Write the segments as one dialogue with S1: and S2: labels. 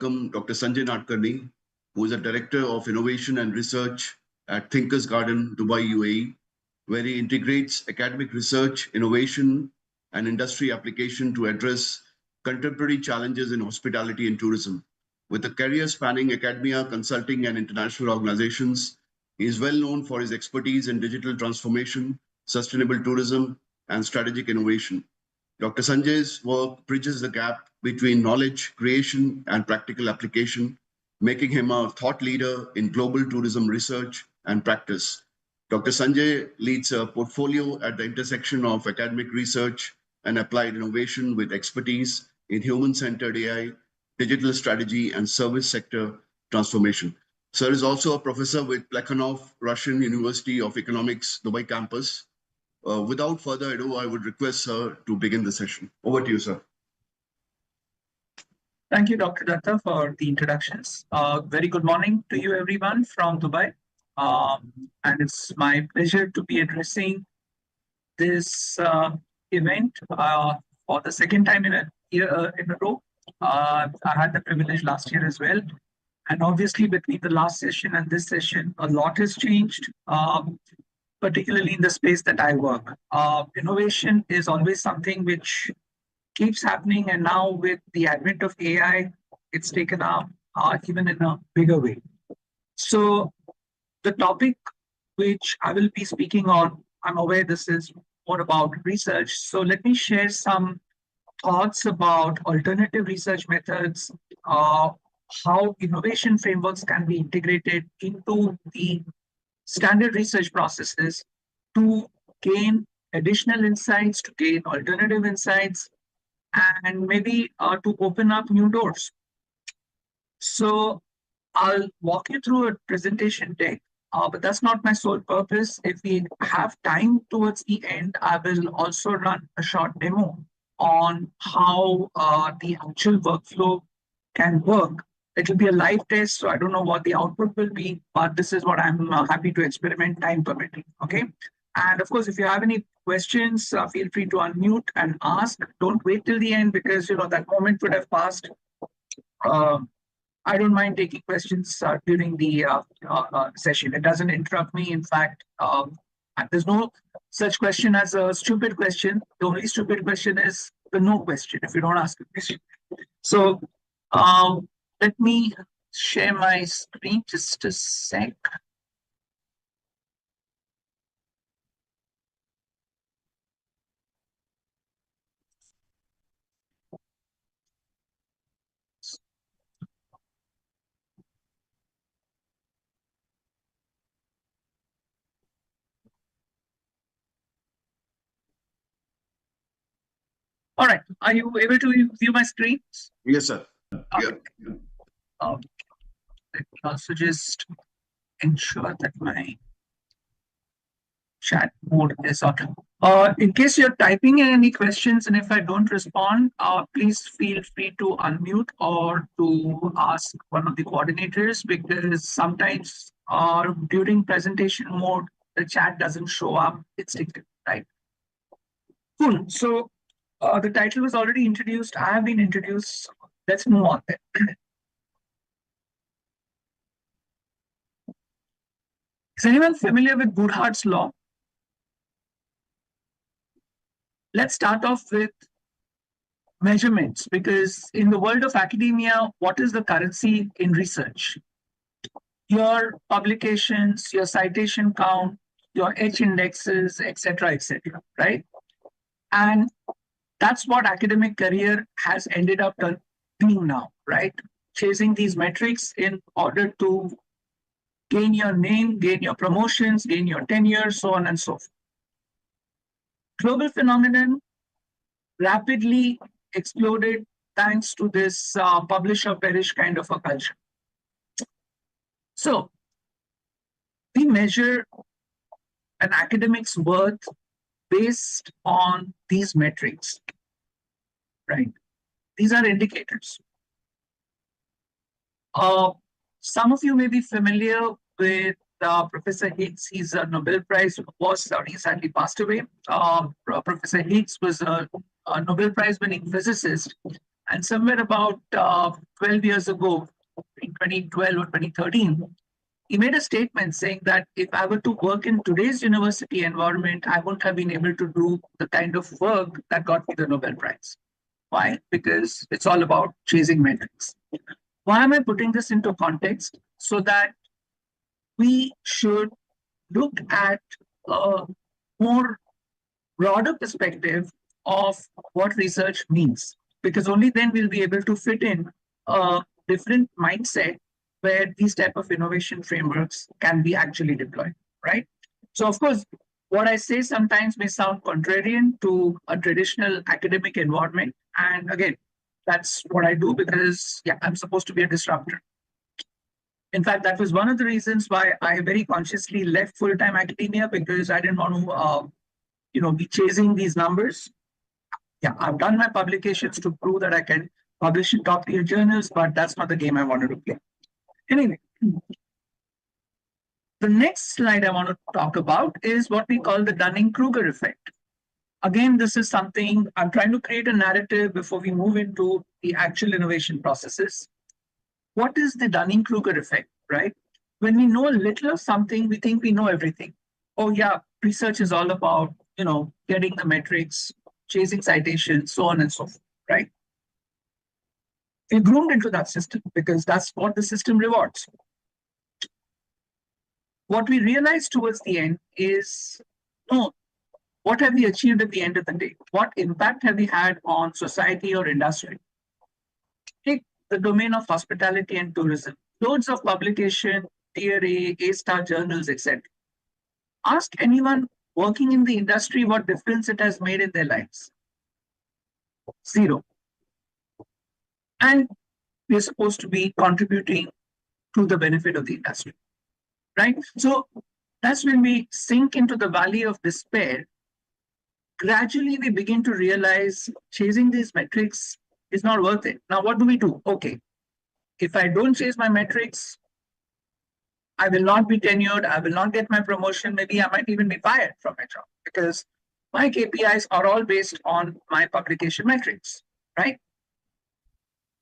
S1: welcome Dr. Sanjay Nadkarni, who is a Director of Innovation and Research at Thinkers Garden, Dubai, UAE, where he integrates academic research, innovation, and industry application to address contemporary challenges in hospitality and tourism. With a career spanning academia, consulting, and international organizations, he is well known for his expertise in digital transformation, sustainable tourism, and strategic innovation. Dr. Sanjay's work bridges the gap between knowledge creation and practical application, making him a thought leader in global tourism research and practice. Dr. Sanjay leads a portfolio at the intersection of academic research and applied innovation with expertise in human-centered AI, digital strategy, and service sector transformation. Sir is also a professor with Plekhanov Russian University of Economics, Dubai campus. Without further ado, I would request sir to begin the session. Over to you, sir.
S2: Thank you, Dr. Datta, for the introductions. Very good morning to you, everyone from Dubai. And it's my pleasure to be addressing this event for the second time in a row. I had the privilege last year as well. And obviously, between the last session and this session, a lot has changed, particularly in the space that I work. Innovation is always something which keeps happening, and now with the advent of AI, it's taken up even in a bigger way. So the topic which I will be speaking on, I'm aware this is more about research. So let me share some thoughts about alternative research methods, how innovation frameworks can be integrated into the standard research processes to gain additional insights, to gain alternative insights, and maybe to open up new doors. So I'll walk you through a presentation deck, but that's not my sole purpose. If we have time towards the end, I will also run a short demo on how the actual workflow can work. It will be a live test, so I don't know what the output will be, but this is what I'm happy to experiment, time permitting, okay? And of course, if you have any questions, feel free to unmute and ask. Don't wait till the end because, that moment would have passed. I don't mind taking questions during the session. It doesn't interrupt me. In fact, there's no such question as a stupid question. The only stupid question is the no question, if you don't ask a question. So let me share my screen just a sec. All right. Are you able to view my screen?
S1: Yes, sir.
S2: Okay.
S1: Yeah.
S2: Let me also just ensure that my chat mode is on. In case you're typing in any questions and if I don't respond, please feel free to unmute or to ask one of the coordinators because sometimes during presentation mode, the chat doesn't show up instinctively, right? Cool. So the title was already introduced. I have been introduced. Let's move on then. Is anyone familiar with Goodhart's law? Let's start off with measurements because in the world of academia, what is the currency in research? Your publications, your citation count, your H indexes, etc., right? And that's what academic career has ended up doing now, right? Chasing these metrics in order to gain your name, gain your promotions, gain your tenure, so on and so forth. Global phenomenon rapidly exploded thanks to this publish or perish kind of a culture. So we measure an academic's worth based on these metrics, right? These are indicators. Some of you may be familiar with Professor Higgs. He's a Nobel Prize, he sadly passed away. Professor Higgs was a Nobel Prize winning physicist. And somewhere about 12 years ago, in 2012 or 2013, he made a statement saying that if I were to work in today's university environment, I wouldn't have been able to do the kind of work that got me the Nobel Prize. Why? Because it's all about chasing metrics. Why am I putting this into context? So that we should look at a more broader perspective of what research means, because only then we'll be able to fit in a different mindset where these type of innovation frameworks can be actually deployed, right? So of course, what I say sometimes may sound contrarian to a traditional academic environment. And again, that's what I do because yeah, I'm supposed to be a disruptor. In fact, that was one of the reasons why I very consciously left full-time academia, because I didn't want to be chasing these numbers. Yeah, I've done my publications to prove that I can publish in top tier journals, but that's not the game I wanted to play. Anyway, the next slide I want to talk about is what we call the Dunning-Kruger effect. Again, this is something I'm trying to create a narrative before we move into the actual innovation processes. What is the Dunning-Kruger effect, right? When we know a little of something, we think we know everything. Oh yeah, research is all about, getting the metrics, chasing citations, so on and so forth, right? We're groomed into that system because that's what the system rewards. What we realize towards the end is, no, what have we achieved at the end of the day? What impact have we had on society or industry? Take the domain of hospitality and tourism. Loads of publication, tier A-star journals, etc. Ask anyone working in the industry what difference it has made in their lives. Zero. And we're supposed to be contributing to the benefit of the industry, right? So that's when we sink into the valley of despair. Gradually, we begin to realize chasing these metrics is not worth it. Now, what do we do? Okay, if I don't chase my metrics, I will not be tenured. I will not get my promotion. Maybe I might even be fired from my job because my KPIs are all based on my publication metrics, right?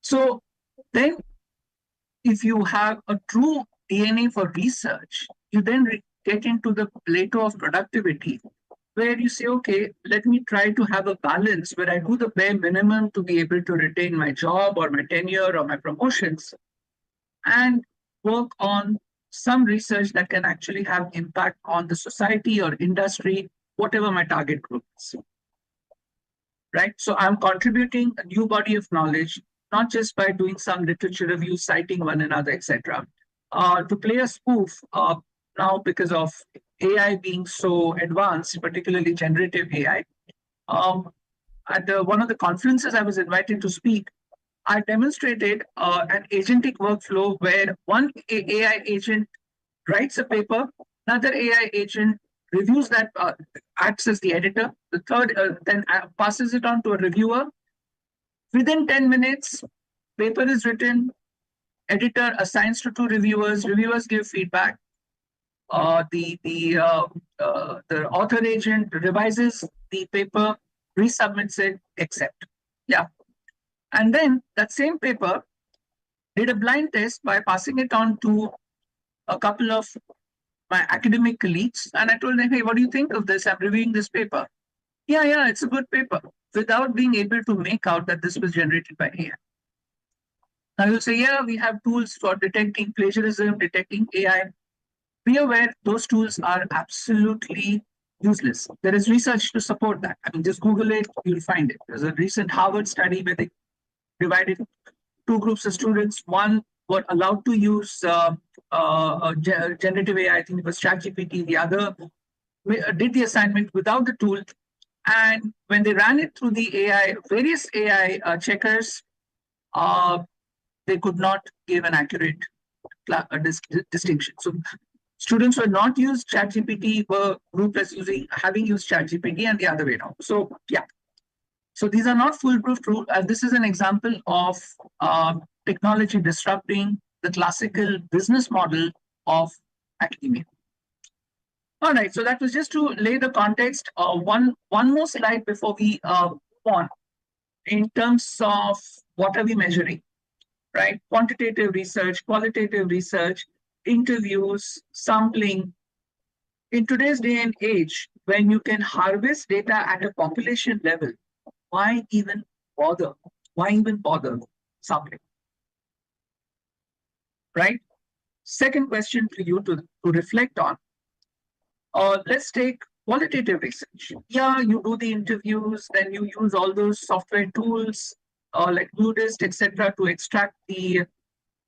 S2: So then if you have a true DNA for research, you then get into the plateau of productivity where you say, okay, let me try to have a balance where I do the bare minimum to be able to retain my job or my tenure or my promotions and work on some research that can actually have impact on the society or industry, whatever my target group is. Right? So I'm contributing a new body of knowledge, not just by doing some literature review, citing one another, etc. To play a spoof, now because of AI being so advanced, particularly generative AI, at one of the conferences I was invited to speak, I demonstrated an agentic workflow where one AI agent writes a paper, another AI agent reviews that, acts as the editor, the third then passes it on to a reviewer. Within 10 minutes, paper is written, editor assigns to two reviewers give feedback. The author agent revises the paper, resubmits it, accept. Yeah. And then that same paper did a blind test by passing it on to a couple of my academic colleagues. And I told them, hey, what do you think of this? I'm reviewing this paper. Yeah, it's a good paper, without being able to make out that this was generated by AI. Now you'll say, yeah, we have tools for detecting plagiarism, detecting AI. Be aware those tools are absolutely useless. There is research to support that. I mean, just Google it, you'll find it. There's a recent Harvard study where they divided two groups of students. One were allowed to use generative AI, I think it was ChatGPT. The other did the assignment without the tool. And when they ran it through the AI, various AI checkers, they could not give an accurate distinction. So students who had not used ChatGPT were grouped as having used ChatGPT and the other way around. So yeah. So these are not foolproof rules. This is an example of technology disrupting the classical business model of academia. All right, so that was just to lay the context. One more slide before we move on in terms of what are we measuring, right? Quantitative research, qualitative research, interviews, sampling. In today's day and age, when you can harvest data at a population level, why even bother? Why even bother sampling, right? Second question for you to reflect on. Let's take qualitative research. Yeah, you do the interviews, then you use all those software tools like Nudist, etc., to extract the.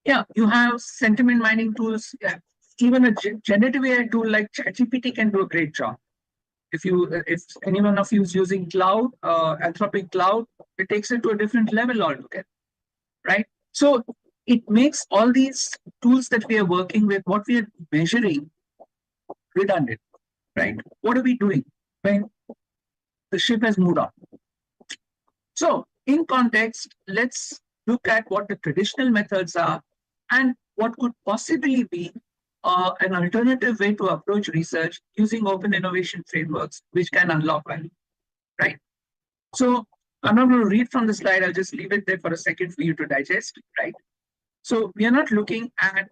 S2: Yeah, you have sentiment mining tools. Yeah. Even a generative AI tool like ChatGPT can do a great job. If anyone of you is using cloud, Anthropic cloud, it takes it to a different level altogether, right? So it makes all these tools that we are working with, what we are measuring, redundant, right? What are we doing when the ship has moved on? So in context, let's look at what the traditional methods are and what could possibly be an alternative way to approach research using open innovation frameworks, which can unlock value, right? So I'm not going to read from the slide. I'll just leave it there for a second for you to digest, right? So we are not looking at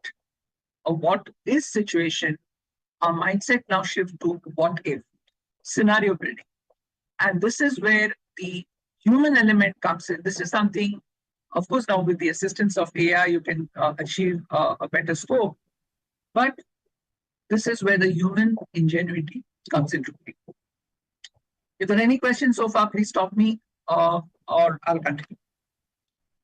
S2: a what is situation. Our mindset now shifts to what if, scenario building. And this is where the human element comes in. This is something, of course, now with the assistance of AI, you can achieve a better scope. But this is where the human ingenuity comes into play. If there are any questions so far, please stop me or I'll continue.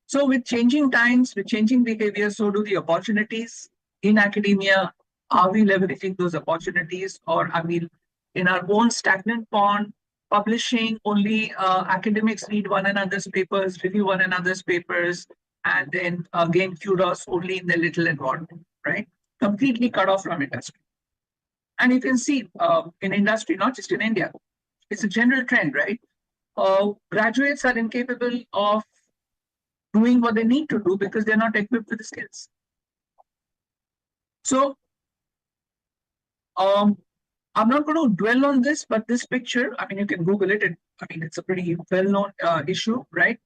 S2: So with changing times, with changing behavior, so do the opportunities in academia. Are we leveraging those opportunities, or are we in our own stagnant pond, publishing only academics read one another's papers, review one another's papers, and then gain kudos only in their little environment, right? Completely cut off from industry. And you can see in industry, not just in India, it's a general trend, right? Graduates are incapable of doing what they need to do because they're not equipped with the skills. So I'm not going to dwell on this, but this picture, I mean, you can Google it. I mean, it's a pretty well-known issue, right?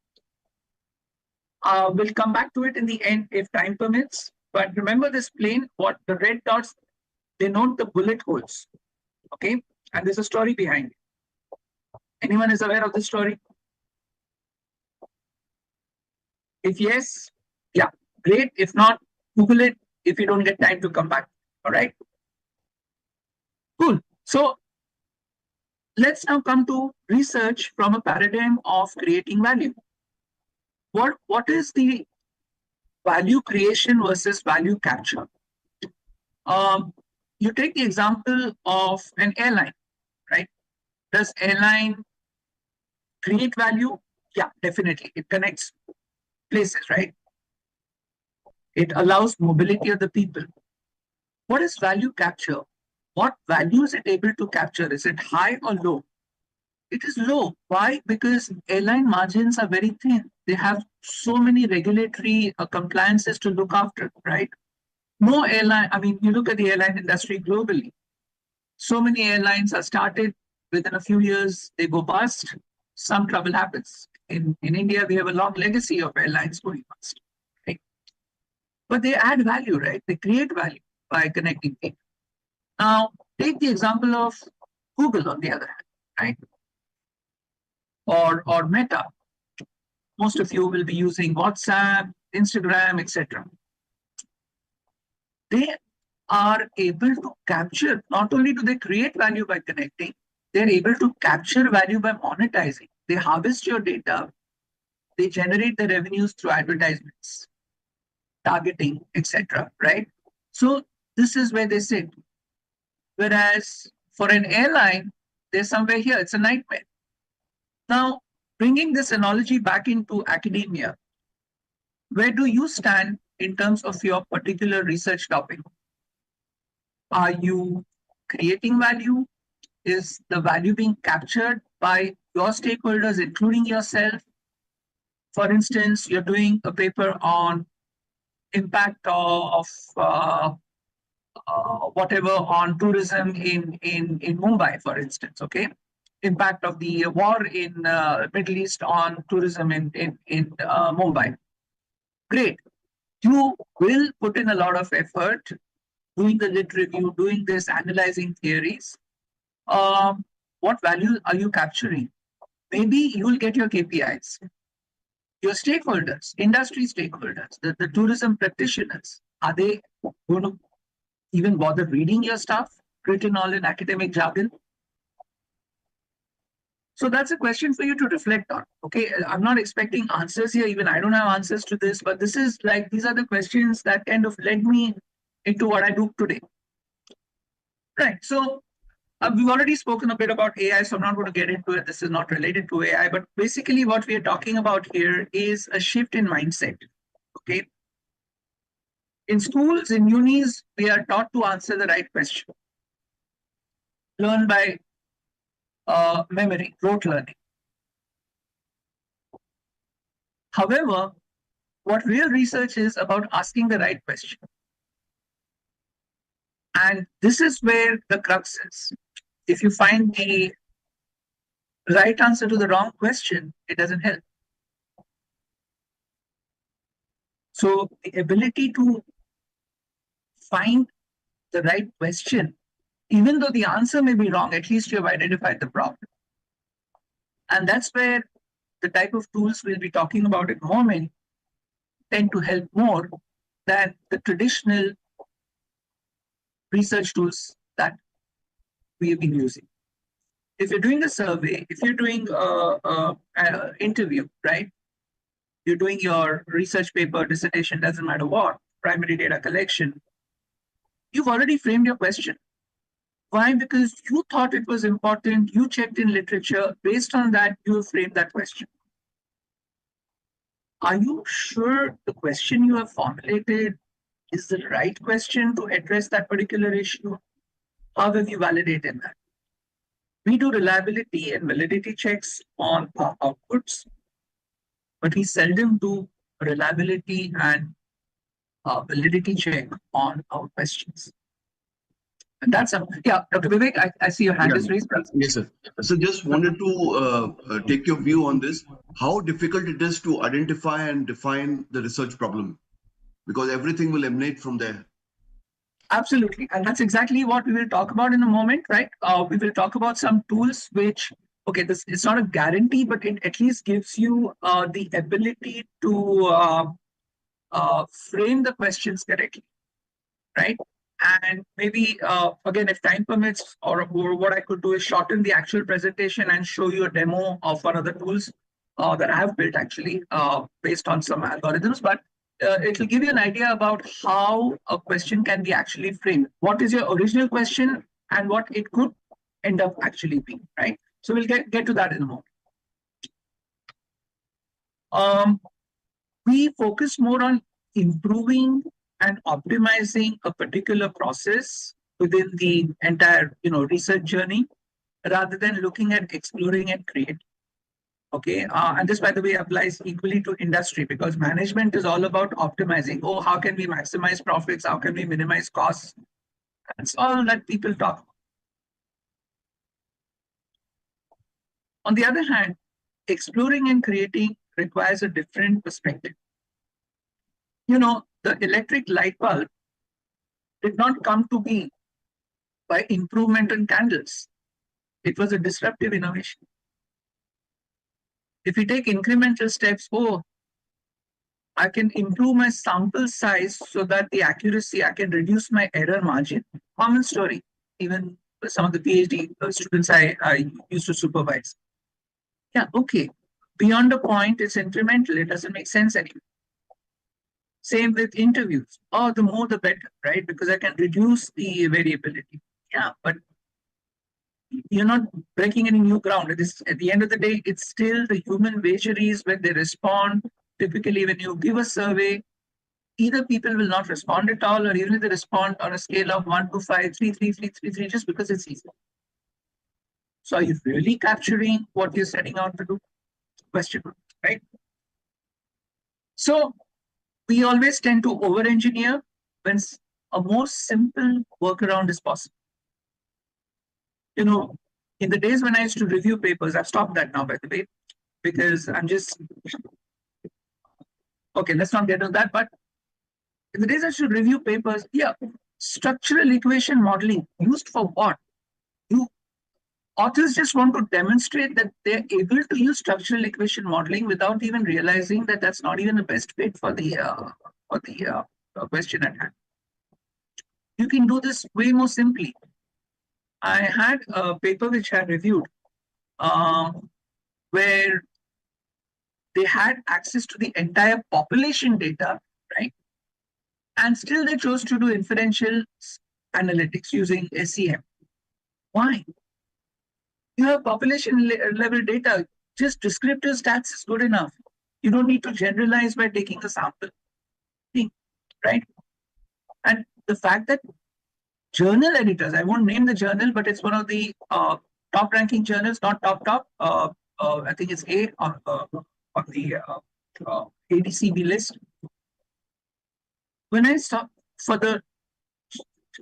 S2: We'll come back to it in the end if time permits. But remember this plane, what the red dots denote the bullet holes, okay? And there's a story behind it. Anyone is aware of this story? If yes, yeah, great. If not, Google it if you don't get time to come back, all right? Cool. So let's now come to research from a paradigm of creating value. What is the value creation versus value capture? You take the example of an airline, right? Does airline create value? Yeah, definitely. It connects places, right? It allows mobility of the people. What is value capture? What value is it able to capture? Is it high or low? It is low. Why? Because airline margins are very thin. They have so many regulatory compliances to look after, right? No airline, I mean, you look at the airline industry globally. So many airlines are started, within a few years, they go bust. Some trouble happens. In India, we have a long legacy of airlines going bust, right? But they add value, right? They create value by connecting people. Now, take the example of Google on the other hand, right? Or Meta. Most of you will be using WhatsApp, Instagram, etc. They are able to capture, not only do they create value by connecting, they're able to capture value by monetizing. They harvest your data, they generate the revenues through advertisements, targeting, etc. Right? So this is where they sit. Whereas for an airline, they're somewhere here. It's a nightmare. Now, bringing this analogy back into academia, where do you stand in terms of your particular research topic? Are you creating value? Is the value being captured by your stakeholders, including yourself? For instance, you're doing a paper on impact of whatever on tourism in Mumbai, for instance, okay? impact of the war in Middle East on tourism in Mumbai. Great. You will put in a lot of effort doing the lit review, doing this, analyzing theories. What value are you capturing? Maybe you'll get your KPIs. Your stakeholders, industry stakeholders, the tourism practitioners, are they going to even bother reading your stuff written all in academic jargon? So that's a question for you to reflect on. Okay, I'm not expecting answers here. Even I don't have answers to this, but this is like, these are the questions that kind of led me into what I do today. Right. So we've already spoken a bit about AI, so I'm not going to get into it. This is not related to AI, but basically what we are talking about here is a shift in mindset. Okay. In schools, in unis, we are taught to answer the right question. Learn by memory, rote learning. However, what real research is about asking the right question. And this is where the crux is. If you find the right answer to the wrong question, it doesn't help. So the ability to find the right question, even though the answer may be wrong, at least you have identified the problem. And that's where the type of tools we'll be talking about in a moment tend to help more than the traditional research tools that we have been using. If you're doing a survey, if you're doing an interview, right? You're doing your research paper, dissertation, doesn't matter what, primary data collection, you've already framed your question. Why? Because you thought it was important, you checked in literature, based on that, you framed that question. Are you sure the question you have formulated is the right question to address that particular issue? How have you validated that? We do reliability and validity checks on our outputs, but we seldom do reliability and validity check on our questions. And that's yeah, Dr. Vivek, I see your hand is raised.
S1: Yes, sir. So just wanted to take your view on this. How difficult it is to identify and define the research problem, because everything will emanate from there.
S2: Absolutely. And that's exactly what we will talk about in a moment, right? We will talk about some tools which, okay, this it's not a guarantee, but it at least gives you the ability to frame the questions correctly, right? And maybe, again, if time permits, or what I could do is shorten the actual presentation and show you a demo of one of the tools that I have built actually based on some algorithms. But it will give you an idea about how a question can be actually framed. What is your original question and what it could end up actually being, right? So we'll get to that in a moment. We focus more on improving and optimizing a particular process within the entire research journey, rather than looking at exploring and creating. Okay, and this, by the way, applies equally to industry, because management is all about optimizing. Oh, how can we maximize profits? How can we minimize costs? That's all that people talk about. On the other hand, exploring and creating requires a different perspective. The electric light bulb did not come to be by improvement in candles. It was a disruptive innovation. If we take incremental steps, I can improve my sample size so that the accuracy, I can reduce my error margin. Common story, even some of the PhD students I used to supervise. Yeah, okay. Beyond a point, it's incremental. It doesn't make sense anymore. Same with interviews. Oh, the more the better, right? Because I can reduce the variability. Yeah, but you're not breaking any new ground. It is, at the end of the day, it's still the human vagaries when they respond. Typically, when you give a survey, either people will not respond at all, or even if they respond on a scale of 1 to 5, 3, 3, 3, 3, 3, just because it's easy. So are you really capturing what you're setting out to do? Question, right? So we always tend to over-engineer when a more simple workaround is possible. In the days when I used to review papers, I've stopped that now, by the way, because I'm just okay. Let's not get into that. But in the days I should review papers, yeah, structural equation modeling used for what? You authors just want to demonstrate that they're able to use structural equation modeling without even realizing that that's not even the best fit for the question at hand. You can do this way more simply. I had a paper which I reviewed where they had access to the entire population data, right? And still they chose to do inferential analytics using SEM. Why? You have population level data, just descriptive stats is good enough. You don't need to generalize by taking a sample, right? And the fact that journal editors, I won't name the journal, but it's one of the top ranking journals, not top, I think it's A on the ADCB list. When I stop for the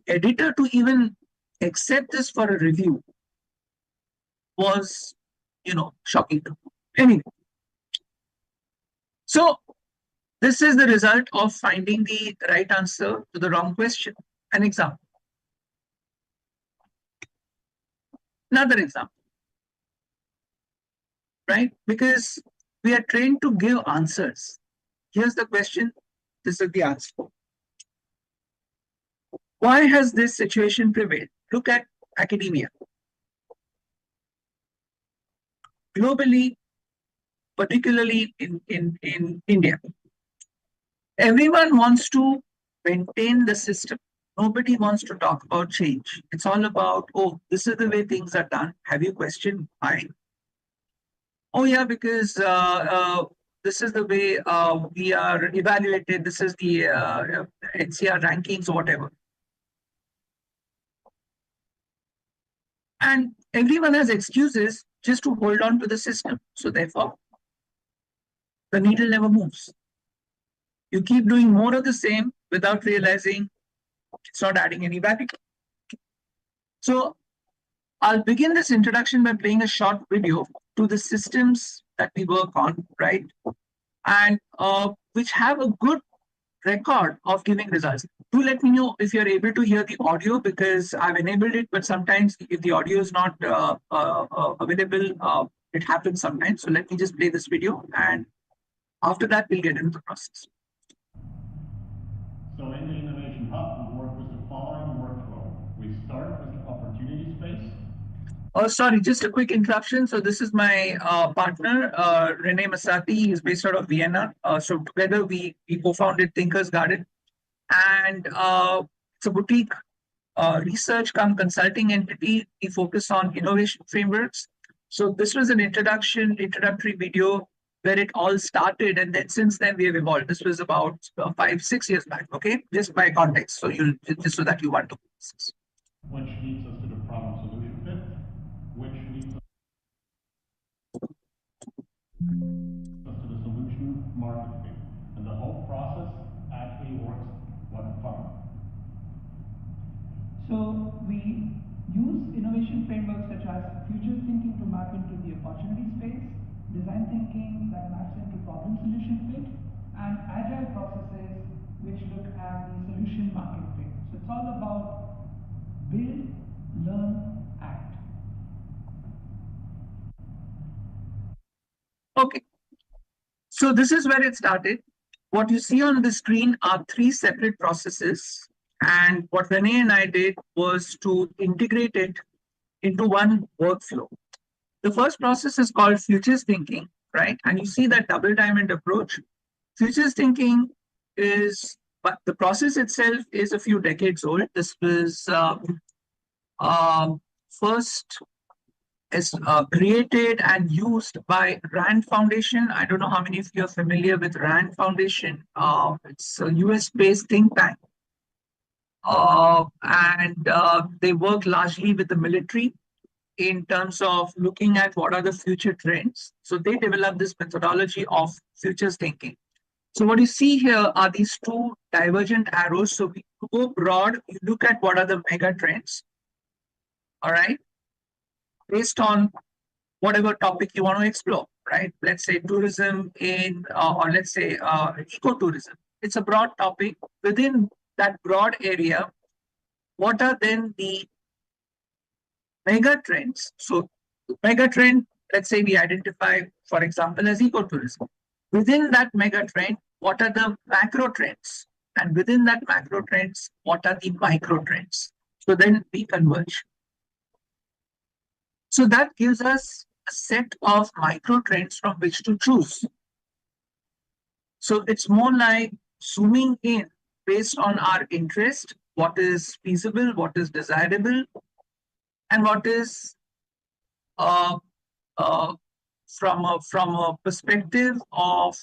S2: editor to even accept this for a review was, shocking to me. Anyway, so this is the result of finding the right answer to the wrong question. An example. Another example. Right? Because we are trained to give answers. Here's the question. This is the answer. Why has this situation prevailed? Look at academia. Globally, particularly in India, everyone wants to maintain the system. Nobody wants to talk about change. It's all about, oh, this is the way things are done. Have you questioned? Fine. Oh, yeah, because this is the way we are evaluated. This is the NCR rankings or whatever. And everyone has excuses just to hold on to the system. So therefore, the needle never moves. You keep doing more of the same without realizing it's not adding any value. So I'll begin this introduction by playing a short video to the systems that we work on, right? And which have a good record of giving results. Do let me know if you're able to hear the audio because I've enabled it, but sometimes if the audio is not available, it happens sometimes. So let me just play this video and after that, we'll get into the process.
S3: So in the Innovation Hub, we work with the following workflow. We start with the opportunity space.
S2: Oh, sorry, just a quick interruption. So this is my partner, Rene Masati. He's based out of Vienna. So together we co-founded Thinkers Garden. And it's a boutique research cum consulting entity. We focus on innovation frameworks. So this was an introductory video where it all started. And then since then we have evolved. This was about 5-6 years back, okay? Just by context. So just so that you want to.
S3: Which leads us to the problem solution fit, which leads us to the solution market fit. And the whole process actually works like a funnel.
S4: So we use innovation frameworks such as futures thinking to map into the opportunity space, design thinking that maps into problem solution fit, and agile processes which look at the solution market fit. So it's all about build, learn, act.
S2: Okay. So this is where it started. What you see on the screen are 3 separate processes. And what Rene and I did was to integrate it into one workflow. The first process is called futures thinking, right? And you see that double diamond approach. Futures thinking is, but the process itself is a few decades old. This was first is created and used by RAND Foundation. I don't know how many of you are familiar with RAND Foundation. It's a US-based think tank. And they work largely with the military in terms of looking at what are the future trends. So they developed this methodology of futures thinking. So what you see here are these 2 divergent arrows. So we go broad, you look at what are the mega trends. All right. based on whatever topic you want to explore, right? Let's say tourism or let's say ecotourism. It's a broad topic. Within that broad area, what are then the mega trends? So mega trend, let's say we identify, for example, as ecotourism. Within that mega trend, what are the macro trends? And within that macro trends, what are the micro trends? So then we converge. So that gives us a set of micro trends from which to choose. So it's more like zooming in based on our interest, what is feasible, what is desirable, and what is uh, uh, from a perspective of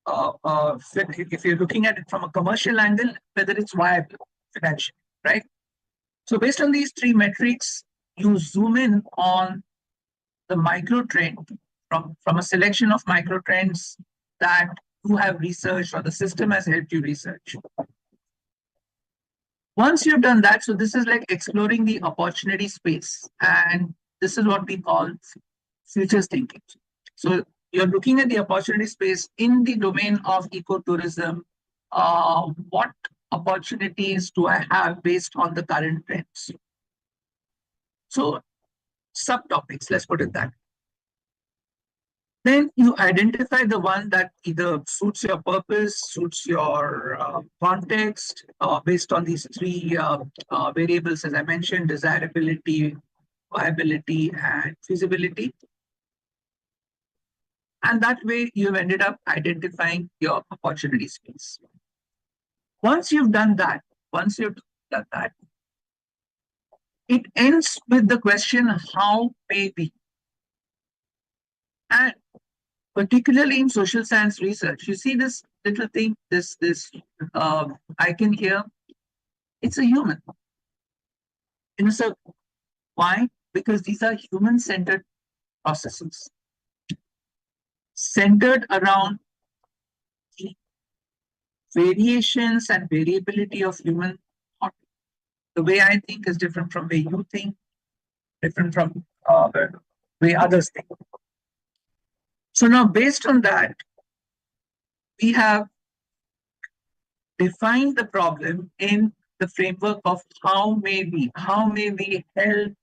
S2: if you're looking at it from a commercial angle, whether it's viable financially, right? So based on these three metrics, you zoom in on the micro trend from a selection of micro trends that you have researched or the system has helped you research. Once you've done that, so this is like exploring the opportunity space, and this is what we call futures thinking. So you're looking at the opportunity space in the domain of ecotourism. What opportunities do I have based on the current trends? So subtopics, let's put it that way. Then you identify the one that either suits your purpose, suits your context, based on these three variables, as I mentioned: desirability, viability, and feasibility. And that way you've ended up identifying your opportunity space. Once you've done that, it ends with the question, how may we? And particularly in social science research, you see this little thing, this icon here. It's a human in a circle. Why? Because these are human-centered processes, centered around the variations and variability of human thought. The way I think is different from the way you think, different from the way others think. So now, based on that, we have defined the problem in the framework of how may we help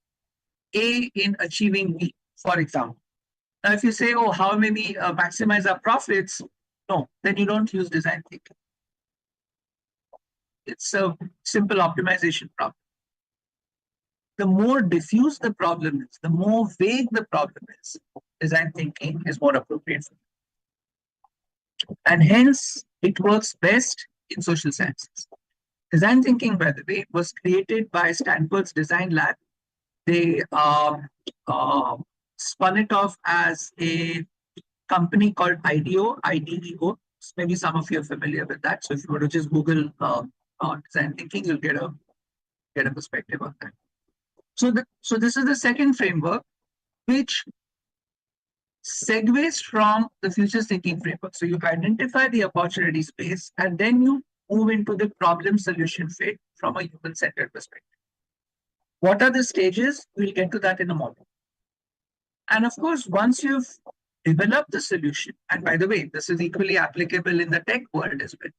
S2: A in achieving B, for example. Now, if you say, oh, how may we maximize our profits? No, then you don't use design thinking. It's a simple optimization problem. The more diffuse the problem is, the more vague the problem is, design thinking is more appropriate for it. And hence, it works best in social sciences. Design thinking, by the way, was created by Stanford's Design Lab. They spun it off as a company called IDEO. Maybe some of you are familiar with that. So if you were to just Google design thinking, you'll get a perspective on that. So this is the second framework, which segues from the futures thinking framework. So you identify the opportunity space, and then you move into the problem solution fit from a human-centered perspective. What are the stages? We'll get to that in a moment. And of course, once you've developed the solution, and by the way, this is equally applicable in the tech world as well,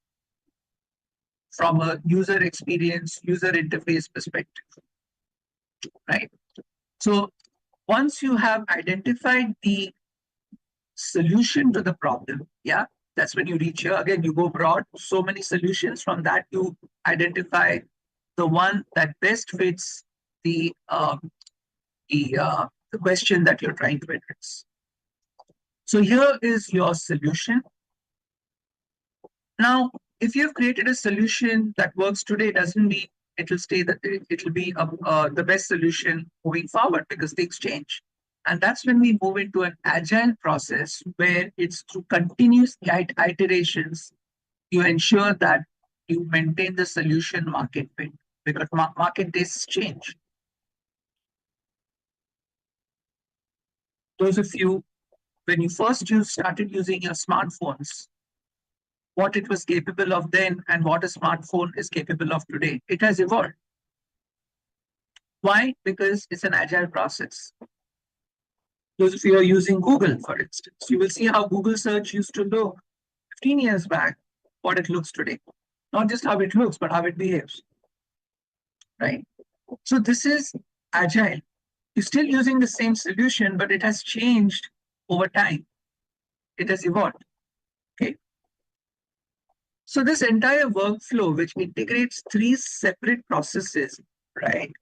S2: from a user experience, user interface perspective, right? So once you have identified the solution to the problem, yeah, that's when you reach here. Again, you go broad, so many solutions. From that, you identify the one that best fits the question that you're trying to address. So here is your solution. Now, if you've created a solution that works today, doesn't mean it will stay that it will be the best solution moving forward, because things change. And that's when we move into an agile process where it's through continuous iterations you ensure that you maintain the solution market fit, because market tastes change. Those of you, when you first started using your smartphones, what it was capable of then and what a smartphone is capable of today, it has evolved. Why? Because it's an agile process. Because if you are using Google, for instance, you will see how Google search used to look 15 years back, what it looks today. Not just how it looks, but how it behaves, right? So this is agile. You're still using the same solution, but it has changed over time. It has evolved, okay? So this entire workflow, which integrates 3 separate processes, right,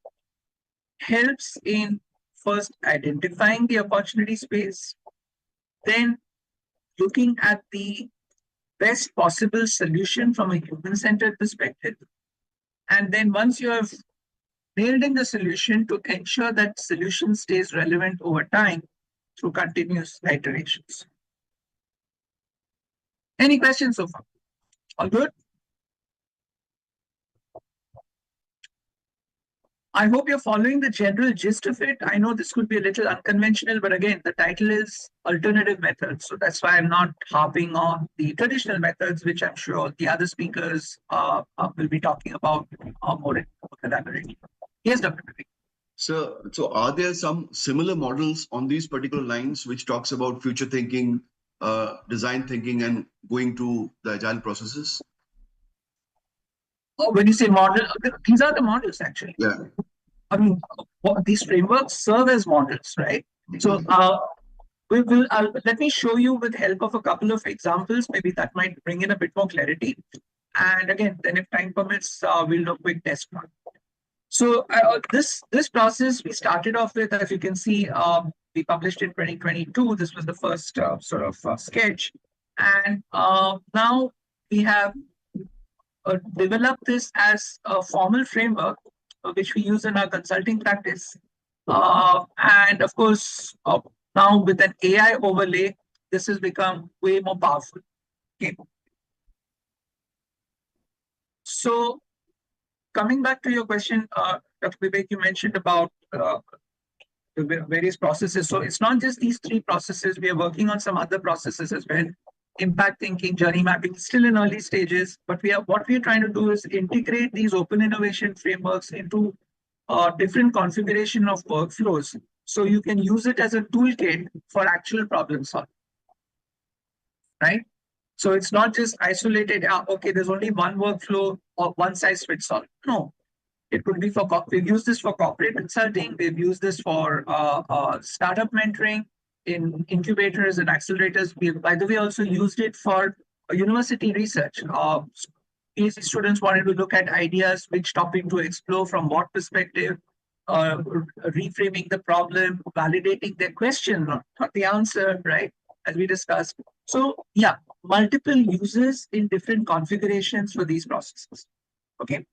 S2: helps in first identifying the opportunity space, then looking at the best possible solution from a human-centered perspective. And then once you have nailed in the solution, to ensure that solution stays relevant over time through continuous iterations. Any questions so far? All good? I hope you're following the general gist of it. I know this could be a little unconventional, but again, the title is alternative methods. So that's why I'm not harping on the traditional methods, which I'm sure the other speakers will be talking about more elaborately. Yes, Dr. Vivek.
S1: So are there some similar models on these particular lines which talks about future thinking, design thinking, and going to the agile processes?
S2: When you say model, these are the models actually.
S1: Yeah.
S2: I mean, these frameworks serve as models, right? So let me show you with help of a couple of examples. Maybe that might bring in a bit more clarity. And again, then if time permits, we'll do a quick test run. So this process we started off with, as you can see, we published in 2022. This was the first sort of sketch, and now we have developed this as a formal framework, which we use in our consulting practice. And of course, now with an AI overlay, this has become way more powerful. Okay. So coming back to your question, Dr. Vivek, you mentioned about the various processes. So it's not just these 3 processes. We are working on some other processes as well. Impact thinking, journey mapping, still in early stages. But what we are trying to do is integrate these open innovation frameworks into different configuration of workflows, so you can use it as a toolkit for actual problem solving, right? So it's not just isolated, okay, there's only one workflow or one size fits all. No, it could be we've used this for corporate consulting, we've used this for startup mentoring, in incubators and accelerators. We've, by the way, also used it for university research. PhD students wanted to look at ideas, which topic to explore, from what perspective, reframing the problem, validating their question, not the answer, right? As we discussed. So yeah, multiple uses in different configurations for these processes. Okay.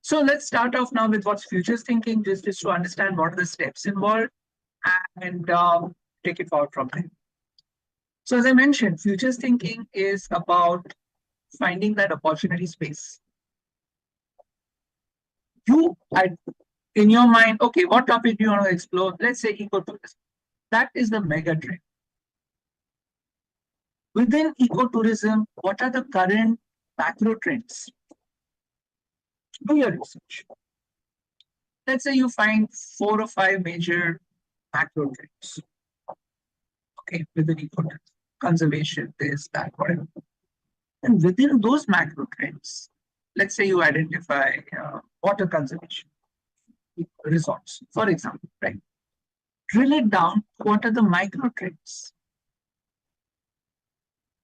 S2: So let's start off now with what's futures thinking, just to understand what are the steps involved, and take it forward from there. So as I mentioned, futures thinking is about finding that opportunity space. In your mind, okay, what topic do you want to explore? Let's say ecotourism. That is the mega trend. Within ecotourism, what are the current macro trends? Do your research. Let's say you find 4 or 5 major macro trends. Okay, within ecotourism, conservation, this, that, whatever. And within those macro trends, let's say you identify water conservation, resorts, for example, right? Drill it down. What are the micro trends?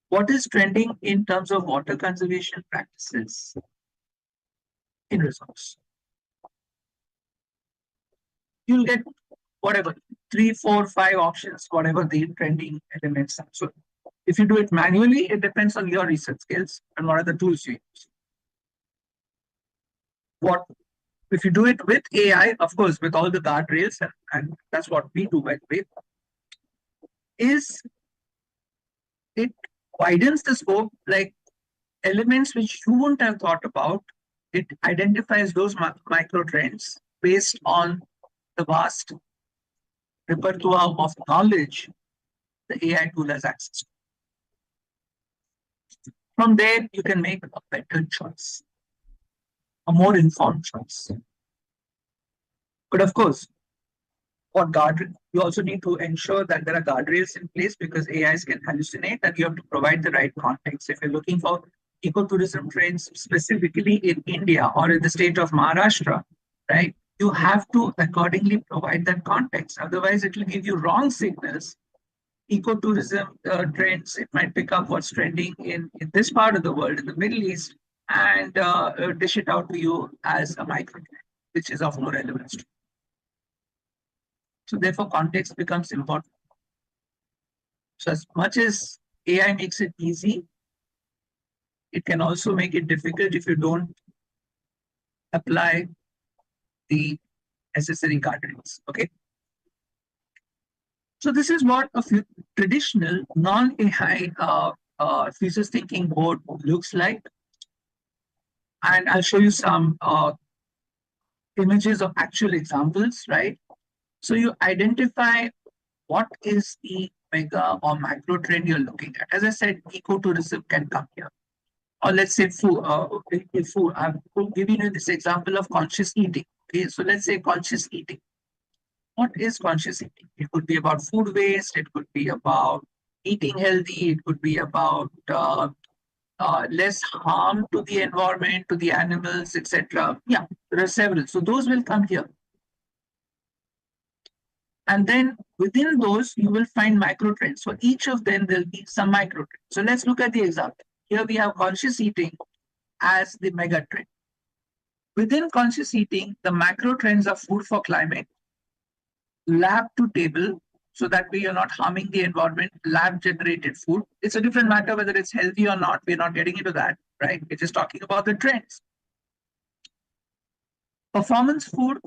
S2: What is trending in terms of water conservation practices in resorts? You'll get whatever 3, 4, 5 options, whatever the trending elements are. So if you do it manually, it depends on your research skills and what are the tools you use. What if you do it with AI, of course, with all the guardrails, and that's what we do, by the way, is it widens the scope, like elements which you wouldn't have thought about. It identifies those micro trends based on the vast repertoire of knowledge the AI tool has access to. From there, you can make a better choice, a more informed choice. But of course, what guard you also need to ensure that there are guardrails in place because AIs can hallucinate and you have to provide the right context. If you're looking for ecotourism trends specifically in India or in the state of Maharashtra, right, you have to accordingly provide that context. Otherwise, it will give you wrong signals. Ecotourism trends, it might pick up what's trending in this part of the world, in the Middle East, and dish it out to you as a micro trend, which is of no relevance to you. So therefore, context becomes important. So as much as AI makes it easy, it can also make it difficult if you don't apply the necessary guardrails. Okay. So this is what a traditional non-AI futures thinking board looks like. And I'll show you some images of actual examples, right? So you identify what is the mega or macro trend you're looking at. As I said, ecotourism can come here. Or let's say food. Food. I'm giving you this example of conscious eating. Okay, so let's say conscious eating. What is conscious eating? It could be about food waste. It could be about eating healthy. It could be about less harm to the environment, to the animals, etc. Yeah, there are several. So those will come here. And then within those, you will find micro trends. For each of them, there'll be some micro trends. So let's look at the example. Here we have conscious eating as the mega trend. Within conscious eating, the macro trends are food for climate, lab to table, so that way you're not harming the environment, lab generated food. It's a different matter whether it's healthy or not. We're not getting into that, right? We're just talking about the trends. Performance food,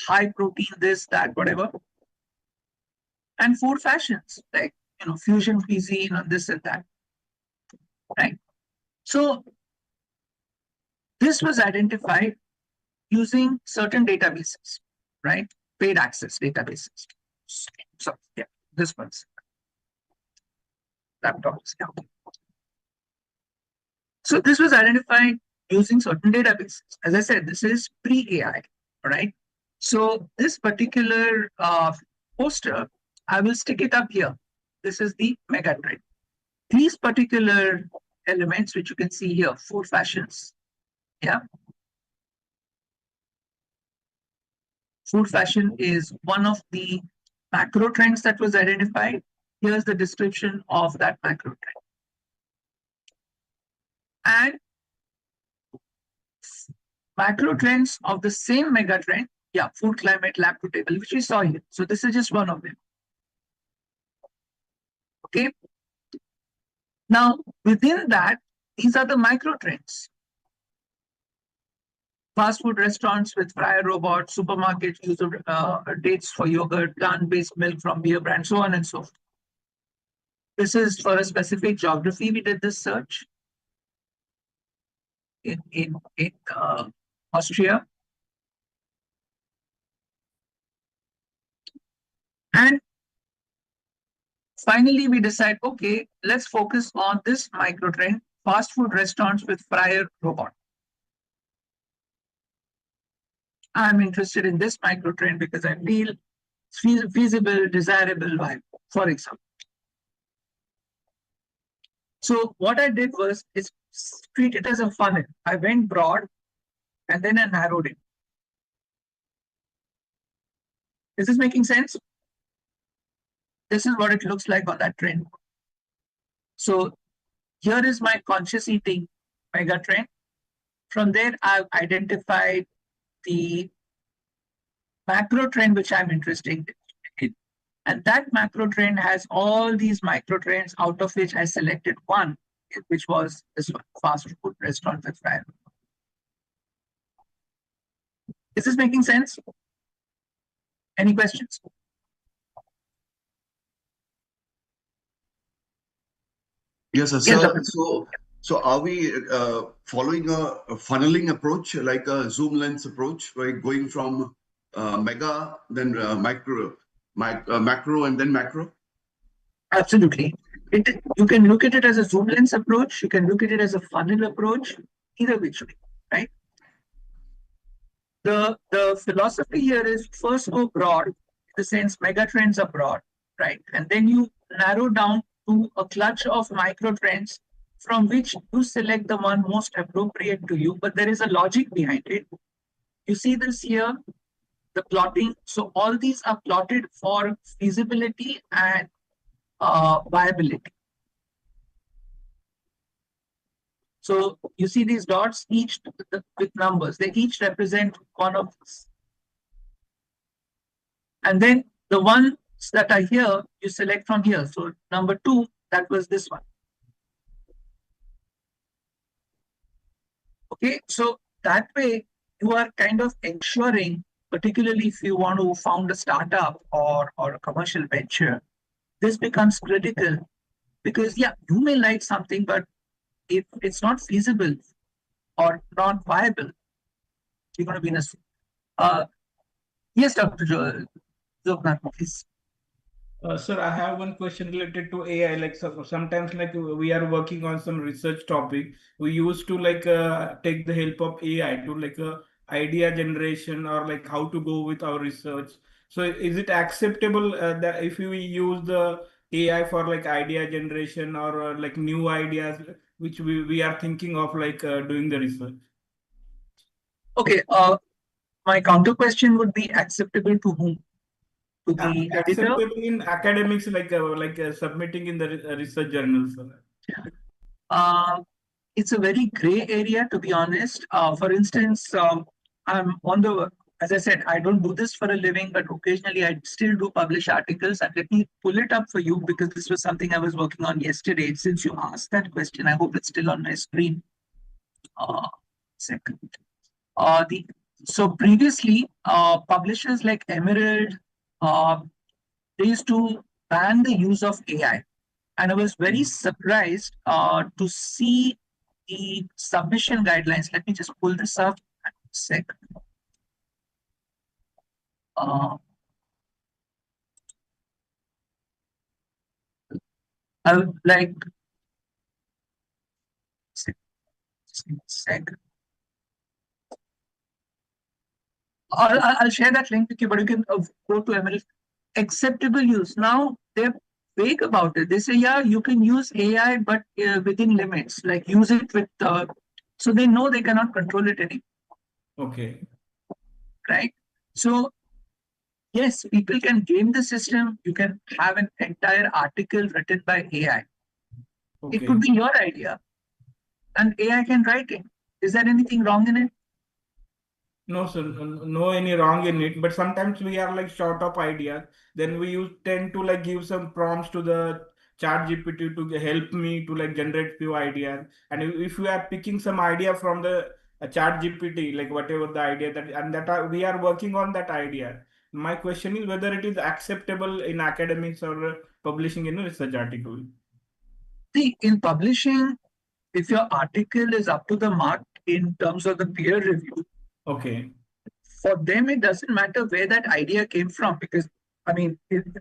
S2: high protein, this, that, whatever. And food fashions, like, fusion cuisine and this and that, right? So this was identified using certain databases, right? Paid access databases. So yeah, this one's laptops. Yeah. So this was identified using certain databases. As I said, this is pre-AI, right? So this particular poster, I will stick it up here. This is the mega trend. These particular elements, which you can see here, food fashions, yeah. Food fashion is one of the macro trends that was identified. Here's the description of that macro trend. And macro trends of the same mega trend, yeah, food, climate, lab to table, which we saw here. So this is just one of them. Okay. Now, within that, these are the micro trends. Fast food restaurants with fryer robots, supermarkets use dates for yogurt, plant-based milk from beer brands, so on and so forth. This is for a specific geography. We did this search in Austria. And finally, we decide, okay, let's focus on this micro trend, fast food restaurants with fryer robot. I'm interested in this micro trend because I feel it's feasible, desirable, viable, for example. So what I did was treat it as a funnel. I went broad and then I narrowed it. Is this making sense? This is what it looks like on that trend. So here is my conscious eating mega trend. From there, I've identified the macro trend which I'm interested in. And that macro trend has all these micro trends, out of which I selected one, which was this one, fast food restaurant with fryer. Is this making sense? Any questions?
S1: Yes, sir.
S2: Yes,
S1: So are we following a funneling approach, like a zoom lens approach, right? Going from mega, then macro, and then macro?
S2: Absolutely. You can look at it as a zoom lens approach. You can look at it as a funnel approach, either which way, right? the philosophy here is first go broad, in the sense mega trends are broad, right? And then you narrow down to a clutch of micro trends from which you select the one most appropriate to you. But there is a logic behind it. You see this here, the plotting. So all these are plotted for feasibility and viability. So you see these dots, each with numbers. They each represent one of these. And then the ones that are here, you select from here. So number 2, that was this one. Okay, so that way you are kind of ensuring, particularly if you want to found a startup or a commercial venture, this becomes critical because yeah, you may like something, but if it's not feasible or not viable, you're going to be in a yes, Dr. Jognath, please.
S5: Sir, I have one question related to AI. Like sometimes, like we are working on some research topic, we used to like take the help of AI to like idea generation or like how to go with our research. So, is it acceptable that if we use the AI for like idea generation or like new ideas which we are thinking of like doing the research?
S2: Okay. My counter question would be acceptable to whom? To the editor?
S5: Acceptable in academics, like submitting in the research journals.
S2: It's a very gray area, to be honest. For instance, I'm on the, as I said, I don't do this for a living, but occasionally I still do publish articles. And let me pull it up for you because this was something I was working on yesterday. Since you asked that question, I hope it's still on my screen. Second. So previously, publishers like Emerald, they used to ban the use of AI. And I was very surprised to see the submission guidelines. Let me just pull this up a sec. I would like sec. I'll share that link with you, but you can go to Emerald. Acceptable use. Now they're vague about it. They say, yeah, you can use AI, but within limits. Like use it with. So they know they cannot control it anymore.
S5: Okay.
S2: Right. So yes, people can game the system. You can have an entire article written by AI.
S5: Okay.
S2: It could be your idea, and AI can write it. Is there anything wrong in it?
S5: No, sir, no any wrong in it. But sometimes we are like short of ideas. Then we tend to like give some prompts to the chat GPT to help me to like generate few ideas. And if we are picking some idea from the chat GPT, like whatever the idea that and that we are working on that idea. My question is whether it is acceptable in academics or publishing in a research article.
S2: See, in publishing, if your article is up to the mark in terms of the peer review,
S5: okay,
S2: for them it doesn't matter where that idea came from because I mean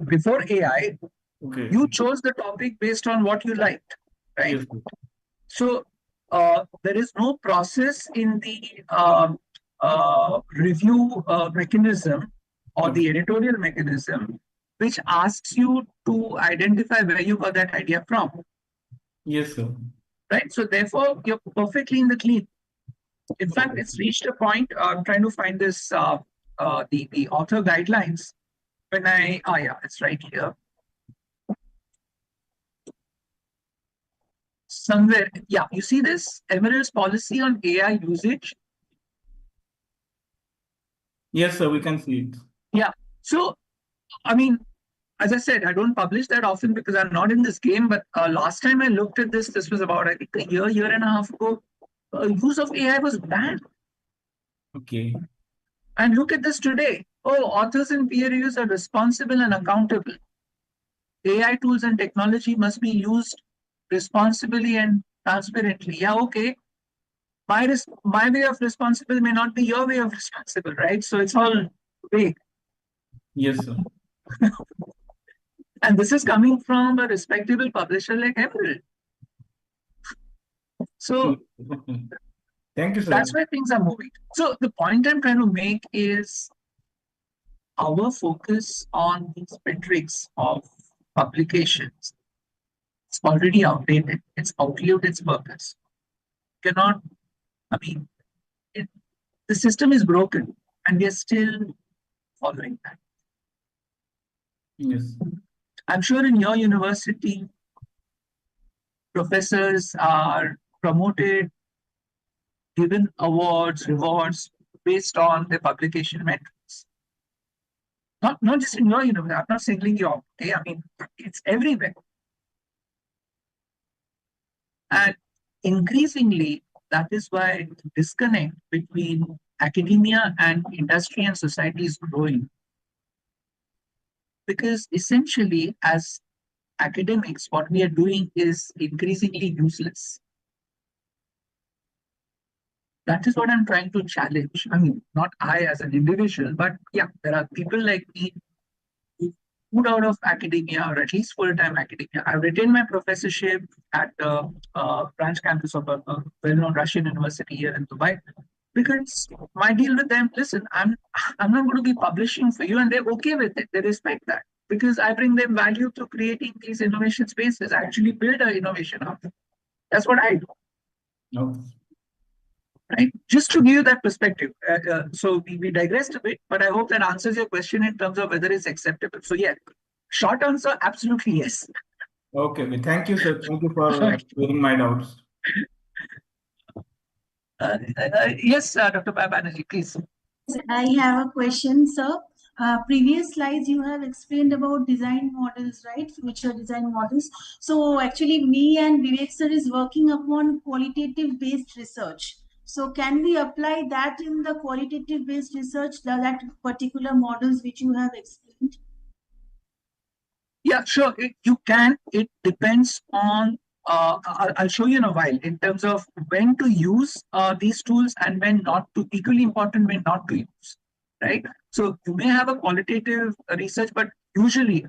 S2: before AI,
S5: okay,
S2: you chose the topic based on what you liked, right?
S5: yes.
S2: So there is no process in the review mechanism or the editorial mechanism which asks you to identify where you got that idea from.
S5: Yes, sir.
S2: Right. So therefore, you're perfectly in the clean. In fact, it's reached a point. I'm trying to find this the author guidelines. When yeah, it's right here. Somewhere, yeah, you see this Emerald's policy on AI usage.
S5: Yes, sir, we can see it.
S2: Yeah. So, I mean, as I said, I don't publish that often because I'm not in this game. But last time I looked at this, this was about, I think, a year and a half ago. Use of AI was banned.
S5: Okay.
S2: And look at this today. Oh, authors and peer reviewers are responsible and accountable. AI tools and technology must be used responsibly and transparently. Yeah, okay. My way of responsible may not be your way of responsible, right? So it's all vague.
S5: Yes, sir.
S2: And this is coming from a respectable publisher like Emerald. So
S5: Thank you, sir.
S2: That's where things are moving. So the point I'm trying to make is our focus on these metrics of publications. It's already outdated. It's outlived its purpose. Cannot, I mean, the system is broken and we are still following that.
S5: Yes.
S2: I'm sure in your university, professors are promoted, given awards, rewards based on their publication metrics. Not just in your university, I'm not singling you out. Okay? I mean, it's everywhere. And increasingly, that is why the disconnect between academia and industry and society is growing. Because essentially, as academics, what we are doing is increasingly useless. That is what I'm trying to challenge. I mean, not I as an individual, but yeah, there are people like me who moved out of academia or at least full-time academia. I've retained my professorship at the branch campus of a well-known Russian university here in Dubai. Because my deal with them, listen, I'm not going to be publishing for you, and they're okay with it. They respect that because I bring them value through creating these innovation spaces. I actually build an innovation hub. That's what I do.
S5: No.
S2: Right? Just to give you that perspective. So we digressed a bit, but I hope that answers your question in terms of whether it's acceptable. So yeah, short answer, absolutely yes.
S5: Okay. Thank you, sir. Thank you for clearing my doubts.
S2: Yes, Dr. Banerjee, please.
S6: I have a question, sir. Previous slides you have explained about design models, right? Future design models. So actually me and Vivek sir is working upon qualitative based research. So can we apply that in the qualitative based research, that particular models which you have explained?
S2: Yeah, sure. You can. It depends on, I'll show you in a while in terms of when to use these tools and when not to, equally important when not to use, right? So you may have a qualitative research, but usually,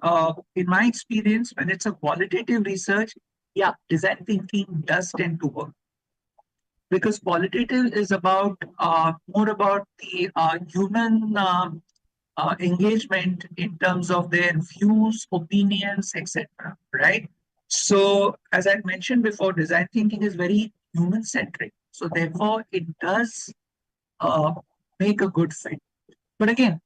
S2: in my experience, when it's a qualitative research, yeah, design thinking does tend to work. Because qualitative is about more about the human engagement in terms of their views, opinions, etc. Right? So, as I mentioned before, design thinking is very human-centric. So, therefore, it does make a good fit. But again,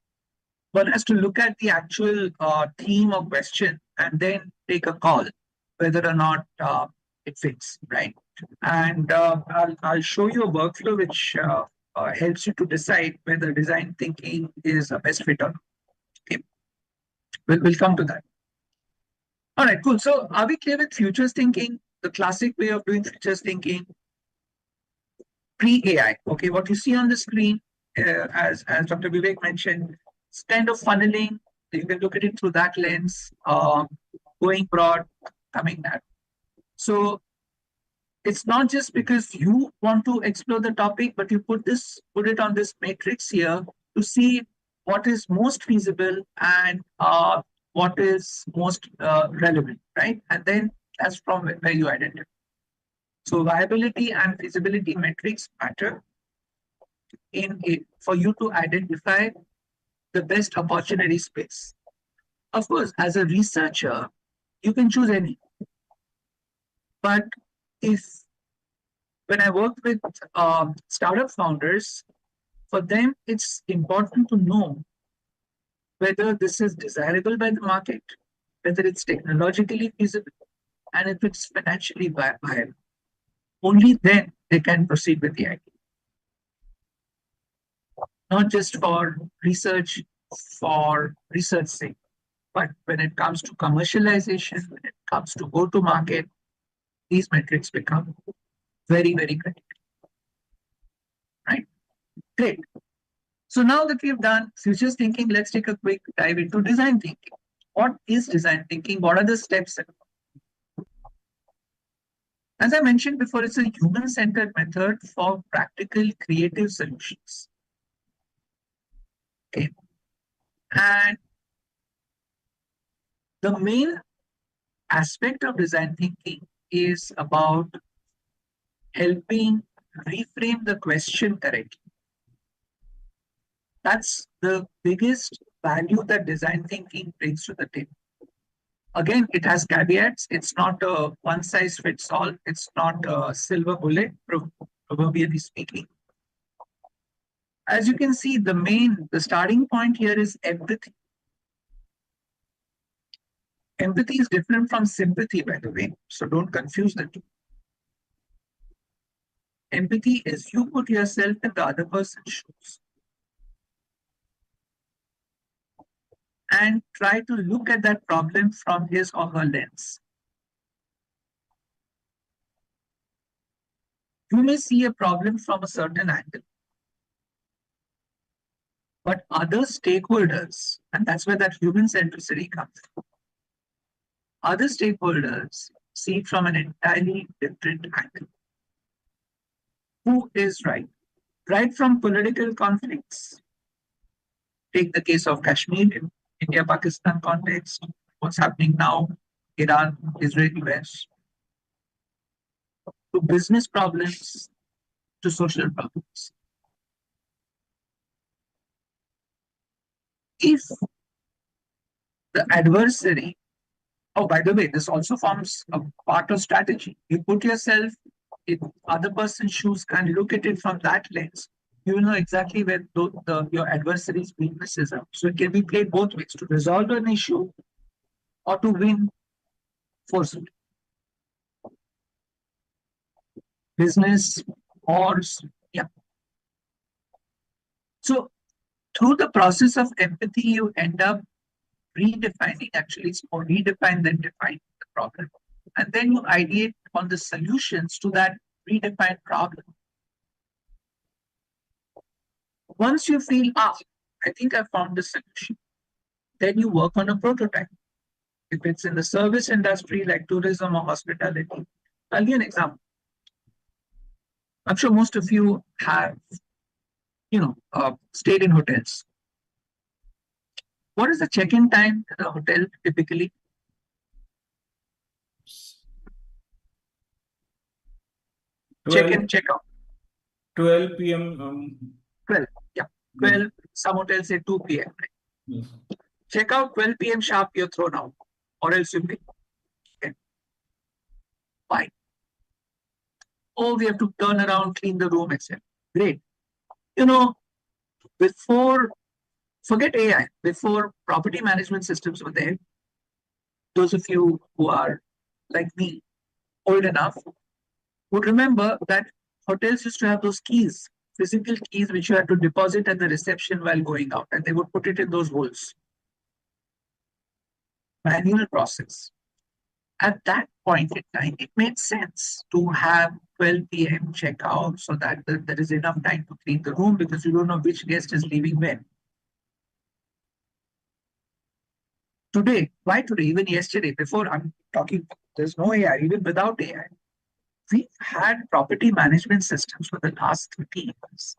S2: one has to look at the actual theme or question and then take a call whether or not it fits, right? And I'll show you a workflow which helps you to decide whether design thinking is a best fit or not. Okay. We'll come to that. All right, cool. So are we clear with futures thinking? The classic way of doing futures thinking, pre-AI. Okay, what you see on the screen, as Dr. Vivek mentioned, it's kind of funneling. You can look at it through that lens, going broad, coming narrow. So it's not just because you want to explore the topic, but you put it on this matrix here to see what is most feasible and what is most relevant, right? And then that's from where you identify. So viability and feasibility metrics matter for you to identify the best opportunity space. Of course, as a researcher, you can choose any. But when I work with startup founders, for them, it's important to know whether this is desirable by the market, whether it's technologically feasible, and if it's financially viable. Only then they can proceed with the idea. Not just for research sake, but when it comes to commercialization, when it comes to go-to-market, these metrics become very, very critical. Right? Great. So now that we've done futures thinking, let's take a quick dive into design thinking. What is design thinking? What are the steps? As I mentioned before, it's a human-centered method for practical, creative solutions. Okay. And the main aspect of design thinking is about helping reframe the question correctly. That's the biggest value that design thinking brings to the table. Again, it has caveats. It's not a one size fits all. It's not a silver bullet, proverbially speaking. As you can see, the starting point here is empathy. Empathy is different from sympathy, by the way, so don't confuse the two. Empathy is you put yourself in the other person's shoes and try to look at that problem from his or her lens. You may see a problem from a certain angle, but other stakeholders, and that's where that human centricity comes from, other stakeholders see it from an entirely different angle. Who is right? Right from political conflicts. Take the case of Kashmir in India-Pakistan context, what's happening now, Iran, Israel, US, to business problems, to social problems. If the adversary, oh, by the way, this also forms a part of strategy. You put yourself in other person's shoes and look at it from that lens. You will know exactly where your adversary's weaknesses are. So it can be played both ways, to resolve an issue or to win forcefully. Business, wars, yeah. So through the process of empathy, you end up redefining, actually it's more redefine than define the problem. And then you ideate on the solutions to that redefined problem. Once you feel, I think I found the solution, then you work on a prototype. If it's in the service industry like tourism or hospitality, I'll give you an example. I'm sure most of you have, stayed in hotels. What is the check-in time at a hotel typically?
S5: 12,
S2: Check-in, check-out.
S5: 12 p.m.
S2: 12, yeah. 12, some hotels say 2 p.m. Right?
S5: Yes.
S2: Check out 12 p.m. sharp, you're thrown out. Or else you pay. Okay. Why? Oh, we have to turn around, clean the room, etc. Great. Forget AI, before property management systems were there, those of you who are like me, old enough, would remember that hotels used to have those keys, physical keys, which you had to deposit at the reception while going out, and they would put it in those holes. Manual process. At that point in time, it made sense to have 12 p.m. checkout so that there is enough time to clean the room, because you don't know which guest is leaving when. Today, why today? Even yesterday, before I'm talking, there's no AI, even without AI. We've had property management systems for the last 30 years.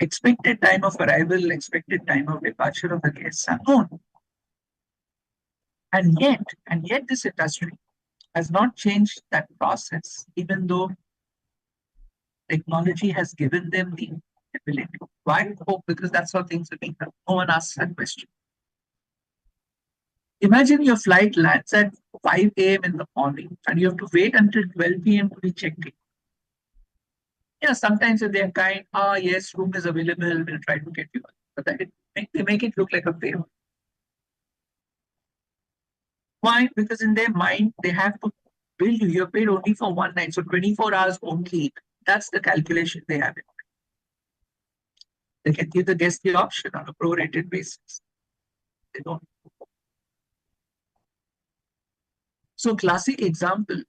S2: Expected time of arrival, expected time of departure of the guests are known. And yet this industry has not changed that process, even though technology has given them the ability. Why? Oh, because that's how things have been done. No one asks that question. Imagine your flight lands at 5 a.m. in the morning and you have to wait until 12 p.m. to be checked in. Yeah, sometimes if they're kind, yes, room is available, we'll try to get you. But they make it look like a favor. Why? Because in their mind, they have to bill you. You're paid only for one night, so 24 hours only. That's the calculation they have. They can give the guest the option on a prorated basis. They don't. So classic example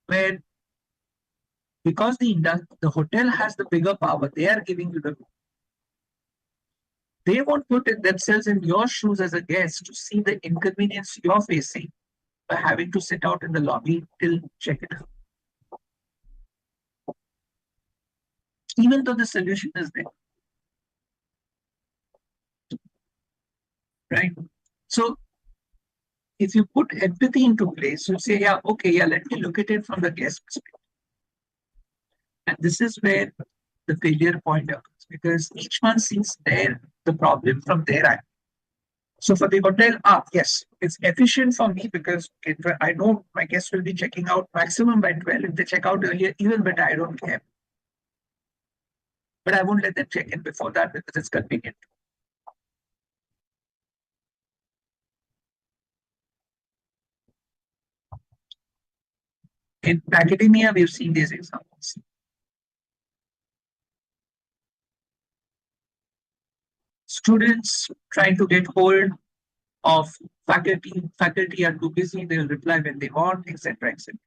S2: where, because the hotel has the bigger power, they are giving you the room. They won't put themselves in your shoes as a guest to see the inconvenience you're facing by having to sit out in the lobby till check it out. Even though the solution is there. Right? So if you put empathy into place, you say, yeah, okay, yeah, let me look at it from the guest perspective. And this is where the failure point occurs, because each one sees the problem from their angle. So for the hotel, yes, it's efficient for me because I know my guests will be checking out maximum by 12. If they check out earlier, even better, I don't care. But I won't let them check in before that because it's convenient. In academia, we've seen these examples. Students trying to get hold of faculty are too busy, they'll reply when they want, etc., etc.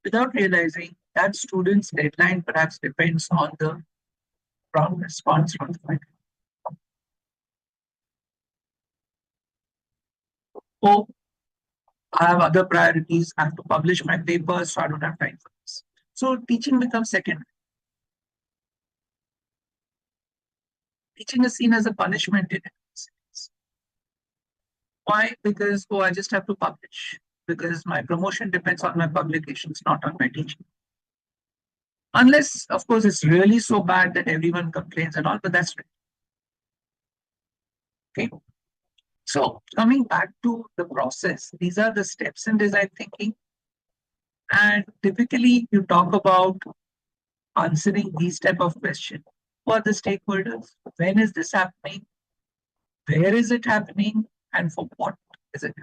S2: Without realizing that student's deadline perhaps depends on the prompt response from the faculty. Oh, I have other priorities. I have to publish my papers, so I don't have time for this. So teaching becomes secondary. Teaching is seen as a punishment in it. Why? Because, oh, I just have to publish. Because my promotion depends on my publications, not on my teaching. Unless, of course, it's really so bad that everyone complains and all, but that's right. Okay. So coming back to the process, these are the steps in design thinking. And typically you talk about answering these type of questions. Who are the stakeholders? When is this happening? Where is it happening? And for what is it?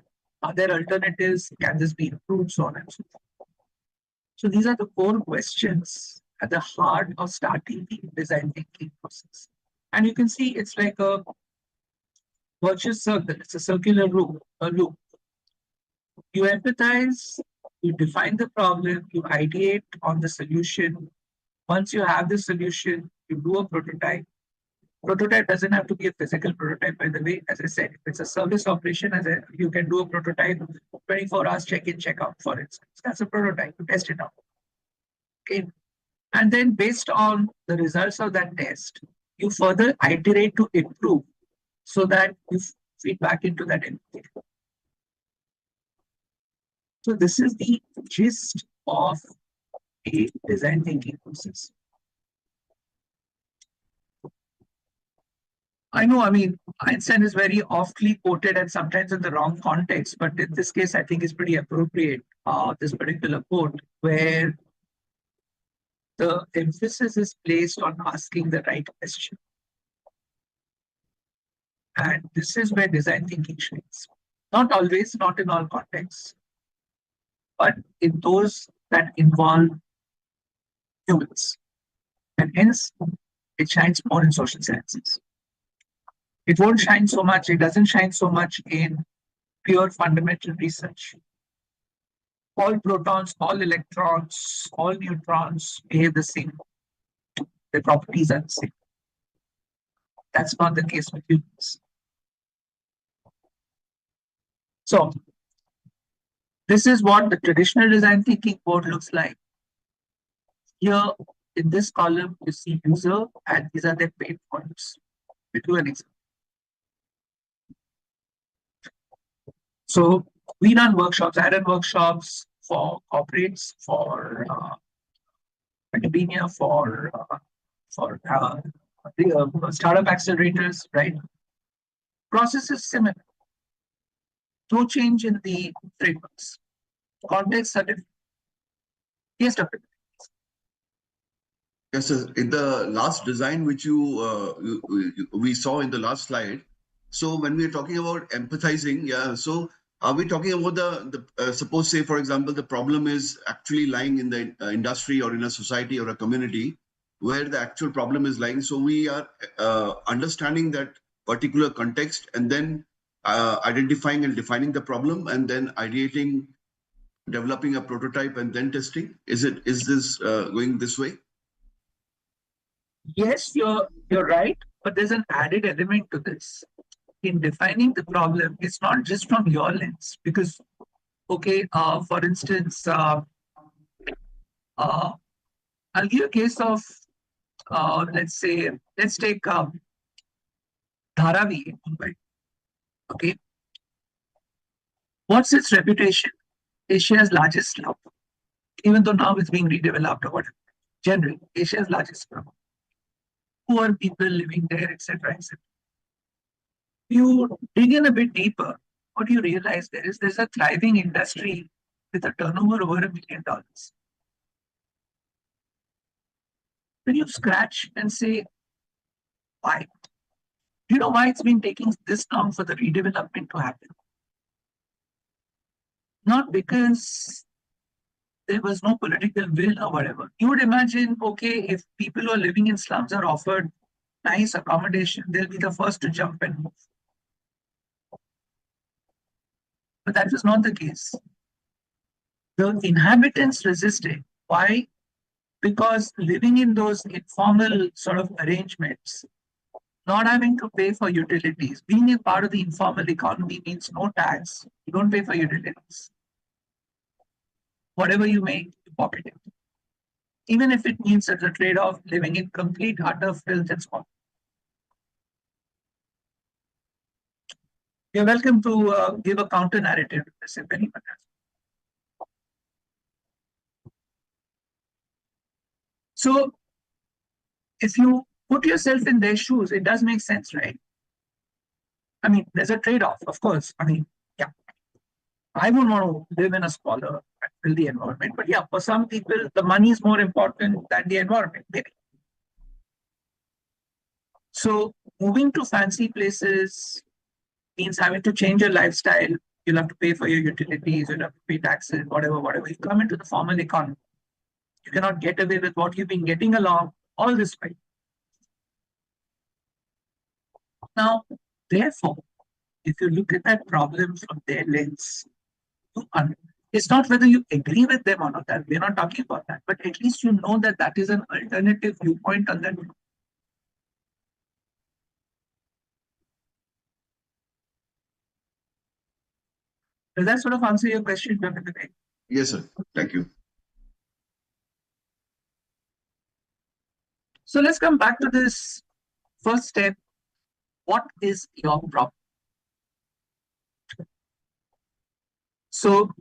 S2: Are there alternatives? Can this be improved? So on and so forth. So these are the core questions at the heart of starting the design thinking process. And you can see it's like a virtuous circle. It's a circular loop. You empathize, you define the problem, you ideate on the solution. Once you have the solution, you do a prototype. Prototype doesn't have to be a physical prototype, by the way. As I said, if it's a service operation, you can do a prototype 24 hours check-in, check-out, for instance. That's a prototype to test it out. Okay. And then based on the results of that test, you further iterate to improve so that you feed back into that empathy. So this is the gist of a design thinking process. I know, Einstein is very oftly quoted and sometimes in the wrong context, but in this case, I think it's pretty appropriate, this particular quote, where the emphasis is placed on asking the right question. And this is where design thinking shines. Not always, not in all contexts, but in those that involve humans. And hence, it shines more in social sciences. It won't shine so much, it doesn't shine so much in pure fundamental research. All protons, all electrons, all neutrons behave the same. Their properties are the same. That's not the case with humans. So, this is what the traditional design thinking board looks like. Here, in this column, you see user, and these are their pain points. We do an example. So we run workshops. I run workshops for corporates, for academia, for the startup accelerators, right? Process is similar. No change in the frameworks. Contexts are different. Yes, Dr.
S1: Yes, sir. In the last design which we saw in the last slide, so when we're talking about empathizing, yeah, so are we talking about suppose, say, for example, the problem is actually lying in the industry or in a society or a community where the actual problem is lying. So we are understanding that particular context and then identifying and defining the problem and then ideating, developing a prototype and then testing. Is this going this way?
S2: Yes, you're right, but there's an added element to this. In defining the problem, it's not just from your lens, because, okay, for instance, I'll give you a case of, let's take Dharavi in Mumbai. Okay, what's its reputation? Asia's largest slum, even though now it's being redeveloped or whatever. general, Asia's largest economy. Poor people living there, etc., etc. You dig in a bit deeper, what you realize there's a thriving industry with a turnover over $1 million. When you scratch and say, why? Do you know why it's been taking this long for the redevelopment to happen? Not because there was no political will or whatever. You would imagine, okay, if people who are living in slums are offered nice accommodation, they'll be the first to jump and move. But that was not the case. The inhabitants resisted. Why? Because living in those informal sort of arrangements, not having to pay for utilities, being a part of the informal economy means no tax. You don't pay for utilities. Whatever you make, you pocket it. Even if it means as a trade-off living in complete utter filth and squalor. You're welcome to give a counter narrative to this if anyone has. So, if you put yourself in their shoes, it does make sense, right? I mean, there's a trade-off, of course. I mean, yeah, I would want to live in a squalor and filthy environment, but yeah, for some people, the money is more important than the environment, maybe. So, moving to fancy places means having to change your lifestyle. You'll have to pay for your utilities, you'll have to pay taxes, whatever. You come into the formal economy. You cannot get away with what you've been getting along all this way. Now, therefore, if you look at that problem from their lens, it's not whether you agree with them or not, that we're not talking about that, but at least you know that that is an alternative viewpoint on that. Does that sort of answer your question, Dr. Vivek?
S1: Yes, sir. Thank you.
S2: So let's come back to this first step. What is your problem? So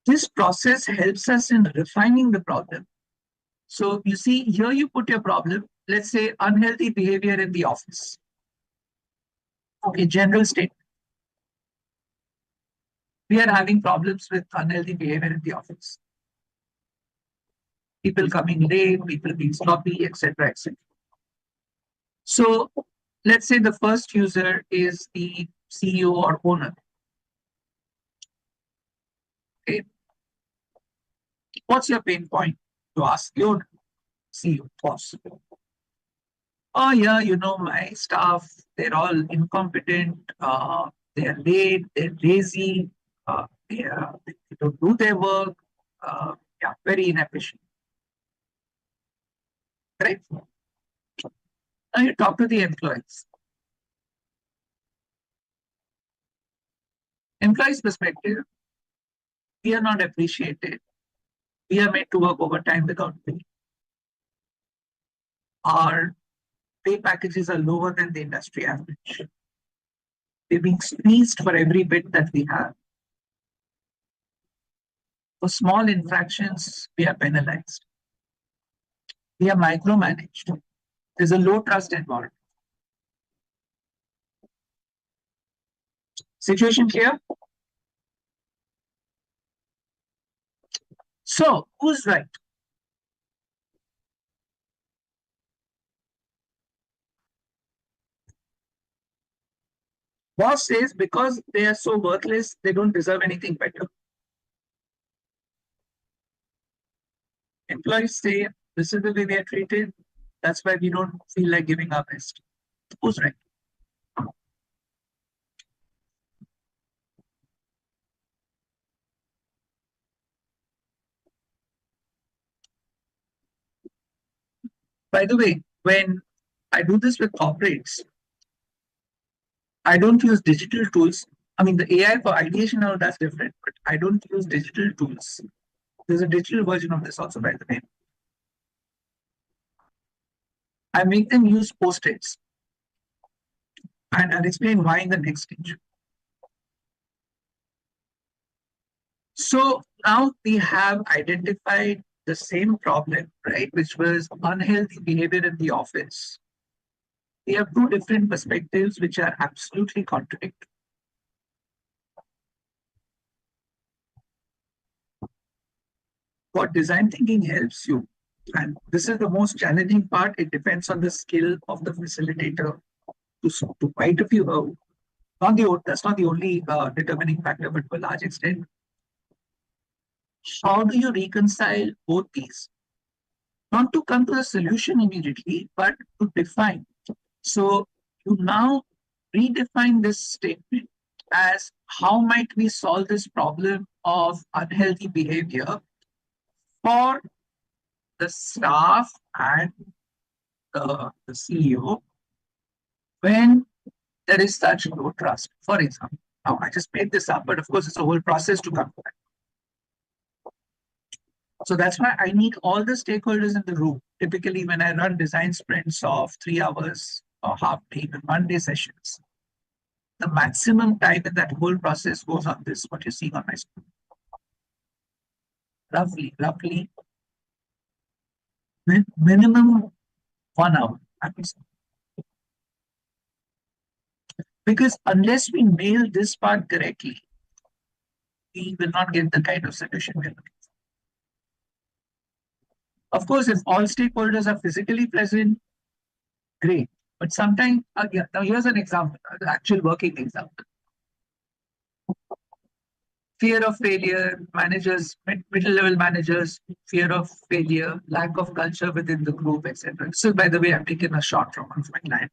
S2: this process helps us in refining the problem. So you see, here you put your problem, let's say unhealthy behavior in the office. Okay, general statement. We are having problems with unhealthy behavior in the office. People coming late, people being sloppy, etc., etc. So let's say the first user is the CEO or owner. Okay. What's your pain point? To ask your CEO, boss. Oh yeah, you know, my staff, they're all incompetent, they're late, they're lazy, they don't do their work, yeah, very inefficient. Right? Now you talk to the employees. Employees' perspective, we are not appreciated. We are made to work overtime without pay. Our pay packages are lower than the industry average. We're being squeezed for every bit that we have. For small infractions, we are penalized. We are micromanaged. There's a low trust environment. Situation clear? So, who's right? Boss says because they are so worthless, they don't deserve anything better. Employees say, this is the way we are treated. That's why we don't feel like giving our best. Who's right? By the way, when I do this with corporates, I don't use digital tools. I mean, the AI for ideation now, that's different, but I don't use digital tools. There's a digital version of this also, by the way. I make them use post-its. And I'll explain why in the next stage. So now we have identified the same problem, right, which was unhealthy behavior in the office. We have two different perspectives which are absolutely contradictory. What design thinking helps you, and this is the most challenging part, it depends on the skill of the facilitator to quite a few, that's not the only determining factor, but to a large extent. How do you reconcile both these? Not to come to a solution immediately, but to define. So you now redefine this statement as how might we solve this problem of unhealthy behavior for the staff and the CEO when there is such low trust. For example, now I just made this up, but of course it's a whole process to come to that. So that's why I need all the stakeholders in the room. Typically, when I run design sprints of 3 hours or half day, even 1 day sessions, the maximum time in that whole process goes on this, what you're seeing on my screen. Roughly, minimum 1 hour. Because unless we nail this part correctly, we will not get the kind of solution we're looking for. Of course, if all stakeholders are physically present, great. But sometimes, yeah, now here's an example, an actual working example. Fear of failure, managers, middle level managers, fear of failure, lack of culture within the group, etc. So, by the way, I've taken a shot from one of my clients.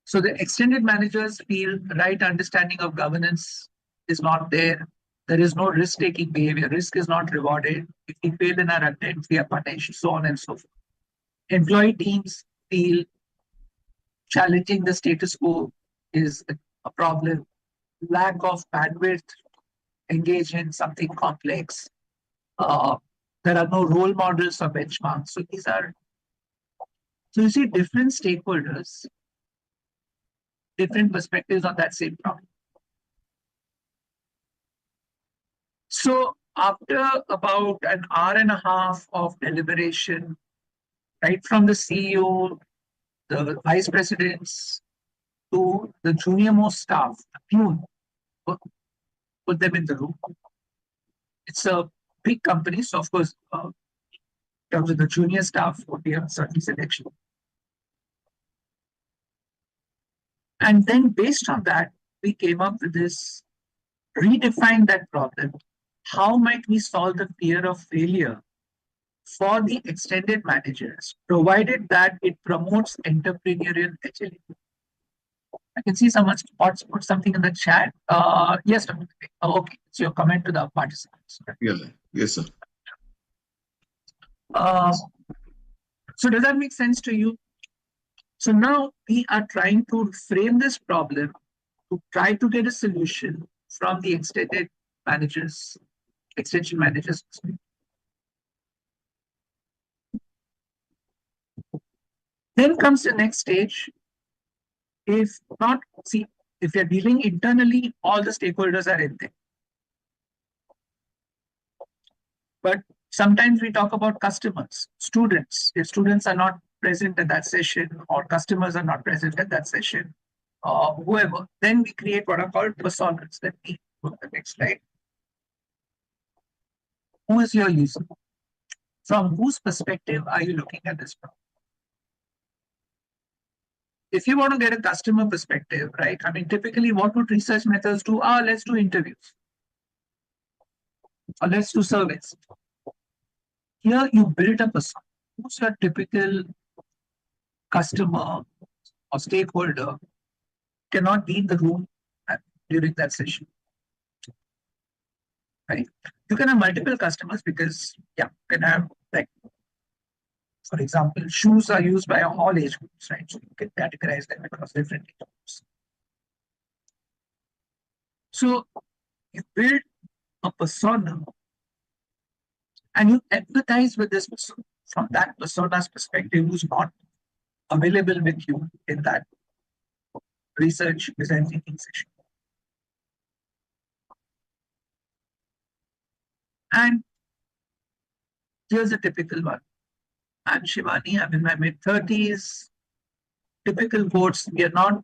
S2: So the extended managers feel right understanding of governance is not there. There is no risk-taking behavior. Risk is not rewarded. If we fail in our attempt, we are punished, so on and so forth. Employee teams feel challenging the status quo is a problem. Lack of bandwidth, engage in something complex. There are no role models or benchmarks. So these are, so you see different stakeholders, different perspectives on that same problem. So after about an hour and a half of deliberation, right from the CEO, the vice presidents, to the junior most staff, the peon, put them in the room. It's a big company, so of course, in terms of the junior staff, we have a certain selection. And then based on that, we came up with this, redefine that problem. How might we solve the fear of failure for the extended managers, provided that it promotes entrepreneurial agility? I can see someone put something in the chat. Yes, Dr. Okay, it's your comment to the participants.
S1: Yeah, yes, sir.
S2: So does that make sense to you? So now we are trying to frame this problem to try to get a solution from the extension managers. Then comes the next stage. If you're dealing internally, all the stakeholders are in there. But sometimes we talk about customers, students. If students are not present at that session or customers are not present at that session, whoever, then we create what are called personas. Let me go to the next slide. Who is your user? From whose perspective are you looking at this problem? If you want to get a customer perspective, right? I mean, typically what would research methods do? Let's do interviews. Or let's do surveys. Here you build a persona. Who's your typical customer or stakeholder cannot be in the room during that session, right? You can have multiple customers because, yeah, you can have, like, for example, shoes are used by all age groups, right? So you can categorize them across different age groups. So you build a persona and you empathize with this persona from that persona's perspective who's not available with you in that research design thinking session. And here's a typical one. I'm Shivani, I'm in my mid-30s. Typical quotes, we are not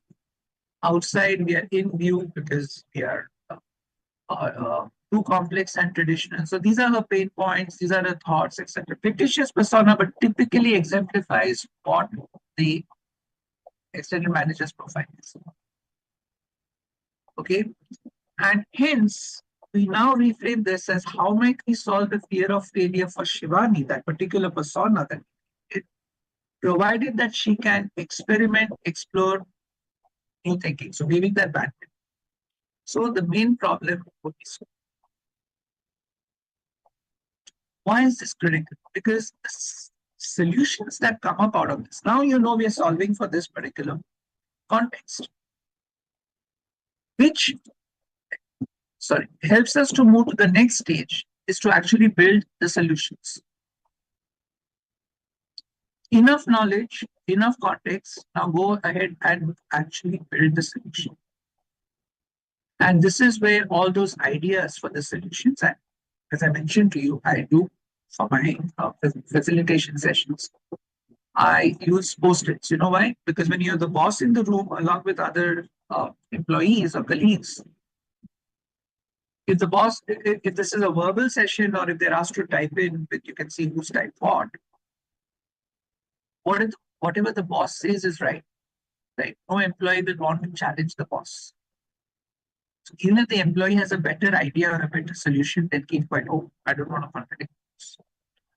S2: outside, we are in view because we are too complex and traditional. So these are the pain points, these are the thoughts, etc. Fictitious persona, but typically exemplifies what the external manager's profile is. Okay, and hence we now reframe this as how might we solve the fear of failure for Shivani, that particular persona, that it, provided that she can experiment, explore new thinking. So giving that back. So the main problem would be solved. Why is this critical? Because the solutions that come up out of this, now you know we are solving for this particular context, which helps us to move to the next stage, is to actually build the solutions. Enough knowledge, enough context, now go ahead and actually build the solution. And this is where all those ideas for the solutions, and as I mentioned to you, I do for my facilitation sessions, I use post-its. You know why? Because when you're the boss in the room along with other employees or colleagues, if the boss, if this is a verbal session or if they're asked to type in, you can see who's typed what. Whatever the boss says is right. Right? No employee will want to challenge the boss. So even if the employee has a better idea or a better solution, then keep quiet. Oh, I don't want to contradict this.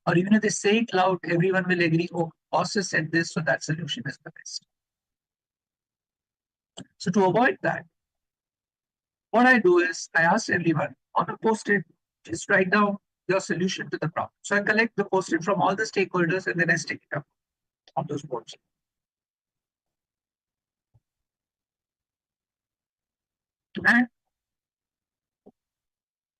S2: Or even if they say it loud, everyone will agree, oh, boss has said this, so that solution is the best. So to avoid that, what I do is I ask everyone on a post-it, just write down your solution to the problem. So I collect the post-it from all the stakeholders and then I stick it up on those boards. And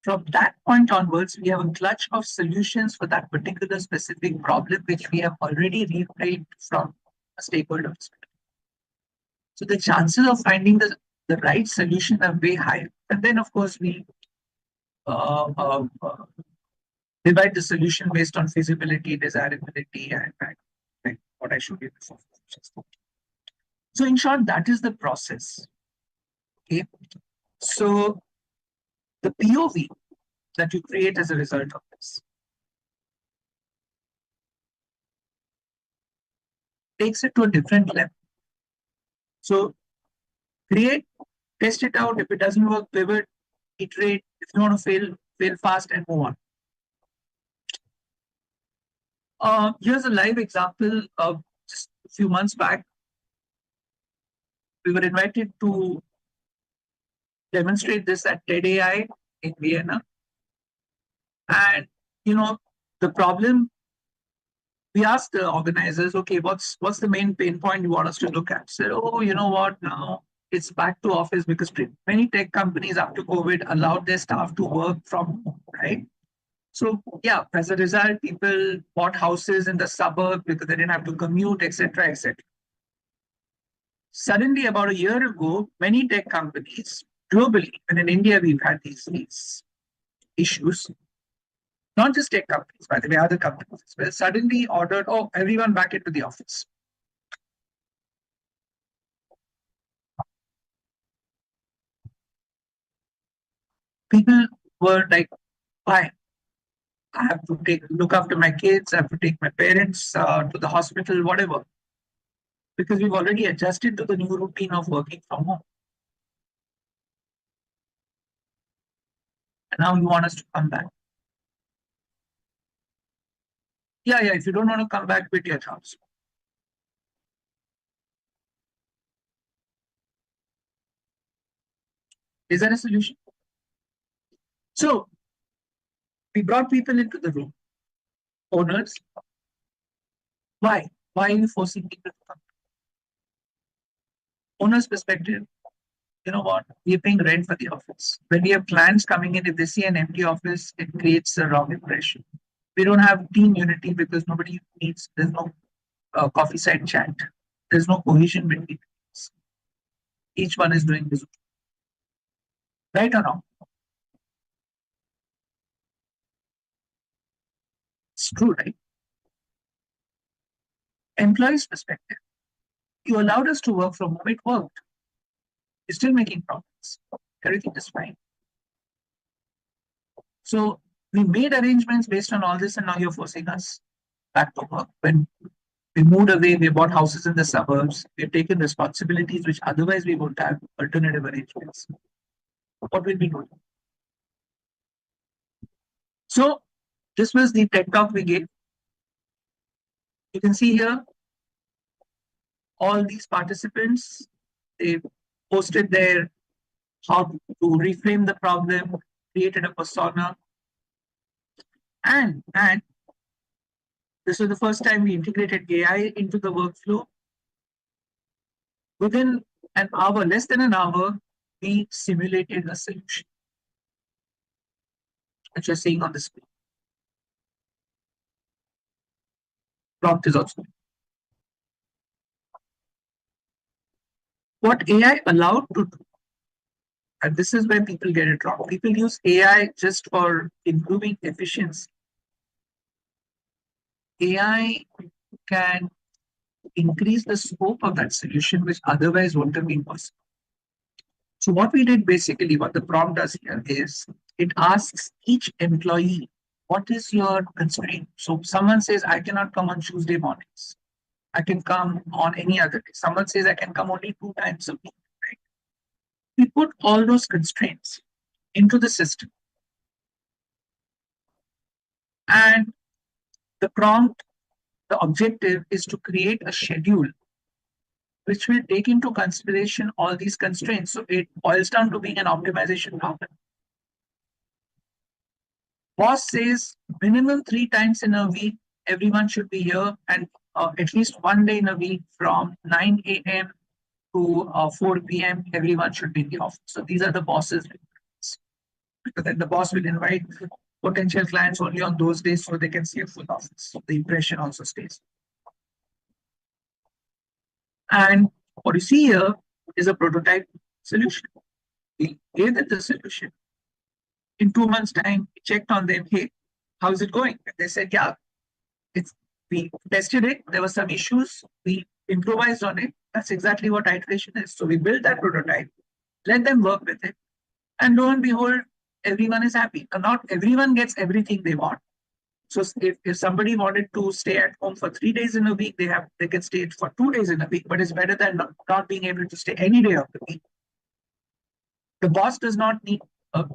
S2: from that point onwards, we have a clutch of solutions for that particular specific problem, which we have already reframed from a stakeholder perspective. So the chances of finding the right solution are way higher. And then, of course, we divide the solution based on feasibility, desirability, and what I showed you before. So in short, that is the process. Okay. So the POV that you create as a result of this takes it to a different level. So create, test it out. If it doesn't work, pivot, iterate. If you want to fail fast and move on. Here's a live example of just a few months back. We were invited to demonstrate this at TED AI in Vienna. And, you know, the problem, we asked the organizers, okay, what's the main pain point you want us to look at? Said, oh, you know what, now it's back to office because many tech companies after COVID allowed their staff to work from home, right? So yeah, as a result, people bought houses in the suburb because they didn't have to commute, etc., etc. Suddenly, about a year ago, many tech companies globally, and in India, we've had these issues, not just tech companies, by the way, other companies as well, suddenly ordered, oh, everyone back into the office. People were like, why? I have to look after my kids, I have to take my parents to the hospital, whatever. Because we've already adjusted to the new routine of working from home. And now you want us to come back. Yeah, if you don't want to come back, quit your jobs. Is there a solution? So we brought people into the room, owners. Why? Why are you forcing people to come? Owner's perspective, you know what? We're paying rent for the office. When we have clients coming in, if they see an empty office, it creates a wrong impression. We don't have team unity because nobody meets. There's no coffee side chat. There's no cohesion between us. Each one is doing this. Right or wrong? It's true, right? Employees' perspective. You allowed us to work from home, it worked. You're still making profits. Everything is fine. So we made arrangements based on all this, and now you're forcing us back to work. When we moved away, we bought houses in the suburbs, we've taken responsibilities which otherwise we would have alternative arrangements. What will we do? So this was the TED talk we gave. You can see here all these participants, they posted their how to reframe the problem, created a persona. And this was the first time we integrated AI into the workflow. Within an hour, less than an hour, we simulated a solution, which you're seeing on the screen. Prompt is also. What AI allowed to do, and this is where people get it wrong. People use AI just for improving efficiency. AI can increase the scope of that solution, which otherwise wouldn't have been possible. So what we did basically, what the prompt does here is, it asks each employee, what is your constraint? So someone says, I cannot come on Tuesday mornings. I can come on any other day. Someone says, I can come only 2 times a week. Right? We put all those constraints into the system. And the prompt, the objective is to create a schedule which will take into consideration all these constraints. So it boils down to being an optimization problem. Boss says minimum 3 times in a week, everyone should be here, and at least 1 day in a week from 9 a.m. to 4 p.m., everyone should be in the office. So these are the boss's requirements. Because then the boss will invite potential clients only on those days so they can see a full office. So the impression also stays. And what you see here is a prototype solution. We gave them the solution. In 2 months' time, we checked on them, hey, how's it going? And they said, yeah, we tested it. There were some issues. We improvised on it. That's exactly what iteration is. So we built that prototype, let them work with it. And lo and behold, everyone is happy. And not everyone gets everything they want. So if somebody wanted to stay at home for 3 days in a week, they can stay for 2 days in a week, but it's better than not being able to stay any day of the week. The boss does not need,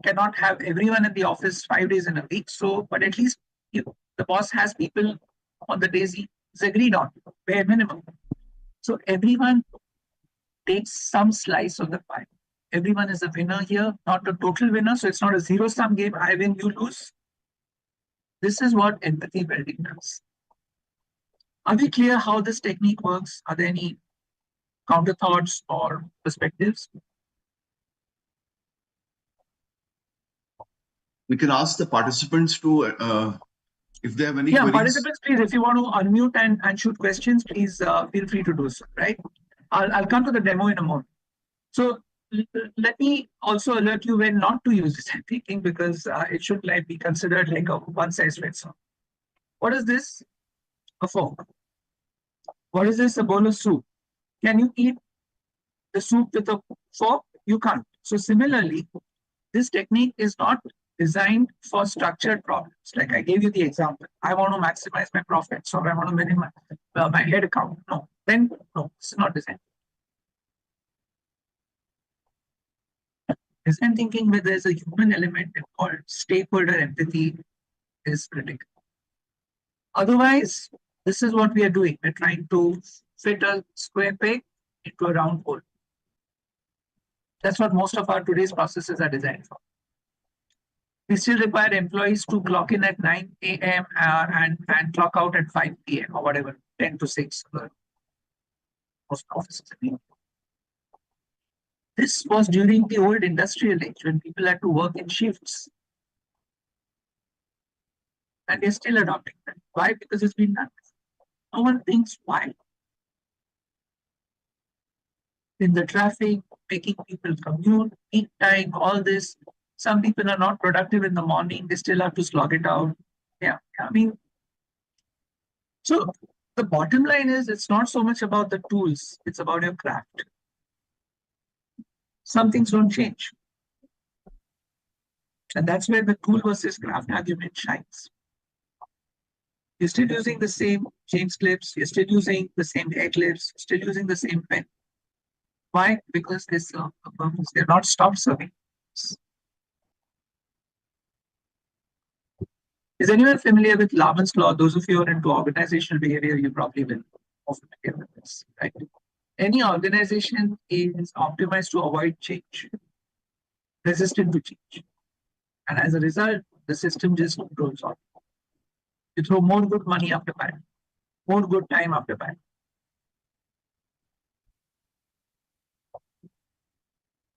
S2: cannot have everyone in the office 5 days in a week. So, but at least the boss has people on the days he's agreed on, bare minimum. So everyone takes some slice of the pie. Everyone is a winner here, not a total winner. So it's not a zero-sum game. I win, you lose. This is what empathy building does. Are we clear how this technique works? Are there any counter thoughts or perspectives?
S1: We can ask the participants to, if they have any queries.
S2: Participants, please, if you want to unmute and shoot questions, please feel free to do so, right? I'll come to the demo in a moment. So let me also alert you when not to use design thinking, because it should be considered like a one-size-fits-all. What is this? A fork. What is this? A bowl of soup. Can you eat the soup with a fork? You can't. So similarly, this technique is not designed for structured problems. Like I gave you the example. I want to maximize my profits, or I want to minimize my head count. No, then no, it's not designed. Design thinking where there's a human element called stakeholder empathy is critical. Otherwise, this is what we are doing. We're trying to fit a square peg into a round hole. That's what most of our today's processes are designed for. We still require employees to clock in at 9 a.m. And clock out at 5 p.m. or whatever, 10 to 6. Most offices. This was during the old industrial age when people had to work in shifts. And they're still adopting that. Why? Because it's been done. No one thinks why. In the traffic, making people commute, peak time, all this. Some people are not productive in the morning. They still have to slog it out. Yeah, I mean, So the bottom line is it's not so much about the tools, it's about your craft. Some things don't change. And that's where the tool versus craft argument shines. You're still using the same James clips, you're still using the same hair clips, still using the same pen. Why? Because they serve a purpose. They're not stopped serving. Is anyone familiar with Lavan's law? Those of you who are into organizational behavior, you probably will be familiar with this, right? Any organization is optimized to avoid change, resistant to change. And as a result, the system just rolls on. You throw more good money after bad, more good time after bad.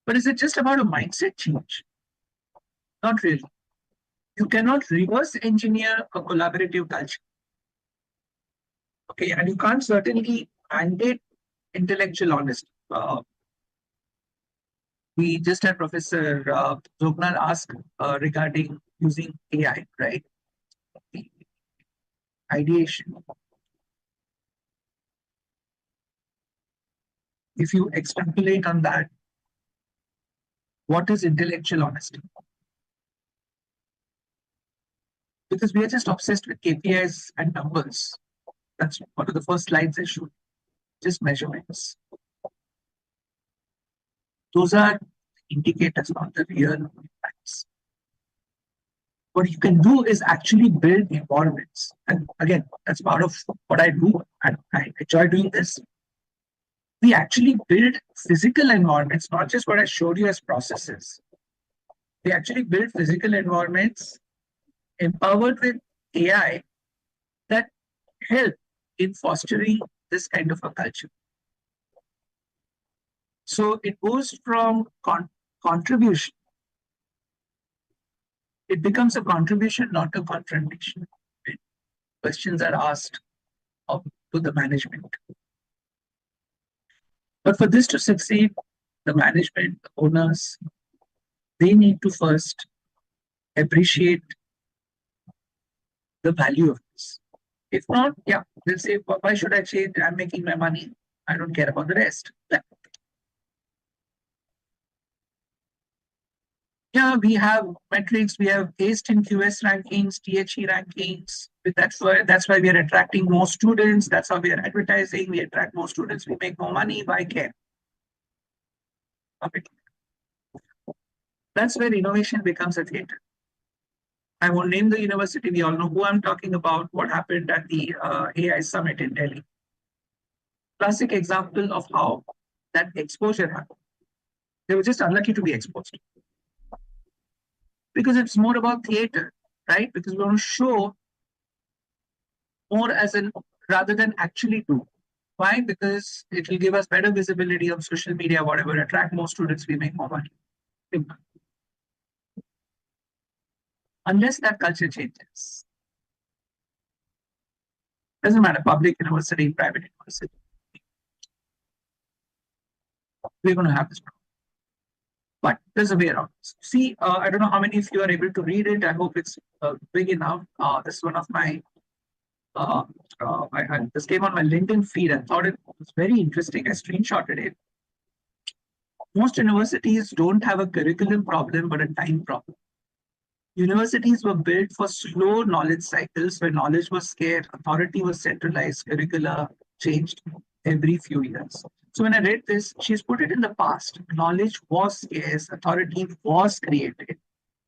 S2: But is it just about a mindset change? Not really. You cannot reverse engineer a collaborative culture. Okay, and you can't certainly mandate intellectual honesty. We just had Professor Zognal ask regarding using AI, right? The ideation. If you extrapolate on that, what is intellectual honesty? Because we are just obsessed with KPIs and numbers. That's one of the first slides I showed. Just measurements. Those are indicators, not the real facts. What you can do is actually build environments. And again, that's part of what I do. And I enjoy doing this. We actually build physical environments, not just what I showed you as processes. We actually build physical environments empowered with AI that help in fostering this kind of a culture. So it goes from contribution. It becomes a contribution, not a confrontation. Questions are asked to the management. But for this to succeed, the management, the owners, they need to first appreciate the value of this. If not, yeah, they'll say, why should I change? I'm making my money. I don't care about the rest. Yeah, we have metrics, we have ACE in QS rankings, THE rankings. That's why we are attracting more students. That's how we are advertising. We attract more students, we make more money. Why care? Okay. That's where innovation becomes a theater. I won't name the university. We all know who I'm talking about, what happened at the AI summit in Delhi. Classic example of how that exposure happened. They were just unlucky to be exposed. Because it's more about theater, right? Because we want to show more as in rather than actually do. Why? Because it will give us better visibility on social media, whatever, attract more students, we make more money. Simple. Unless that culture changes. Doesn't matter, public university, private university. We're going to have this problem. But there's a way around. See, I don't know how many of you are able to read it. I hope it's big enough. This is one of my, this came on my LinkedIn feed. I thought it was very interesting. I screenshotted it. Most universities don't have a curriculum problem, but a time problem. Universities were built for slow knowledge cycles where knowledge was scarce, authority was centralized, curricula changed every few years. So when I read this, she's put it in the past. Knowledge was scarce, authority was created.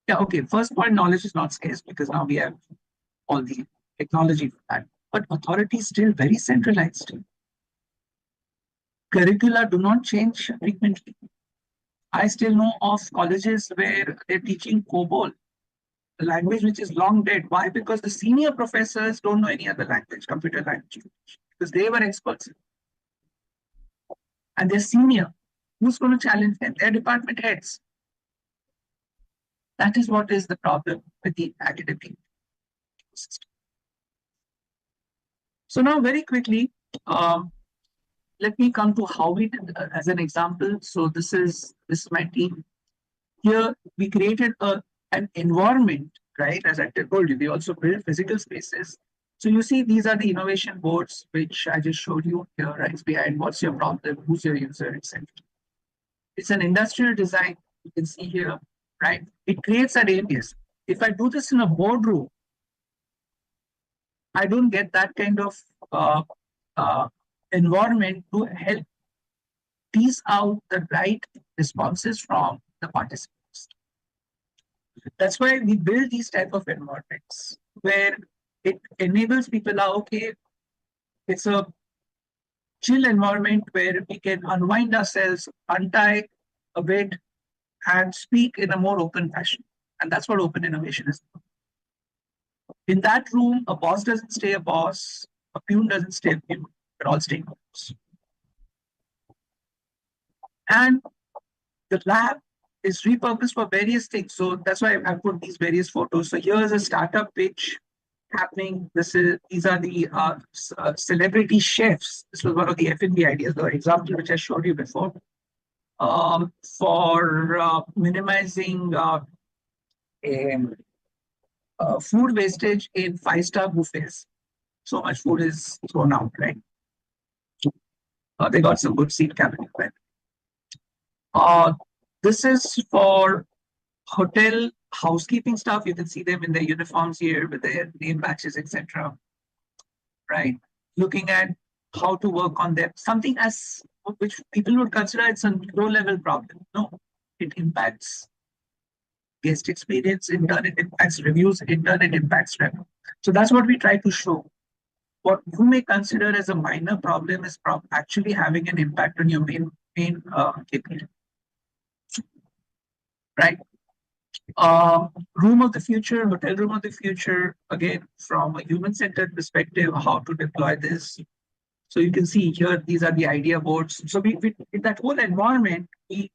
S2: Yeah, okay, first point, knowledge is not scarce because now we have all the technology for that. But authority is still very centralized. Curricula do not change frequently. I still know of colleges where they're teaching COBOL, a language which is long dead. Why? Because the senior professors don't know any other language, computer language, because they were experts. And they're senior. Who's going to challenge them? Their department heads. That is what is the problem with the academic system. So now very quickly, let me come to how we did as an example. So this is my team. Here we created an environment, right? As I told you, we also build physical spaces So you see, these are the innovation boards, which I just showed you here, right behind what's your problem, who's your user, etc. It's an industrial design. You can see here, right? It creates an ABS. If I do this in a boardroom, I don't get that kind of uh, environment to help tease out the right responses from the participants. That's why we build these type of environments where it enables people, okay, it's a chill environment where we can unwind ourselves, untie a bit, and speak in a more open fashion. And that's what open innovation is. In that room, a boss doesn't stay a boss, a peon doesn't stay a peon. They're all stakeholders. And the lab is repurposed for various things. So that's why I put these various photos. So here's a startup pitch happening. These are the celebrity chefs. This was one of the F&B ideas, the example which I showed you before, for minimizing food wastage in 5-star buffets. So much food is thrown out, right? They got some good seed capital. This is for hotel housekeeping staff. You can see them in their uniforms here with their name badges, etc. Right? Looking at how to work on them. Something as which people would consider it's a low-level problem. No, it impacts guest experience, in turn it impacts reviews, in turn it impacts revenue. So that's what we try to show. What you may consider as a minor problem is actually having an impact on your main KPI. Right? Room of the future, hotel room of the future, again, from a human-centered perspective, how to deploy this. So you can see here, these are the idea boards. So we in that whole environment, we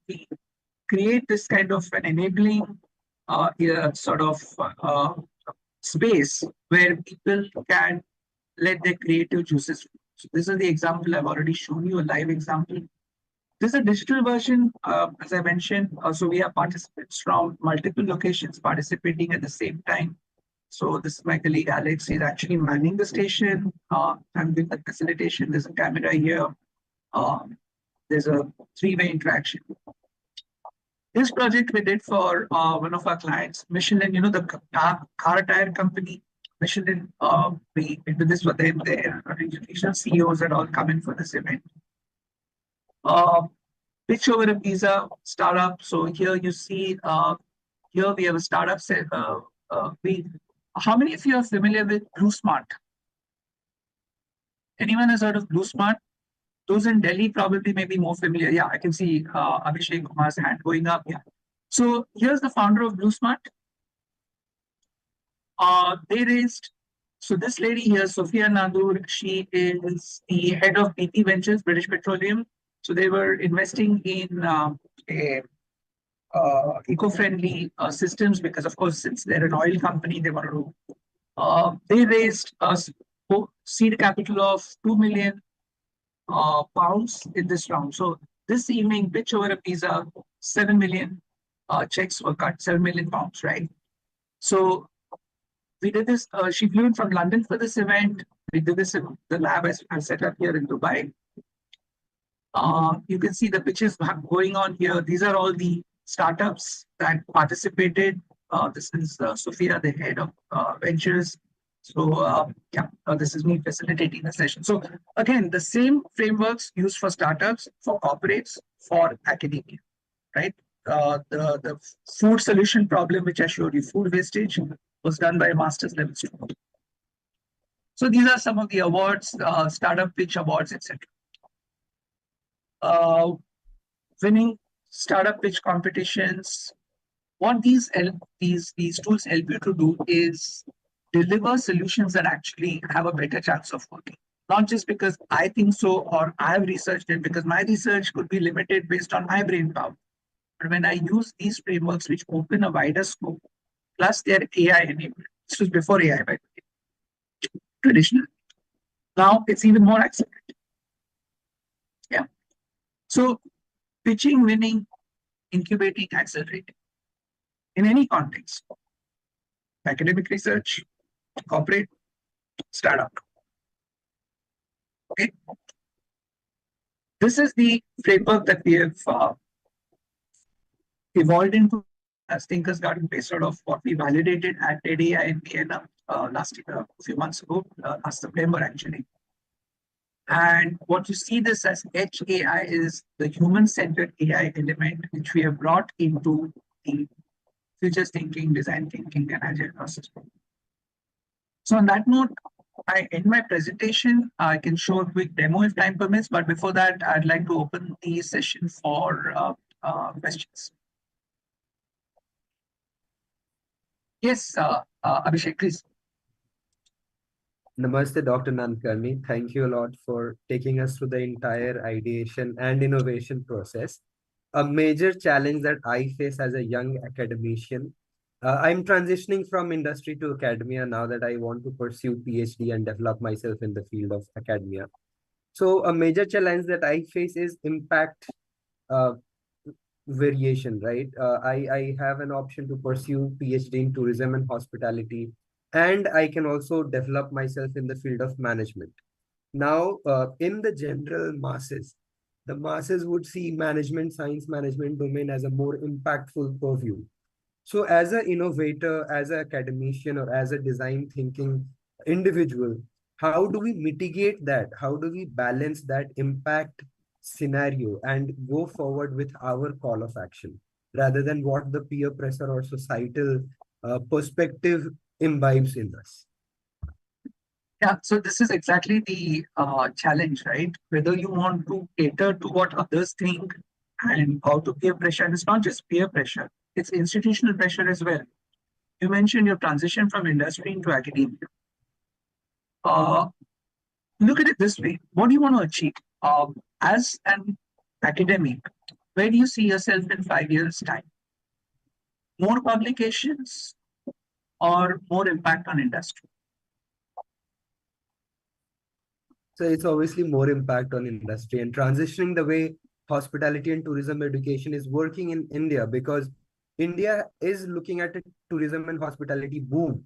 S2: create this kind of an enabling sort of space where people can let their creative juices. So this is the example I've already shown you, a live example. This is a digital version, as I mentioned. So we have participants from multiple locations participating at the same time. So this is my colleague Alex. He's actually manning the station. I'm doing the facilitation. There's a camera here. There's a 3-way interaction. This project we did for one of our clients, Michelin, you know, the car tire company, Michelin. We did this for them. Their regional CEOs had all come in for this event. Pitch over a pizza startup. So here you see, here we have a startup. How many of you are familiar with Blue Smart? Anyone has heard of Blue Smart? Those in Delhi probably may be more familiar. Yeah, I can see Abhishek Kumar's hand going up. Yeah. So here's the founder of Blue Smart. They raised, so this lady here, Sophia Nadur, she is the head of BP Ventures, British Petroleum. So they were investing in eco-friendly systems because, of course, since they're an oil company, they want to. They raised a seed capital of 2 million pounds in this round. So this evening, pitch over a pizza, 7 million checks were cut, 7 million pounds, right? So we did this. She flew in from London for this event. We did this in the lab I set up here in Dubai. You can see the pitches going on here. These are all the startups that participated. This is Sophia, the head of ventures. So this is me facilitating the session. So again, the same frameworks used for startups, for corporates, for academia, right? The food solution problem, which I showed you, food wastage, was done by a master's level student. So these are some of the awards, startup pitch awards, etc. Winning startup pitch competitions. What these tools help you to do is deliver solutions that actually have a better chance of working. Not just because I think so or I have researched it, because my research could be limited based on my brain power. But when I use these frameworks which open a wider scope, plus they're AI enabled. This was before AI, by the way. Traditional. Now it's even more accelerated. Yeah. So pitching, winning, incubating, accelerating. In any context, academic research, corporate, startup. Okay. This is the framework that we have evolved into as Thinkers Garden based out of what we validated at TEDai in Vienna last year, a few months ago, last September actually. And what you see this as HAI is the human-centered AI element, which we have brought into the futures thinking, design thinking, and agile process. So on that note, I end my presentation. I can show a quick demo if time permits, but before that, I'd like to open the session for questions. Yes, Abhishek, please.
S7: Namaste, Dr. Nankarni. Thank you a lot for taking us through the entire ideation and innovation process. A major challenge that I face as a young academician. I'm transitioning from industry to academia now that I want to pursue PhD and develop myself in the field of academia. So a major challenge that I face is impact variation, right? I have an option to pursue PhD in tourism and hospitality, and I can also develop myself in the field of management. Now, in the general masses, the masses would see management, science management domain as a more impactful purview. So as an innovator, as an academician, or as a design thinking individual, how do we mitigate that? How do we balance that impact scenario and go forward with our call of action rather than what the peer pressure or societal perspective imbibes in us?
S2: Yeah, so this is exactly the challenge, right? Whether you want to cater to what others think and how to peer pressure. And it's not just peer pressure, it's institutional pressure as well. You mentioned your transition from industry into academia. Look at it this way. What do you want to achieve? As an academic, where do you see yourself in 5 years' time? More publications or more impact on industry?
S7: So it's obviously more impact on industry and transitioning the way hospitality and tourism education is working in India, because India is looking at a tourism and hospitality boom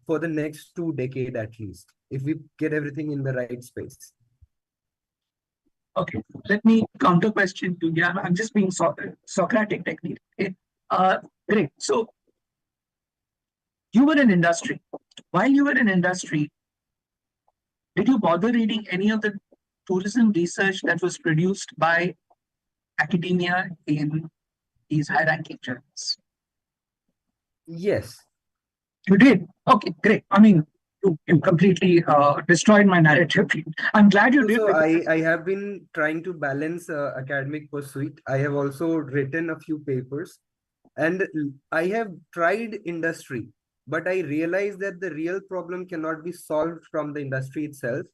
S7: for the next 2 decades at least, if we get everything in the right space.
S2: Okay, let me counter question to you. I'm just being Socratic technique. Okay? Great. So you were in industry. While you were in industry, did you bother reading any of the tourism research that was produced by academia in these high-ranking journals?
S7: Yes.
S2: You did? Okay, great. I mean, you completely destroyed my narrative. I'm glad you did.
S7: So I have been trying to balance academic pursuit. I have also written a few papers and I have tried industry, but I realized that the real problem cannot be solved from the industry itself,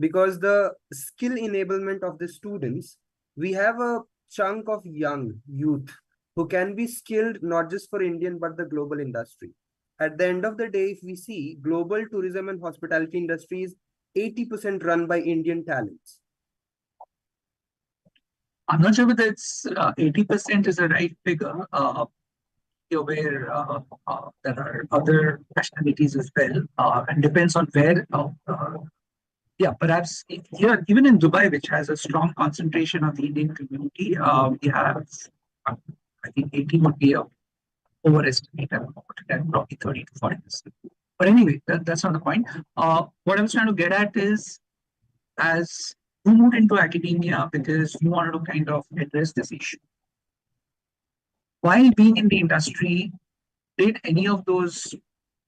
S7: because the skill enablement of the students, we have a chunk of young youth who can be skilled not just for Indian, but the global industry. At the end of the day, if we see global tourism and hospitality industry is 80% run by Indian talents.
S2: I'm not sure whether it's 80% is the right figure. Where there are other nationalities as well, and depends on where. Yeah, perhaps here, even in Dubai, which has a strong concentration of the Indian community, we have, I think 80 would be a overestimate. Probably 30 to 40%. But anyway, that's not the point. What I was trying to get at is, as you moved into academia because you wanted to kind of address this issue. While being in the industry, did any of those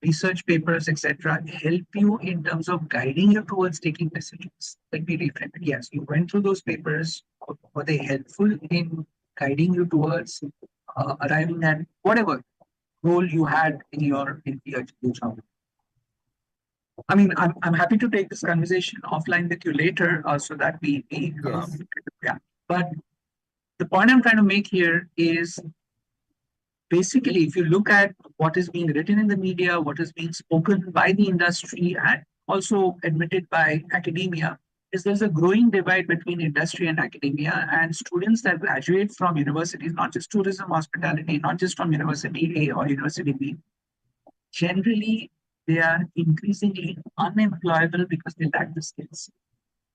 S2: research papers, etc., help you in terms of guiding you towards taking decisions? Let me reframe it. Yes, you went through those papers. Were they helpful in guiding you towards arriving at whatever role you had in your job? I mean, I'm happy to take this conversation offline with you later, so that we
S7: Yes.
S2: yeah. But the point I'm trying to make here is, basically, if you look at what is being written in the media, what is being spoken by the industry, and also admitted by academia, is there's a growing divide between industry and academia, and students that graduate from universities, not just tourism, hospitality, not just from University A or University B, generally they are increasingly unemployable because they lack the skills.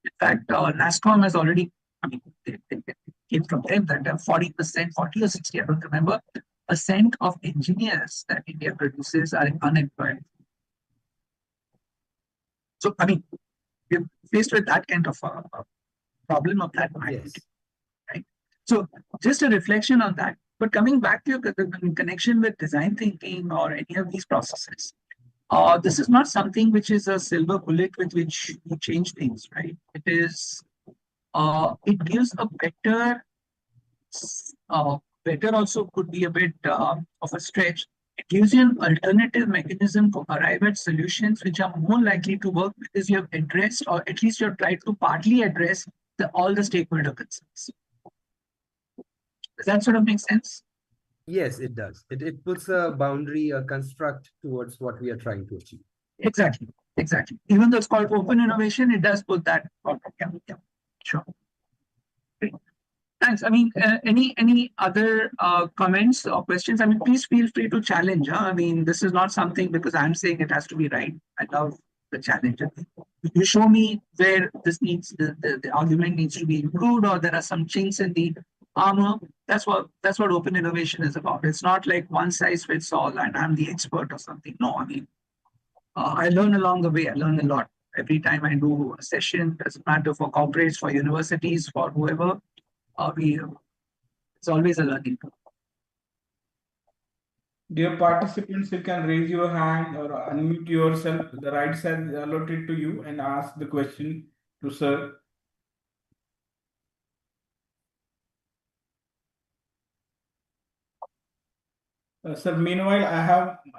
S2: In fact, NASSCOM has already, I mean, they came from them that 40%, 40 or 60, I don't remember, percent of engineers that India produces are unemployed. So, I mean, we're faced with that kind of problem of that magnitude,
S7: Yes.
S2: right? So, just a reflection on that. But coming back to your connection with design thinking or any of these processes, this is not something which is a silver bullet with which you change things, right? It is, it gives a better also could be a bit of a stretch. It gives you an alternative mechanism to arrive at solutions which are more likely to work because you have addressed, or at least you have tried to partly address all the stakeholder concerns. Does that sort of make sense?
S7: Yes, it does. It puts a boundary, a construct towards what we are trying to achieve.
S2: Exactly, exactly. Even though it's called open innovation, it does put that. Yeah, sure. Great. Thanks. I mean, any other comments or questions? I mean, please feel free to challenge. I mean, this is not something because I'm saying it has to be right. I love the challenge. You show me where this needs the argument needs to be improved, or there are some chinks in the armor. That's what open innovation is about. It's not like one size fits all, and I'm the expert or something. No, I mean, I learn along the way. I learn a lot every time I do a session. Doesn't matter for corporates, for universities, for whoever. It's always a learning.
S5: Dear participants, you can raise your hand or unmute yourself. The rights are allotted to you and ask the question to sir. Sir, meanwhile,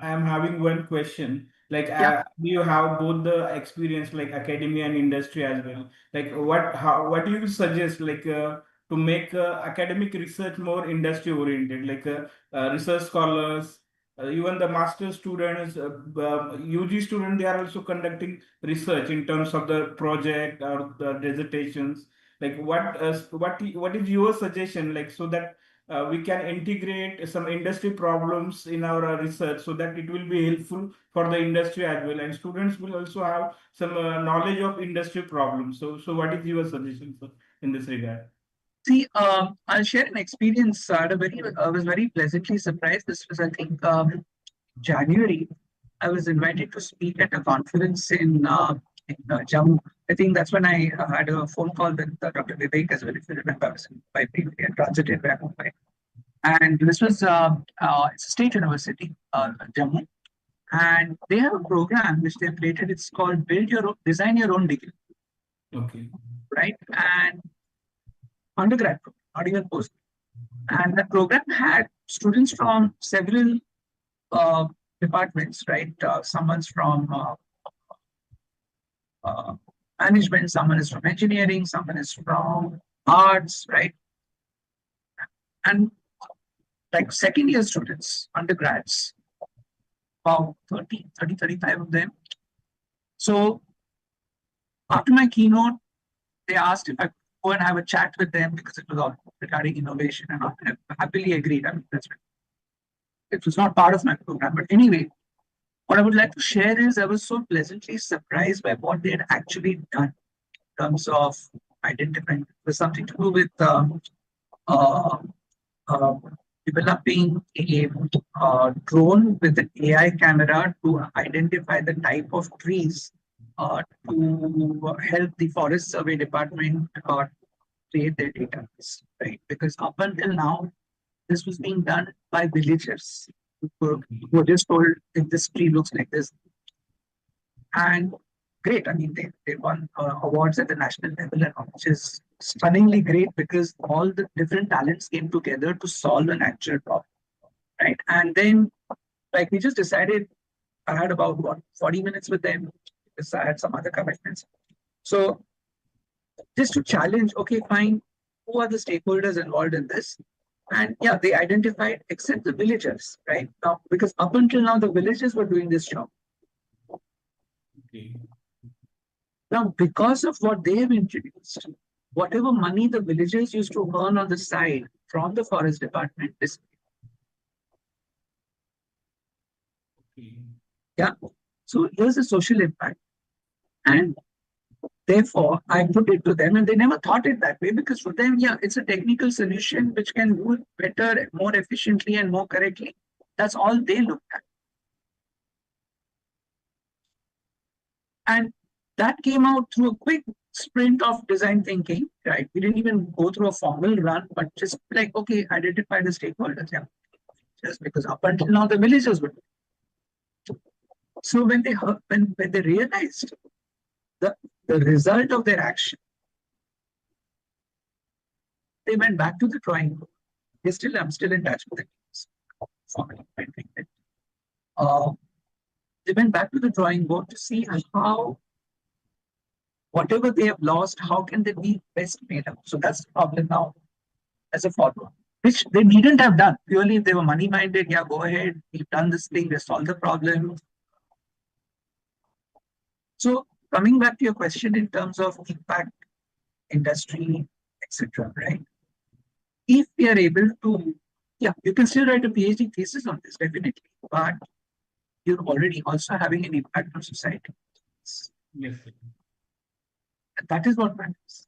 S5: I am having one question. Like,
S2: Yeah.
S5: you have both the experience, like academia and industry as well. Like, what do you suggest, like, to make academic research more industry oriented, like research scholars, even the master students, UG students, they are also conducting research in terms of the project or the dissertations. Like, what is your suggestion, like, so that we can integrate some industry problems in our research so that it will be helpful for the industry as well, and students will also have some knowledge of industry problems. So what is your suggestion, sir, in this regard?
S2: See, I'll share an experience. I was very pleasantly surprised. This was, I think, January. I was invited to speak at a conference in Jammu. I think that's when I had a phone call with Dr. Vivek as well, if you remember. I was in Mumbai, we had transited back Mumbai. And this was it's a state university, Jammu. And they have a program which they've created. It's called Design Your Own Degree.
S5: Okay.
S2: Right? And undergrad program, not even post. And the program had students from several departments, right? Someone's from management, someone is from engineering, someone is from arts, right? And like second year students, undergrads, about 35 of them. So after my keynote, they asked if I could go and have a chat with them because it was all regarding innovation, and I happily agreed. I mean, it was not part of my program. But anyway, what I would like to share is I was so pleasantly surprised by what they had actually done in terms of identifying. It was something to do with uh, uh, developing a drone with an AI camera to identify the type of trees to help the Forest Survey Department create their database, right? Because up until now, this was being done by villagers who were just told if this tree looks like this. And great, I mean, they won awards at the national level, and which is stunningly great because all the different talents came together to solve an actual problem, right? And then, like, we just decided, I had about 40 minutes with them because I had some other commitments. So, just to challenge, okay, fine, who are the stakeholders involved in this? And yeah, they identified except the villagers, right? Now, because up until now, the villagers were doing this job.
S5: Okay.
S2: Now, because of what they have introduced, whatever money the villagers used to earn on the side from the forest department is.
S5: Okay.
S2: Yeah. So here's the social impact. And therefore, I put it to them, and they never thought it that way, because for them, yeah, it's a technical solution which can do it better, more efficiently, and more correctly. That's all they looked at. And that came out through a quick sprint of design thinking, right? We didn't even go through a formal run, but just like, okay, identify the stakeholders. Yeah. Just because up until now, the villagers would. So when they heard, when they realized the result of their action, they went back to the drawing board. I'm still in touch with the they went back to the drawing board to see how whatever they have lost, how can they be best made up? So that's the problem now as a follow-up, which they needn't have done. Purely if they were money-minded, yeah, go ahead, we've done this thing, we solved the problem. So coming back to your question in terms of impact, industry, etc., right? If we are able to, yeah, you can still write a PhD thesis on this, definitely, but you're already also having an impact on society.
S5: Yes.
S2: That is what matters.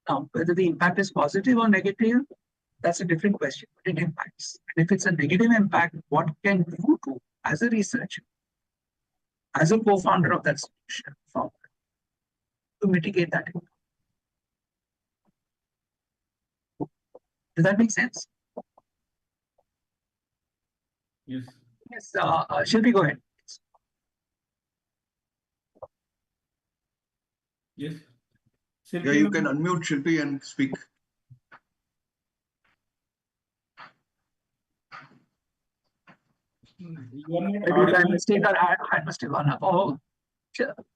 S2: Now, whether the impact is positive or negative, that's a different question, but it impacts. And if it's a negative impact, what can you do as a researcher, as a co-founder of that solution, to mitigate that impact? Does that make sense?
S5: Yes.
S2: Yes, Shilpi, go ahead.
S5: Yes.
S1: Yeah, you can unmute Shilpi and speak.
S2: Maybe by mistake, her hand must have gone up. Oh,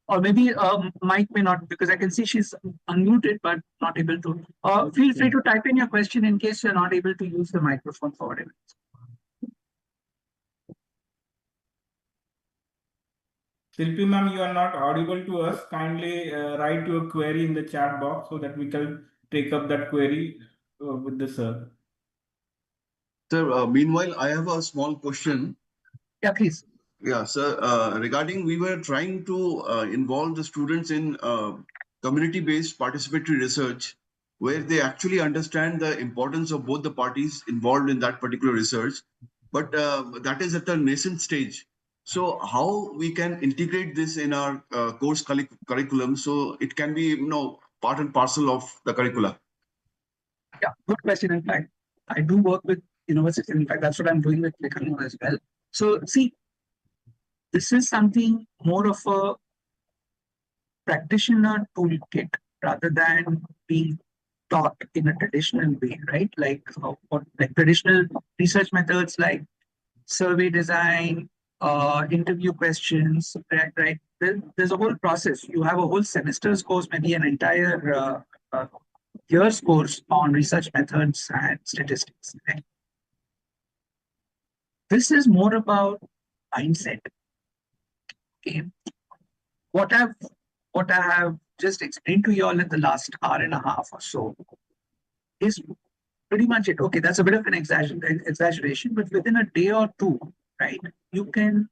S2: or maybe Mike may not, because I can see she's unmuted but not able to. Feel free to type in your question in case you're not able to use the microphone for whatever.
S5: Shilpi ma'am, you are not audible to us. Kindly write your query in the chat box so that we can take up that query with the sir.
S1: Sir, meanwhile, I have a small question.
S2: Yeah, please.
S1: Yeah, sir, regarding we were trying to involve the students in community-based participatory research, where they actually understand the importance of both the parties involved in that particular research, but that is at a nascent stage. So how we can integrate this in our course curriculum so it can be, part and parcel of the curricula?
S2: Yeah, good question. In fact, I do work with universities. In fact, that's what I'm doing with Likano as well. So see, this is something more of a practitioner toolkit rather than being taught in a traditional way, right? Like traditional research methods like survey design, interview questions, right? There's a whole process. You have a whole semester's course, maybe an entire year's course on research methods and statistics. Right? This is more about mindset. Okay. What I have just explained to you all in the last hour and a half or so is pretty much it. Okay, that's a bit of an exaggeration, but within a day or two, right, you can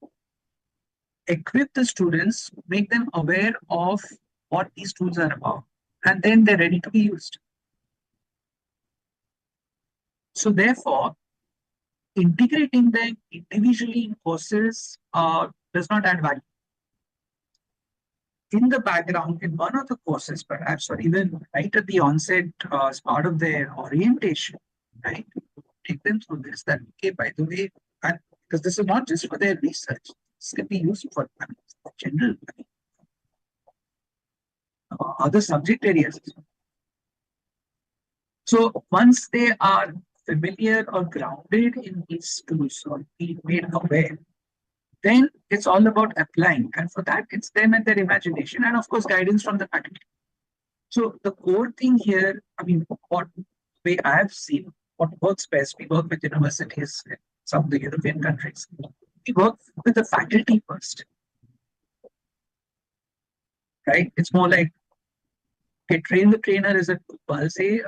S2: equip the students, make them aware of what these tools are about, and then they're ready to be used. So therefore, integrating them individually in courses does not add value. In the background, in one of the courses, perhaps, or even right at the onset, as part of their orientation, right? Take them through this. That, okay, by the way, and because this is not just for their research, this can be used for general other subject areas. So once they are familiar or grounded in these tools or being made aware, then it's all about applying. And for that, it's them and their imagination, and of course, guidance from the faculty. So the core thing here, I mean, what way I have seen, what works best, we work with universities in some of the European countries. We work with the faculty first. Right? It's more like, okay, train the trainer is a, I'll say,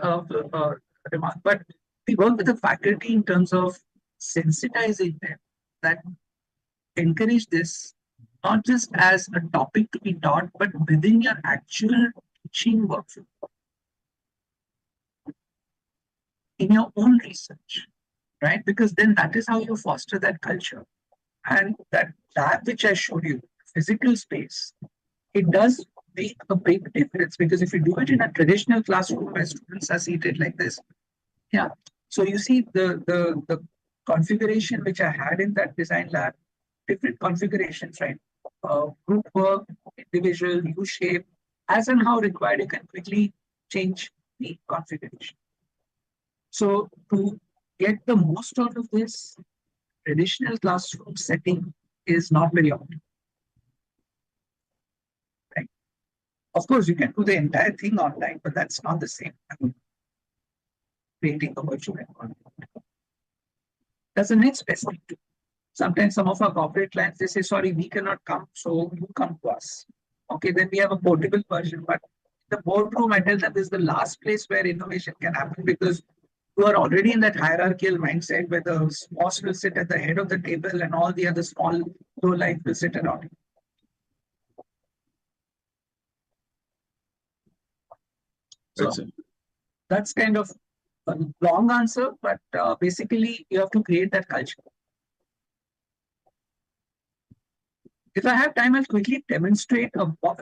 S2: remark, but we work with the faculty in terms of sensitizing them that encourage this not just as a topic to be taught, but within your actual teaching workflow, in your own research, right? Because then that is how you foster that culture. And that lab which I showed you, physical space, it does make a big difference, because if you do it in a traditional classroom where students are seated like this, yeah. So you see the configuration which I had in that design lab, different configurations, right? Group work, individual, U shape, as and how required, you can quickly change the configuration. So to get the most out of this, traditional classroom setting is not very optimal. Right? Of course, you can do the entire thing online, but that's not the same. I mean, creating a virtual environment. That's the next best thing to do. Sometimes some of our corporate clients, they say, sorry, we cannot come, so you come to us. Okay, then we have a portable version, but the boardroom, I tell them, is the last place where innovation can happen, because you are already in that hierarchical mindset where the boss will sit at the head of the table and all the other small low life will sit around you. So that's kind of a long answer, but basically you have to create that culture. If I have time, I'll quickly demonstrate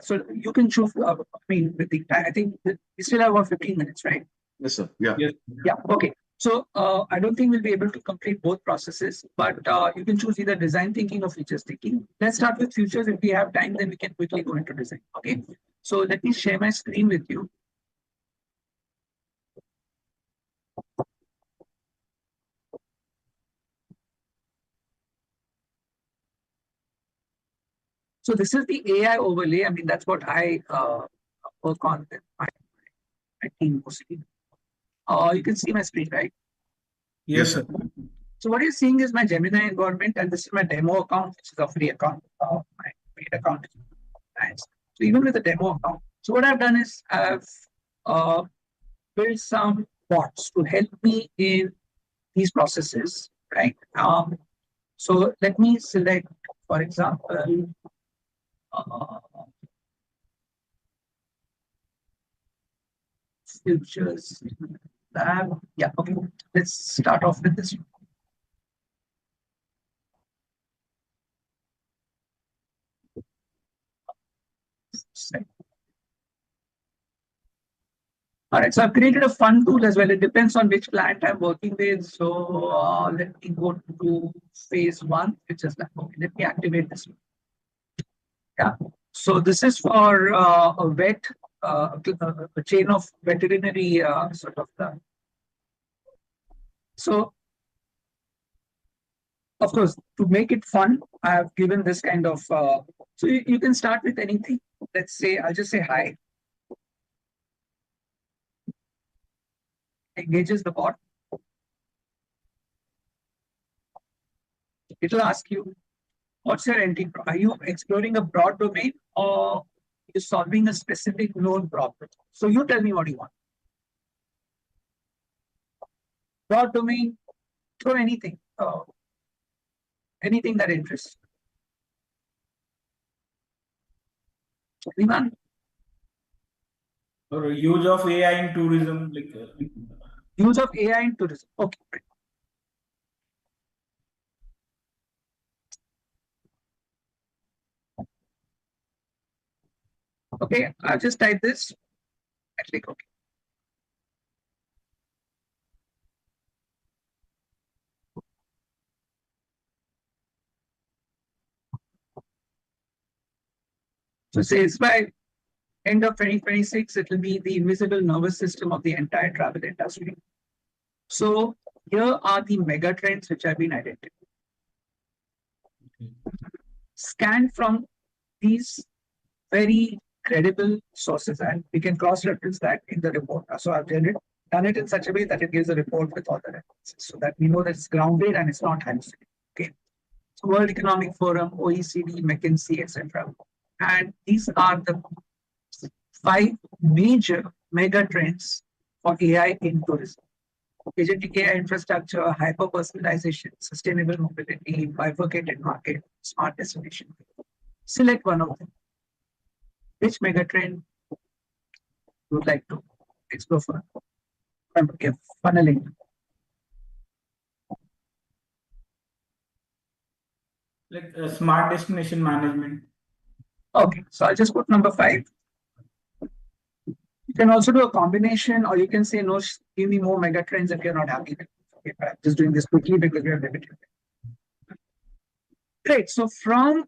S2: so you can choose. I mean, with the time, I think we still have about 15 minutes, right?
S1: Yes, sir. Yeah.
S2: Yeah. Okay. So I don't think we'll be able to complete both processes, but you can choose either design thinking or futures thinking. Let's start with futures. If we have time, then we can quickly go into design. Okay. So let me share my screen with you. So this is the AI overlay. I mean, that's what I work on with my team mostly. You can see my screen, right?
S5: Yes, sir.
S2: So what you're seeing is my Gemini environment, and this is my demo account, which is a free account. My paid account. Nice. So even with the demo account, so what I've done is I've built some bots to help me in these processes, right? So let me select, for example, futures lab. Yeah, okay. Let's start off with this. All right, so I've created a fun tool as well. It depends on which client I'm working with. So let me go to phase one, which is that. Okay, let me activate this one. Yeah. So this is for a vet, a chain of veterinary sort of. So, of course, to make it fun, I have given this kind of. So you can start with anything. Let's say I'll just say hi. Engages the bot. It will ask you, what's your entry? Are you exploring a broad domain or you're solving a specific known problem? So you tell me what you want. Broad domain, throw anything. Anything that interests. Anyone?
S5: Or use of AI in tourism, like
S2: Use of AI in tourism. Okay. Okay, I'll just type this. I click OK. So says by end of 2026, it will be the invisible nervous system of the entire travel industry. So here are the mega trends which have been identified. Scanned from these very credible sources, and we can cross-reference that in the report. So I've done it in such a way that it gives a report with all the references, so that we know that it's grounded and it's not hallucinating. Okay. So World Economic Forum, OECD, McKinsey, etc. And these are the 5 major mega trends for AI in tourism. Agentic AI infrastructure, hyper-personalization, sustainable mobility, bifurcated market, smart destination. Select one of them. Which megatrend you would like to explore for? Okay, funneling.
S5: Like smart destination management.
S2: Okay, so I'll just put number 5. You can also do a combination, or you can say no, give me more megatrends if you're not happy with it. Okay, but I'm just doing this quickly because we are limited. Great. So from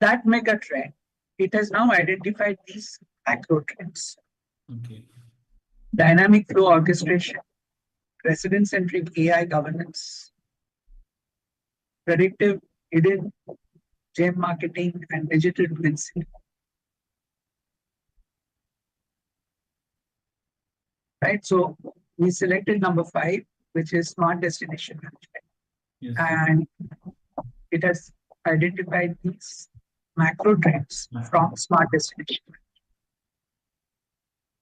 S2: that megatrend, it has now identified these macro trends.
S5: Okay.
S2: Dynamic flow orchestration, resident-centric AI governance, predictive hidden gem marketing, and digital twins. Right. So we selected number 5, which is smart destination management.
S5: Yes.
S2: And it has identified these macro trends from smart destination.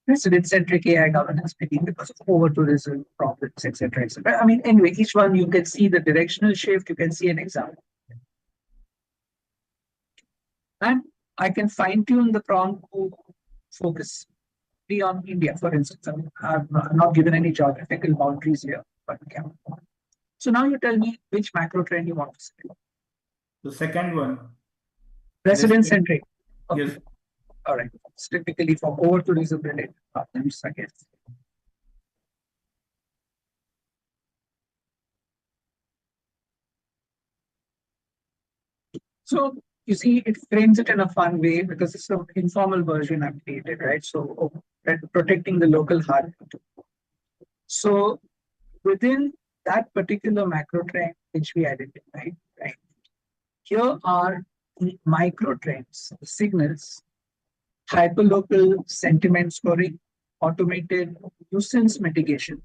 S2: Resident-centric AI governance, maybe because of over-tourism problems, etc., etc. I mean, anyway, each one you can see the directional shift, you can see an example. And I can fine-tune the prompt to focus on India, for instance. I'm not given any geographical boundaries here, but okay. So now you tell me which macro trend you want to see.
S5: The second one.
S2: Resident-centric. Okay.
S5: Yes.
S2: All right. It's typically for over-tourism related problems, I guess. So you see, it frames it in a fun way because it's an informal version I've created, right? So protecting the local heart. So within that particular macro trend which we identified, right? Here are the micro trends, the signals, hyperlocal sentiment scoring, automated nuisance mitigation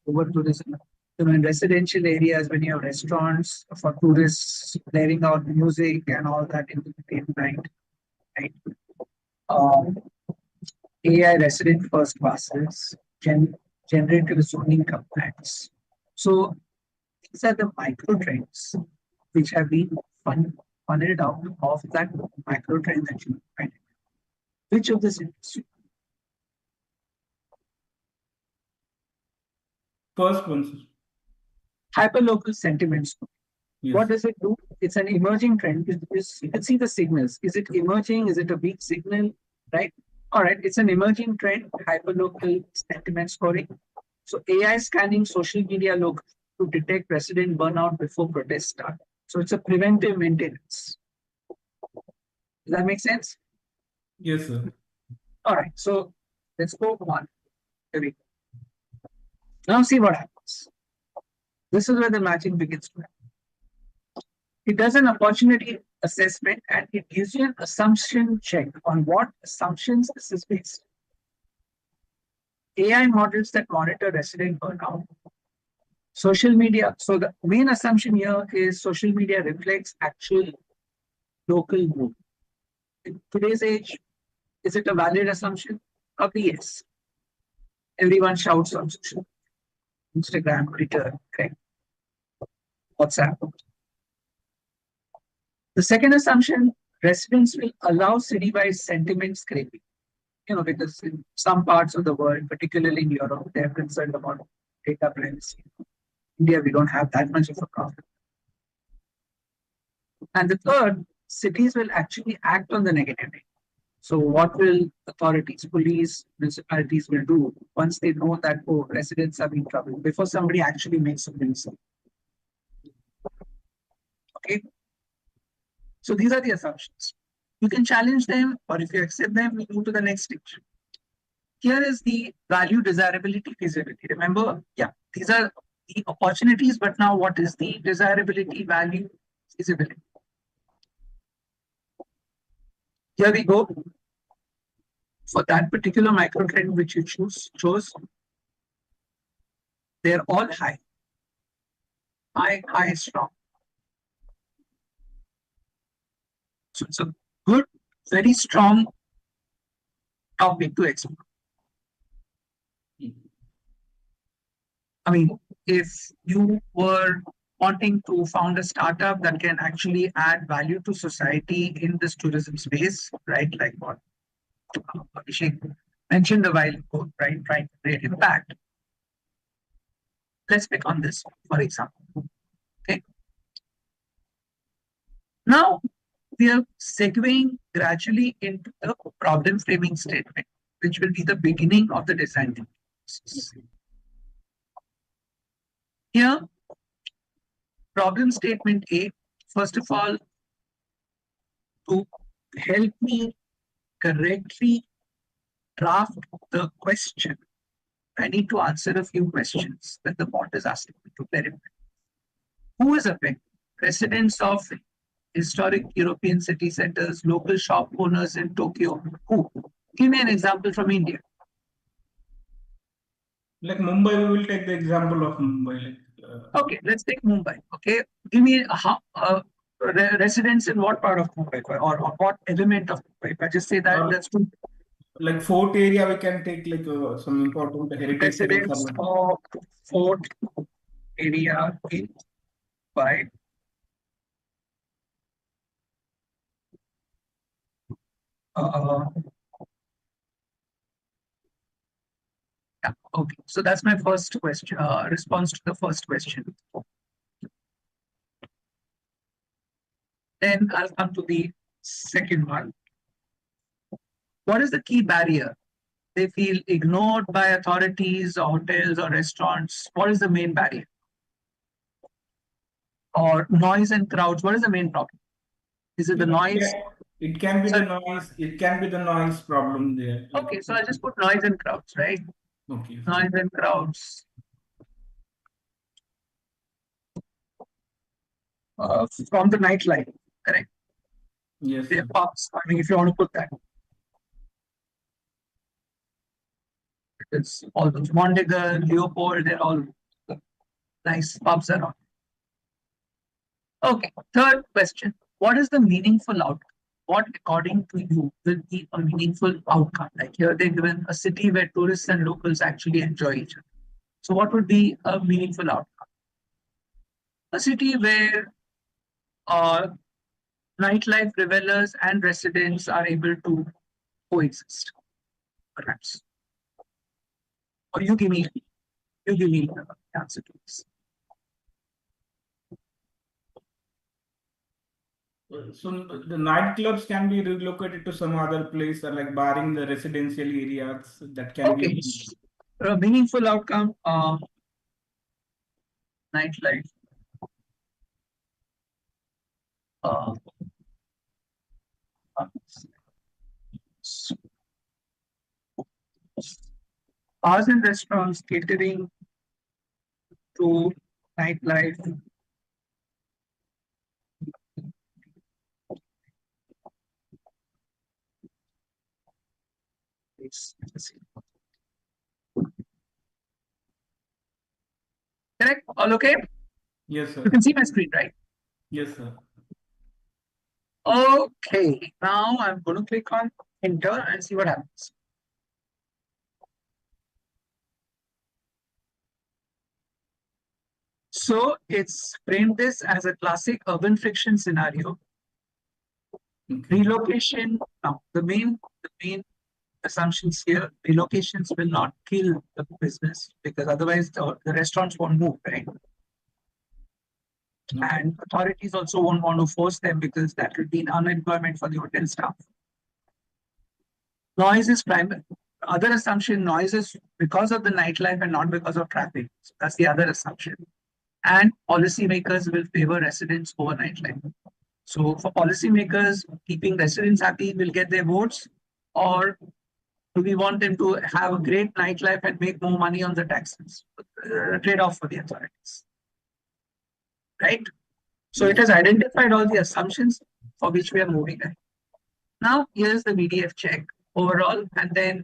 S2: over tourism. You know, in residential areas, when you have restaurants for tourists, blaring out music and all that in the night, right? AI resident first passes, generative zoning compliance. So these are the micro trends which have been funneled out of that macro trend that you find. Which of this interests you?
S5: First one, sir.
S2: Hyperlocal sentiments.
S5: Yes.
S2: What does it do? It's an emerging trend. You can see the signals. Is it emerging? Is it a weak signal? Right? All right. It's an emerging trend, hyperlocal sentiment scoring. So AI scanning social media locally to detect resident burnout before protests start. So it's a preventive maintenance. Does that make sense?
S5: Yes, sir.
S2: All right. So let's go on. Here we go. Now see what happens. This is where the matching begins to happen. It does an opportunity assessment and it gives you an assumption check on what assumptions this is based. AI models that monitor resident burnout. Social media. So the main assumption here is social media reflects actual local mood. In today's age, is it a valid assumption? Probably yes. Everyone shouts on social media. Instagram, Twitter, okay. WhatsApp. The second assumption, residents will allow city-wide sentiment scraping. You know, because in some parts of the world, particularly in Europe, they're concerned about data privacy. India, we don't have that much of a problem. And the third, cities will actually act on the negativity. So what will authorities, police, municipalities will do once they know that, oh, residents are in trouble, before somebody actually makes a policy? Okay. So these are the assumptions. You can challenge them, or if you accept them, we move to the next stage. Here is the value, desirability, feasibility. Remember, yeah, these are the opportunities, but now what is the desirability, value, feasibility? Here we go. For that particular micro trend which you chose, they're all high. High, strong. So it's a good, very strong topic to explore. I mean, if you were wanting to found a startup that can actually add value to society in this tourism space, right? Like what Abhishek mentioned a while ago, right? Trying to create impact. Let's pick on this, for example. Okay. Now we are segueing gradually into the problem framing statement, which will be the beginning of the design thinking process. Here, problem statement A, first of all, to help me correctly draft the question, I need to answer a few questions that the bot is asking me to clarify. Who is affected? Residents of historic European city centers, local shop owners in Tokyo. Who? Give me an example from India.
S5: Like Mumbai, we will take the example of Mumbai.
S2: Okay, let's take Mumbai. Okay, give me residents in what part of Mumbai or what element of Mumbai? If I just say that, that's too.
S5: Like fort area, we can take like some important heritage sites.
S2: Residents of fort area in Mumbai. Yeah, okay. So that's my first question, response to the first question. Then I'll come to the second one. What is the key barrier? They feel ignored by authorities, or hotels, or restaurants. What is the main barrier? Or noise and crowds. What is the main problem? Is it the noise?
S5: It can be the noise. It can be the noise problem there.
S2: Okay, so I'll just put noise and crowds, right?
S5: Okay.
S2: Noise and crowds. From the nightlife, correct?
S5: Yes.
S2: They're pubs. I mean, if you want to put that. Because all those Mondegar, Leopold, they're all nice pubs around. Okay, third question. What is the meaningful outcome? What, according to you, will be a meaningful outcome? Like here, they're given a city where tourists and locals actually enjoy each other. So, what would be a meaningful outcome? A city where nightlife revelers and residents are able to coexist, perhaps. Or you give me the answer to this.
S5: So the nightclubs can be relocated to some other place, like barring the residential areas that can be.
S2: A meaningful outcome. Nightlife. Bars and restaurants catering to nightlife. Correct? All okay?
S5: Yes, sir.
S2: You can see my screen, right?
S5: Yes, sir.
S2: Okay, now I'm going to click on enter and see what happens. So it's framed this as a classic urban friction scenario.
S5: Okay.
S2: Relocation. Now, the main assumptions here: relocations will not kill the business because otherwise the restaurants won't move, right?
S5: No.
S2: And authorities also won't want to force them because that will be unemployment for the hotel staff. Noise is primary. Other assumption: noise is because of the nightlife and not because of traffic. So that's the other assumption. And policymakers will favor residents over nightlife. So for policymakers, keeping residents happy will get their votes, or do we want them to have a great nightlife and make more money on the taxes? Trade-off for the authorities, right? So it has identified all the assumptions for which we are moving ahead. Now here's the VDF check overall, and then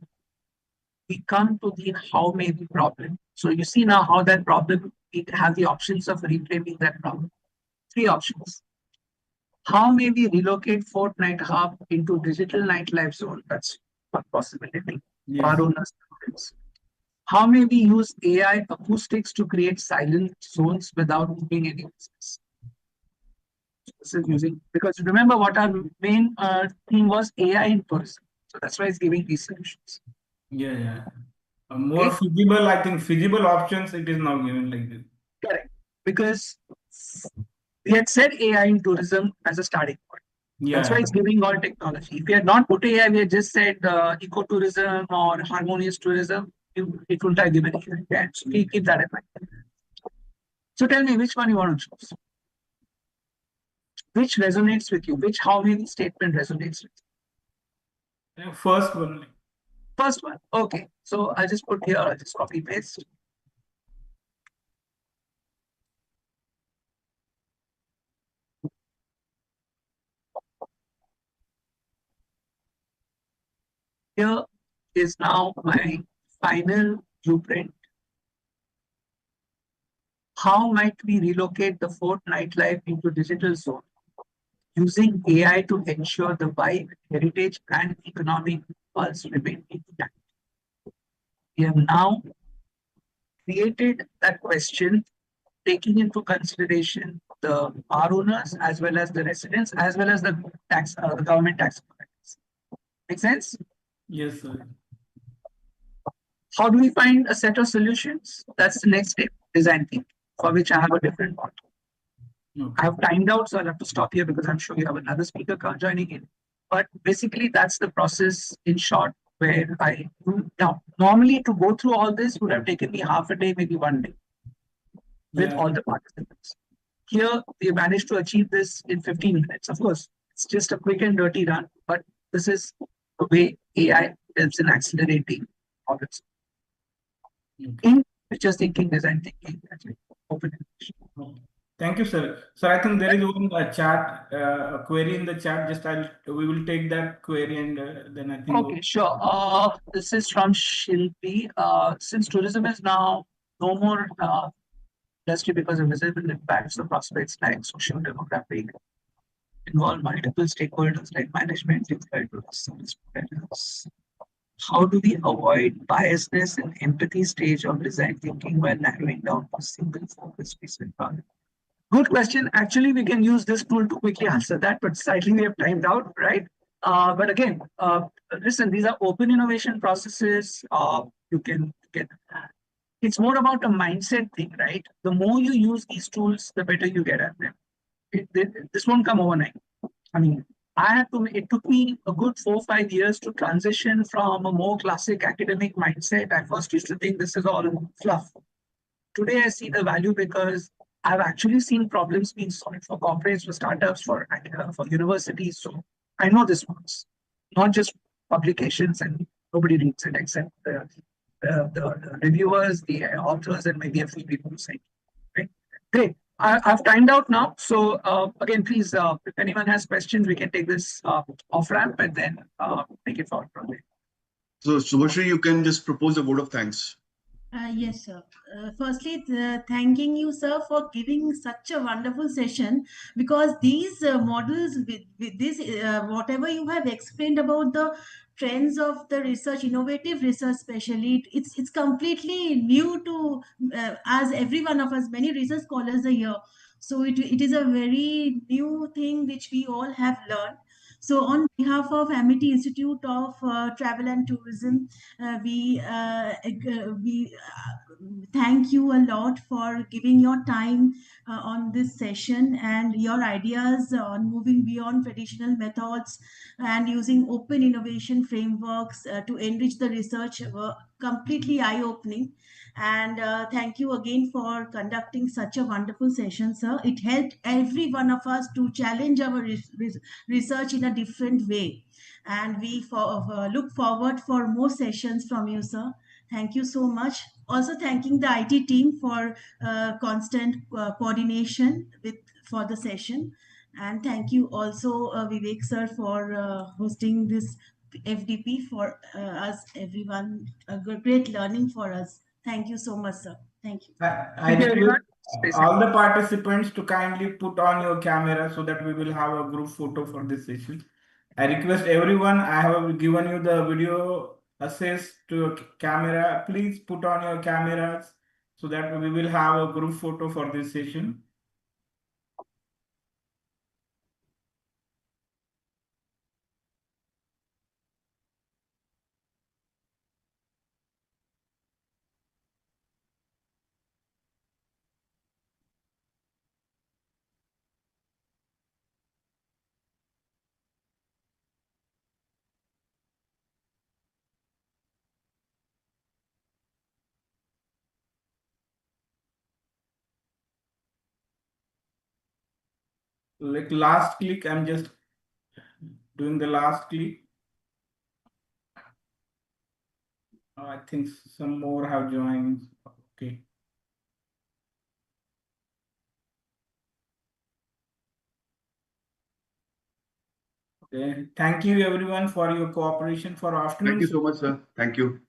S2: we come to the how may be problem. So you see now how that problem, we have the options of reframing that problem. 3 options. How may we relocate Fort Night Hub into digital nightlife zone? That's one possibility.
S5: Yes.
S2: Bar owners. How may we use AI acoustics to create silent zones without moving any business? This is using, because remember what our main theme was AI in tourism. So that's why it's giving these solutions.
S5: Yeah. More
S2: Okay.
S5: feasible, I think feasible options it is now given like this.
S2: Correct. Because we had said AI in tourism as a starting point. That's why
S5: Yeah.
S2: it's giving all technology. If we had not put AI, we had just said ecotourism or harmonious tourism, it wouldn't have given AI. Yeah, so we keep that in mind. So tell me which one you want to choose. Which resonates with you? Which how many statement resonates with you?
S5: First one.
S2: First one. Okay. So I'll just put here, I'll just copy paste. Here is now my final blueprint. How might we relocate the fort nightlife into digital zone using AI to ensure the vibe, heritage, and economic pulse remain intact? We have now created that question, taking into consideration the bar owners as well as the residents as well as the the government tax collectors. Make sense?
S5: Yes, sir.
S2: How do we find a set of solutions? That's the next step, design thinking, for which I have a different part.
S5: Okay.
S2: I have timed out, so I'll have to stop here because I'm sure you have another speaker joining in. But basically, that's the process in short, where I do now. Normally, to go through all this would have taken me half a day, maybe 1 day, with all the participants. Here, we managed to achieve this in 15 minutes. Of course, it's just a quick and dirty run, but this is the way AI helps in accelerating all this. In picture thinking, design thinking, actually, open innovation.
S5: Thank you, sir. So I think there is one chat, a query in the chat. Just we will take that query and then I think.
S2: Okay, sure. This is from Shilpi. Since tourism is now no more industry because of visible impacts of prospects like social demographic, involve multiple stakeholders like management, service providers. How do we avoid biasness and empathy stage of design thinking while narrowing down to single focus piece of problem? Good question. Actually, we can use this tool to quickly answer that, but slightly we have timed out, right? But again, listen, these are open innovation processes. You can get. It's more about a mindset thing, right? The more you use these tools, the better you get at them. This won't come overnight. I mean, it took me a good 4 or 5 years to transition from a more classic academic mindset. I first used to think this is all fluff. Today, I see the value because I've actually seen problems being solved for corporates, for startups, for universities. So I know this works, not just publications, and nobody reads it except the reviewers, the authors, and maybe a few people who say, right? Great. I've timed out now. So again, please, if anyone has questions, we can take this off ramp and then take it forward from there.
S1: So Subhashri, you can just propose a vote of thanks.
S6: Yes, sir. Firstly, thanking you, sir, for giving such a wonderful session, because these models with this, whatever you have explained about the trends of the research, innovative research, especially, it's completely new to as every one of us, many research scholars are here. So it is a very new thing which we all have learned. So on behalf of Amity Institute of Travel and Tourism, we thank you a lot for giving your time on this session and your ideas on moving beyond traditional methods and using open innovation frameworks to enrich the research were completely eye-opening. And thank you again for conducting such a wonderful session, sir. It helped every one of us to challenge our research in a different way. And we look forward for more sessions from you, sir. Thank you so much. Also thanking the IT team for constant coordination for the session. And thank you also, Vivek sir, for hosting this FDP for us, everyone. A great learning for us. Thank you so much, sir. Thank you.
S5: I request all the participants to kindly put on your camera so that we will have a group photo for this session. I request everyone, I have given you the video access to your camera, please put on your cameras so that we will have a group photo for this session. Like last click, I'm just doing the last click. I think some more have joined. Okay. Okay. Thank you everyone for your cooperation for afternoon.
S1: Thank you so much, sir. Thank you.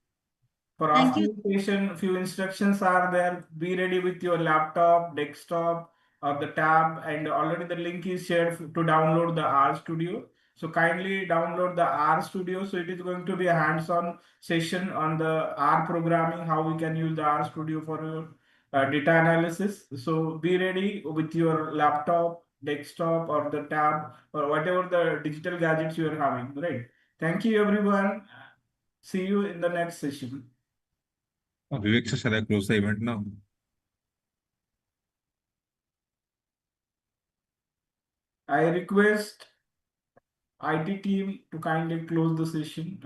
S5: For
S6: Thank you.
S5: afternoon session, few instructions are there. Be ready with your laptop, desktop, or the tab, and already the link is shared to download the R Studio. So kindly download the R Studio. So it is going to be a hands-on session on the R programming, how we can use the R Studio for your data analysis. So be ready with your laptop, desktop, or the tab, or whatever the digital gadgets you are having. Right. Thank you, everyone. See you in the next session.
S8: Vivek, sir, shall I close the event now?
S5: I request IT team to kindly close the session.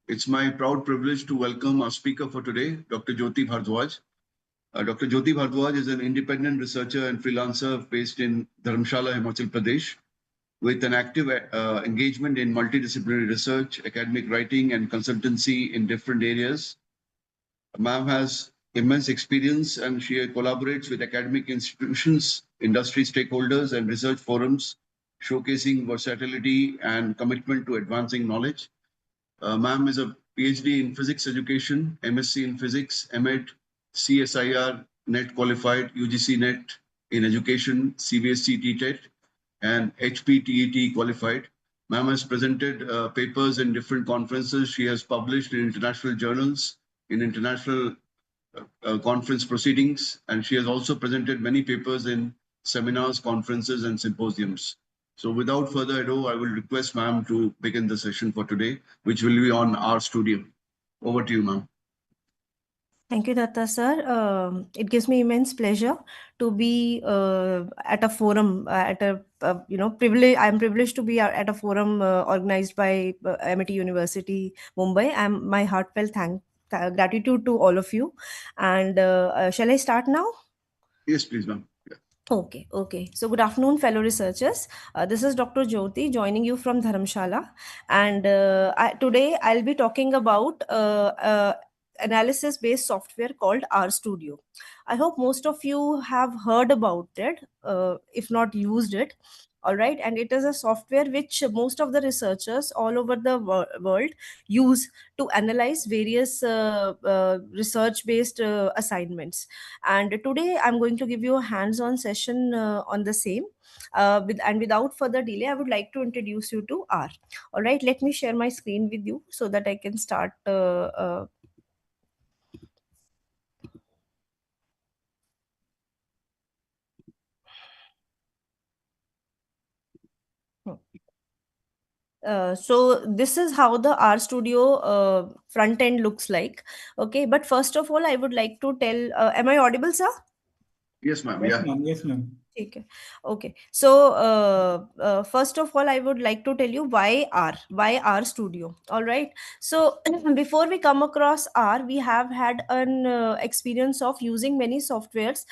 S1: It's my proud privilege to welcome our speaker for today, Dr. Jyoti Bhardwaj. Dr. Jyoti Bhardwaj is an independent researcher and freelancer based in Dharamshala, Himachal Pradesh, with an active engagement in multidisciplinary research, academic writing, and consultancy in different areas. Ma'am has immense experience and she collaborates with academic institutions, industry stakeholders, and research forums, showcasing versatility and commitment to advancing knowledge. Ma'am is a PhD in physics education, MSc in physics, MEd, CSIR, NET qualified, UGC NET in education, CBSE TTET, and HPTET qualified. Ma'am has presented papers in different conferences. She has published in international journals, in international conference proceedings, and she has also presented many papers in seminars, conferences, and symposiums. So without further ado, I will request ma'am to begin the session for today, which will be on our studio. Over to you, ma'am.
S9: Thank you, Datta sir. It gives me immense pleasure to be at a forum, at a privilege. I'm privileged to be at a forum organized by MIT University, Mumbai. My heartfelt gratitude to all of you. And shall I start now?
S1: Yes, please, ma'am.
S9: Okay. So, good afternoon, fellow researchers. This is Dr. Jyoti joining you from Dharamshala. And today I'll be talking about analysis based software called RStudio. I hope most of you have heard about it, if not used it. All right. And it is a software which most of the researchers all over the world use to analyze various research based assignments. And today I'm going to give you a hands-on session on the same. Without further delay, I would like to introduce you to R. All right, let me share my screen with you so that I can start. So this is how the RStudio front end looks like. Okay, but first of all, I would like to tell. Am I audible, sir?
S1: Yes, ma'am.
S5: Yes,
S1: Yeah.
S5: ma'am. Yes, ma'am.
S9: Okay. So, first of all, I would like to tell you why R Studio. All right. So, before we come across R, we have had an experience of using many softwares.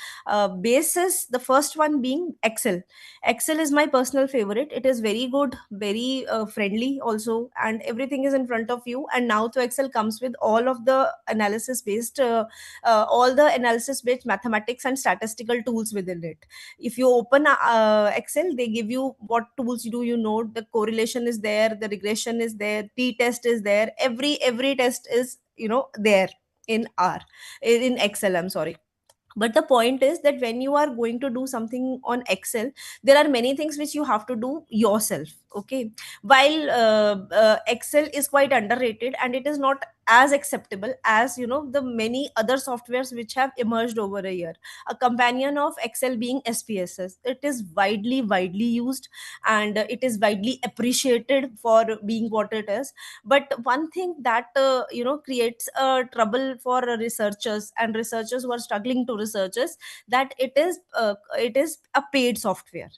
S9: Basis the first one being Excel. Excel is my personal favorite. It is very good, very friendly also, and everything is in front of you. And now, to Excel comes with all the analysis based mathematics and statistical tools within it. If you open Excel, they give you what tools do you know, the correlation is there, the regression is there, t-test is there, every test is there in R in Excel, I'm sorry. But the point is that when you are going to do something on Excel, there are many things which you have to do yourself. Okay, while Excel is quite underrated and it is not as acceptable as the many other softwares which have emerged over a year. A companion of Excel being SPSS, it is widely used, and it is widely appreciated for being what it is. But one thing that creates trouble for researchers and researchers who are struggling to researchers, that it is a paid software.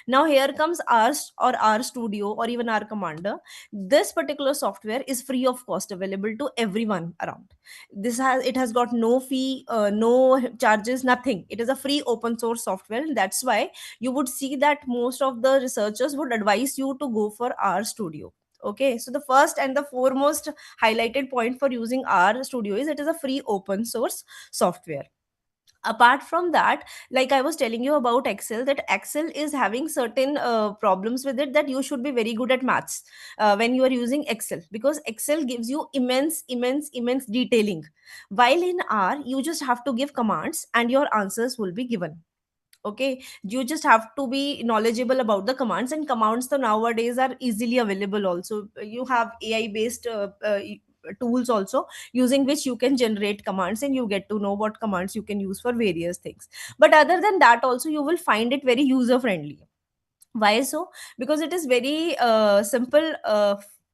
S9: Now here comes R Studio or even R Commander. This particular software is free of cost, available to everyone around. It has got no fee, no charges, nothing. It is a free open source software. That's why you would see that most of the researchers would advise you to go for R Studio. Okay, so the first and the foremost highlighted point for using R Studio is it is a free open source software. Apart from that, like I was telling you about Excel, that Excel is having certain problems with it, that you should be very good at maths when you are using Excel, because Excel gives you immense detailing, while in R you just have to give commands and your answers will be given. Okay, you just have to be knowledgeable about the commands, and commands so nowadays are easily available. Also, you have AI based tools also, using which you can generate commands and you get to know what commands you can use for various things. But other than that also, you will find it very user friendly. Why so? Because it is very simple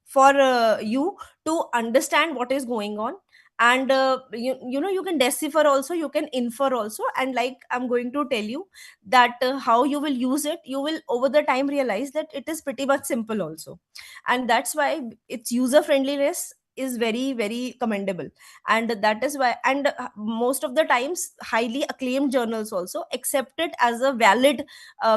S9: for you to understand what is going on. And you can decipher also, you can infer also, and like I'm going to tell you that how you will use it, you will over the time realize that it is pretty much simple also. And that's why its user friendliness is very, very commendable. And that is why, and most of the times highly acclaimed journals also accept it as a valid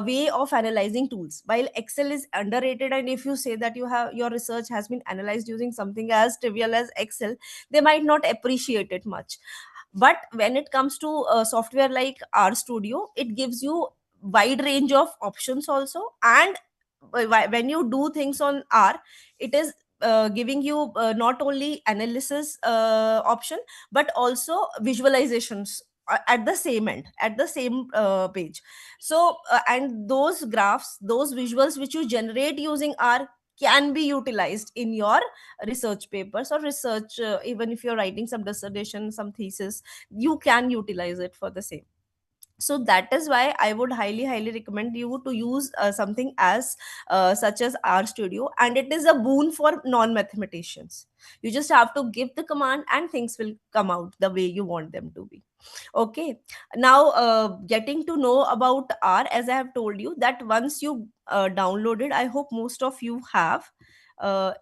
S9: way of analyzing tools, while Excel is underrated. And if you say that your research has been analyzed using something as trivial as Excel, they might not appreciate it much. But when it comes to software like RStudio, it gives you wide range of options also. And when you do things on R, it is giving you not only analysis option, but also visualizations at the same end, at the same page. So and those graphs, those visuals which you generate using R, can be utilized in your research papers or research, even if you're writing some dissertation, some thesis, you can utilize it for the same. So that is why I would highly, highly recommend you to use something as such as RStudio. And it is a boon for non-mathematicians. You just have to give the command and things will come out the way you want them to be. Okay. Now getting to know about R, as I have told you that once you downloaded, I hope most of you have.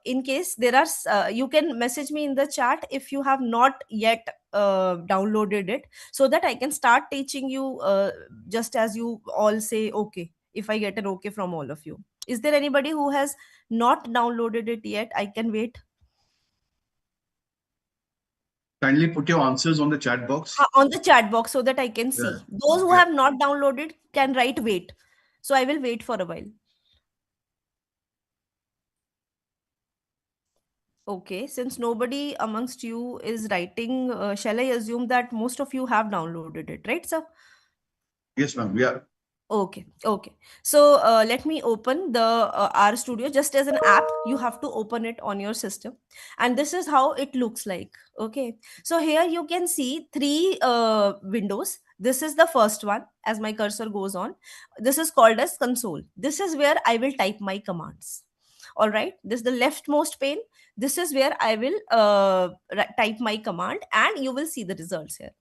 S9: In case there are you can message me in the chat if you have not yet downloaded it, so that I can start teaching you, just as you all say okay, if I get an okay from all of you. Is there anybody who has not downloaded it yet? I can wait.
S1: Kindly put your answers on the chat box.
S9: On the chat box, so that I can see.
S1: Yeah.
S9: Those who
S1: Yeah.
S9: have not downloaded can write wait. So I will wait for a while. Okay, since nobody amongst you is writing, shall I assume that most of you have downloaded it, right, sir?
S1: Yes, ma'am. Yeah.
S9: Okay, okay. So let me open the RStudio. Just as an app, you have to open it on your system, and this is how it looks like. Okay, so here you can see three windows. This is the first one. As my cursor goes on, this is called as console. This is where I will type my commands. All right, this is the leftmost pane. This is where I will type my command, and you will see the results here.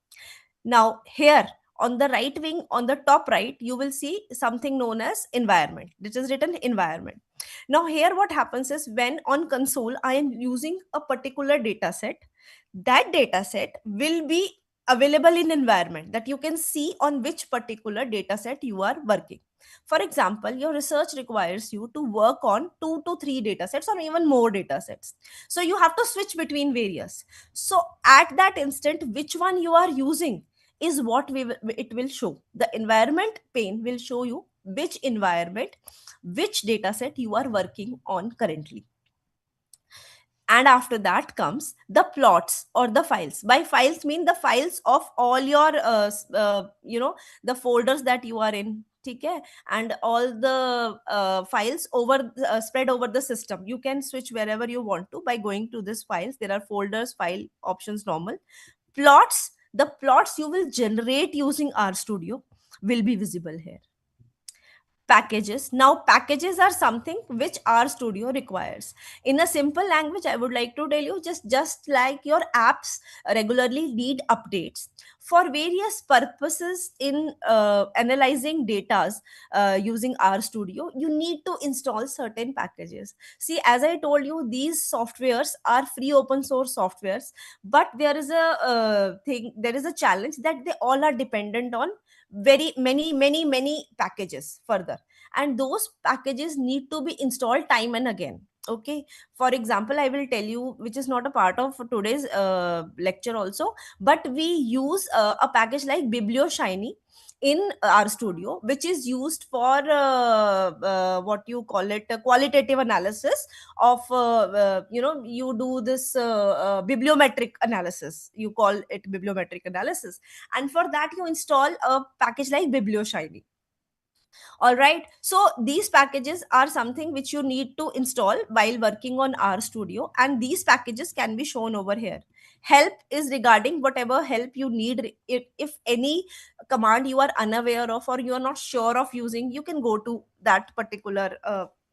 S9: Now here on the right wing, on the top right, you will see something known as environment. This is written environment. Now here what happens is, when on console I am using a particular data set, that data set will be available in environment, that you can see on which particular data set you are working. For example, your research requires you to work on 2 to 3 data sets or even more data sets. So you have to switch between various. So at that instant, which one you are using is what it will show. The environment pane will show you which environment, which data set you are working on currently. And after that comes the plots or the files. By files mean the files of all your the folders that you are in. Okay, and all the files over spread over the system. You can switch wherever you want to by going to this files. There are folders, file options, normal. Plots, the plots you will generate using RStudio will be visible here. Packages. Now packages are something which RStudio requires. In a simple language, I would like to tell you, just like your apps regularly need updates for various purposes in analyzing datas using RStudio, you need to install certain packages. See, as I told you, these softwares are free open source softwares, but there is a challenge that they all are dependent on very many packages further, and those packages need to be installed time and again. Okay, for example, I will tell you, which is not a part of today's lecture also, but we use a package like biblioshiny in RStudio, which is used for what you call it, qualitative analysis of you do this bibliometric analysis, you call it bibliometric analysis, and for that you install a package like biblioshiny. All right, so these packages are something which you need to install while working on RStudio, and these packages can be shown over here. Help is regarding whatever help you need. If any command you are unaware of or you are not sure of using, you can go to that particular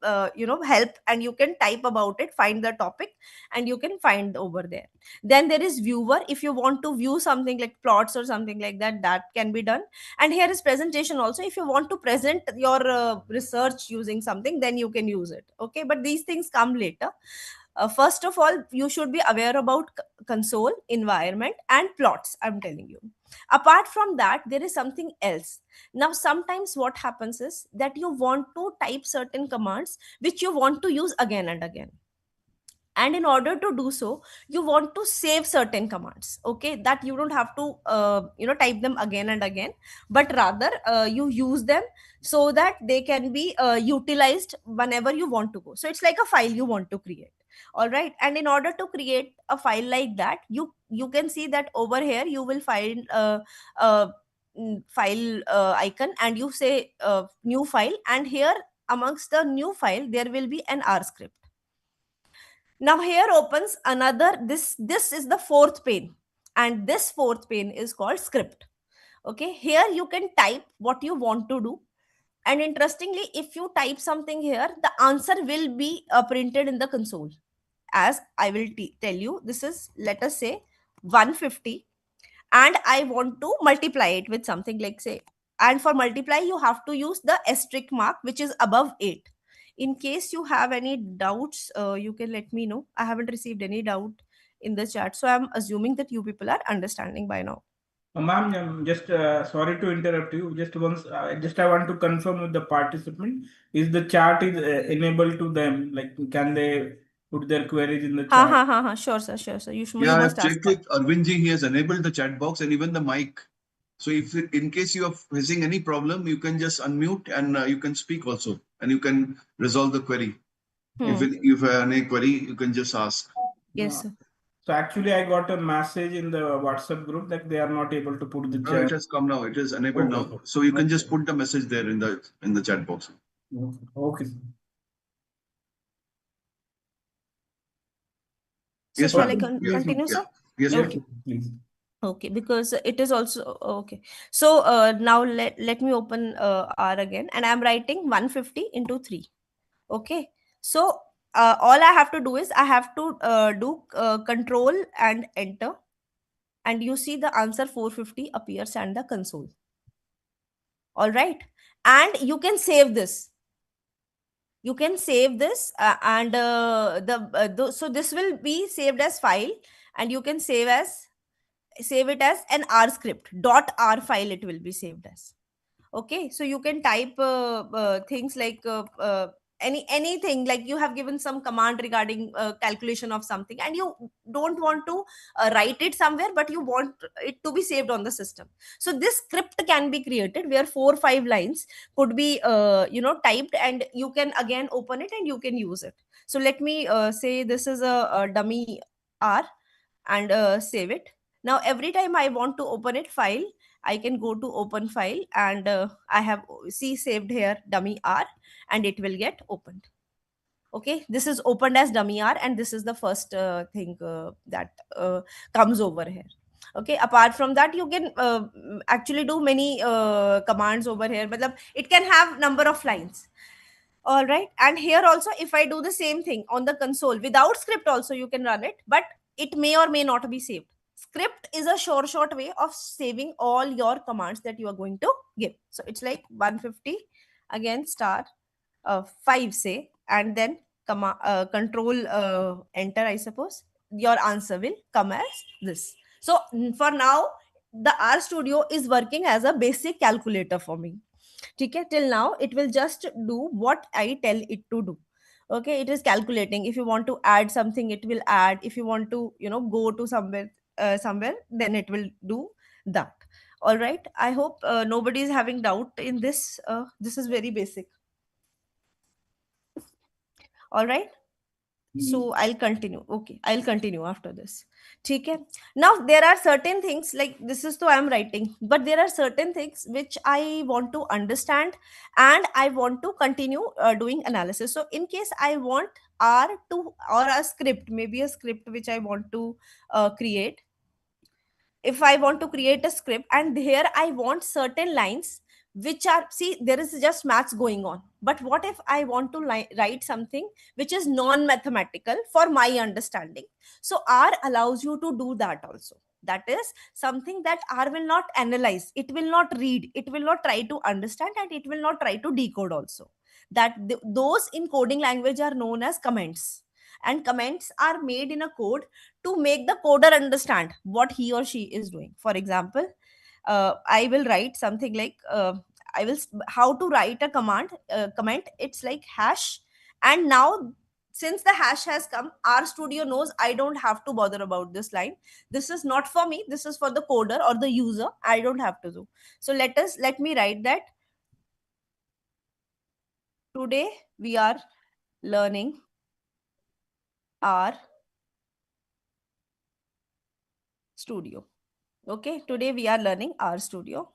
S9: help, and you can type about it, find the topic, and you can find over there. Then there is viewer. If you want to view something like plots or something like that, that can be done. And here is presentation also. If you want to present your research using something, then you can use it. Okay, but these things come later. First of all, you should be aware about console, environment, and plots. I'm telling you. Apart from that, there is something else. Now, sometimes what happens is that you want to type certain commands which you want to use again and again, and in order to do so you want to save certain commands, okay, that you don't have to type them again and again, but rather you use them so that they can be utilized whenever you want to go. So it's like a file you want to create. All right, and in order to create a file like that, you can see that over here you will find a file icon, and you say new file, and here amongst the new file there will be an R script. Now here opens another, this is the fourth pane, and this fourth pane is called script. Okay, here you can type what you want to do, and interestingly, if you type something here, the answer will be printed in the console. As I will tell you, this is, let us say, 150, and I want to multiply it with something like, say, and for multiply you have to use the asterisk mark which is above 8. In case you have any doubts, you can let me know. I haven't received any doubt in the chat, so I'm assuming that you people are understanding by now.
S5: Ma'am, just sorry to interrupt you. Just once, just I want to confirm with the participant: is the chat is enabled to them? Like, can they put their queries in the chat?
S9: Sure, sir. Sure, sir. You
S1: Yeah,
S9: must
S1: I've
S9: ask
S1: checked
S9: that.
S1: with Arvindji. He has enabled the chat box and even the mic. So if in case you are facing any problem, you can just unmute and you can speak also, and you can resolve the query. If you have any query, you can just ask.
S9: Yes, sir.
S5: So actually, I got a message in the WhatsApp group that they are not able to put the
S1: No,
S5: chat.
S1: it has come now. It is enabled
S5: Okay,
S1: now.
S5: okay.
S1: So you can
S5: Okay.
S1: just put the message there in the chat box.
S5: Okay.
S9: So
S1: Yes,
S9: shall I
S1: ma'am.
S9: continue, sir?
S1: Yes,
S5: Yes,
S1: ma'am.
S5: please.
S9: Okay, because it is also okay. So now let me open R again, and I'm writing 150 into 3. Okay, so all I have to do is I have to do control and enter, and you see the answer 450 appears at the console. All right, and you can save this. You can save this and so this will be saved as file, and you can save it as an R script .r file. It will be saved as. Okay, so you can type things like anything, like you have given some command regarding calculation of something, and you don't want to write it somewhere, but you want it to be saved on the system. So this script can be created where 4 or 5 lines could be typed, and you can again open it and you can use it. So let me say this is a dummy R, and save it. Now every time I want to open it file, I can go to open file, and I have saved here dummy R, and it will get opened. Okay, this is opened as dummy R, and this is the first thing that comes over here. Okay, apart from that, you can actually do many commands over here, but it can have number of lines. All right, and here also if I do the same thing on the console without script also, you can run it, but it may or may not be saved. Script is a short way of saving all your commands that you are going to give. So it's like 150 again star 5 say, and then control enter, I suppose. Your answer will come as this. So for now, the R Studio is working as a basic calculator for me. Okay, till now it will just do what I tell it to do. Okay, it is calculating. If you want to add something, it will add. If you want to go to somewhere, then it will do that. All right, I hope nobody is having doubt in this. This is very basic. All right, so I'll continue. Okay, I'll continue after this. Okay. Now there are certain things, like this is, so I'm writing, but there are certain things which I want to understand, and I want to continue doing analysis. So in case I want R to, or a script, maybe a script which I want to create. If I want to create a script, and here I want certain lines which are, see, there is just maths going on, but what if I want to write something which is non mathematical for my understanding? So R allows you to do that also. That is something that R will not analyze, it will not read, it will not try to understand, and it will not try to decode also. That those in coding language are known as comments, and comments are made in a code to make the coder understand what he or she is doing. For example, I will write something like how to write a comment. It's like hash, and now since the hash has come, our studio knows I don't have to bother about this line. This is not for me, this is for the coder or the user. I don't have to do. So let me write that today we are learning our studio. Okay, today we are learning our studio.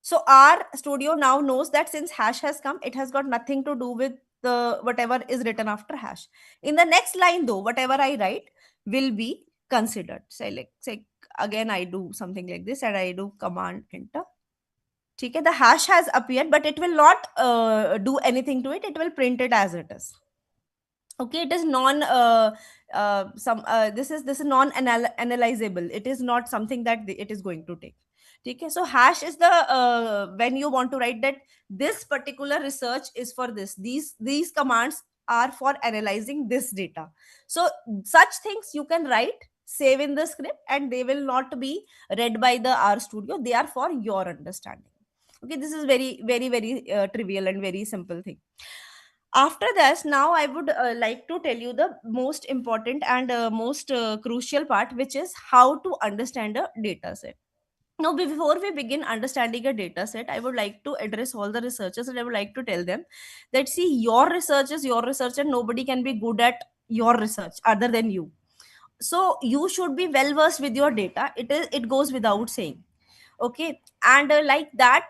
S9: So our studio now knows that since hash has come, it has got nothing to do with the whatever is written after hash. In the next line though, whatever I write will be considered. Say again I do something like this and I do command enter. Okay, the hash has appeared, but it will not do anything to it. It will print it as it is. Okay, it is non some this is non analyzable. It is not something that it is going to take. Okay, so hash is the when you want to write that this particular research is for this, these commands are for analyzing this data. So such things you can write, save in the script, and they will not be read by the R studio. They are for your understanding. Okay, this is very trivial and very simple thing. After this, now I would like to tell you the most important and most crucial part, which is how to understand a data set. Now, before we begin understanding a data set, I would like to address all the researchers and I would like to tell them that see, your research is your research and nobody can be good at your research other than you. So you should be well versed with your data. It goes without saying. Okay, and like that,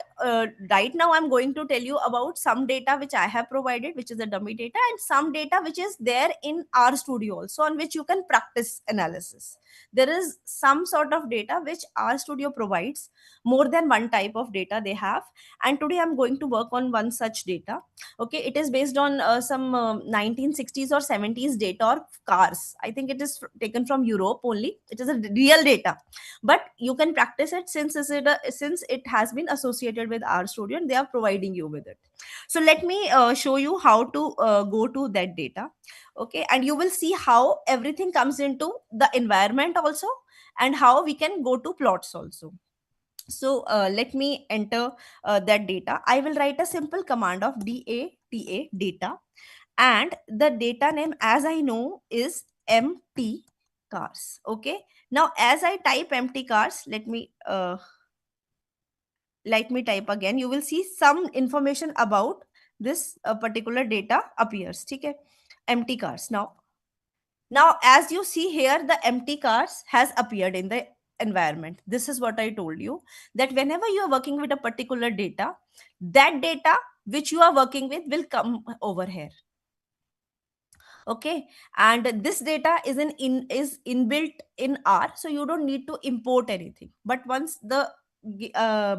S9: right now I'm going to tell you about some data which I have provided, which is a dummy data, and some data which is there in R studio also, on which you can practice analysis. There is some sort of data which R studio provides, more than one type of data they have, and today I'm going to work on one such data. Okay, it is based on some 1960s or 70s data of cars. I think it is taken from Europe only. It is a real data, but you can practice it since it has been associated with R studio and they are providing you with it. So let me show you how to go to that data. Okay, and you will see how everything comes into the environment also, and how we can go to plots also. So let me enter that data. I will write a simple command of data, and the data name, as I know, is empty cars. Okay, now as I type empty cars, let me type again. You will see some information about this particular data appears. Okay, empty cars. Now as you see here, the empty cars has appeared in the environment. This is what I told you, that whenever you are working with a particular data, that data which you are working with will come over here. Okay, and this data is inbuilt in R, so you don't need to import anything. But once the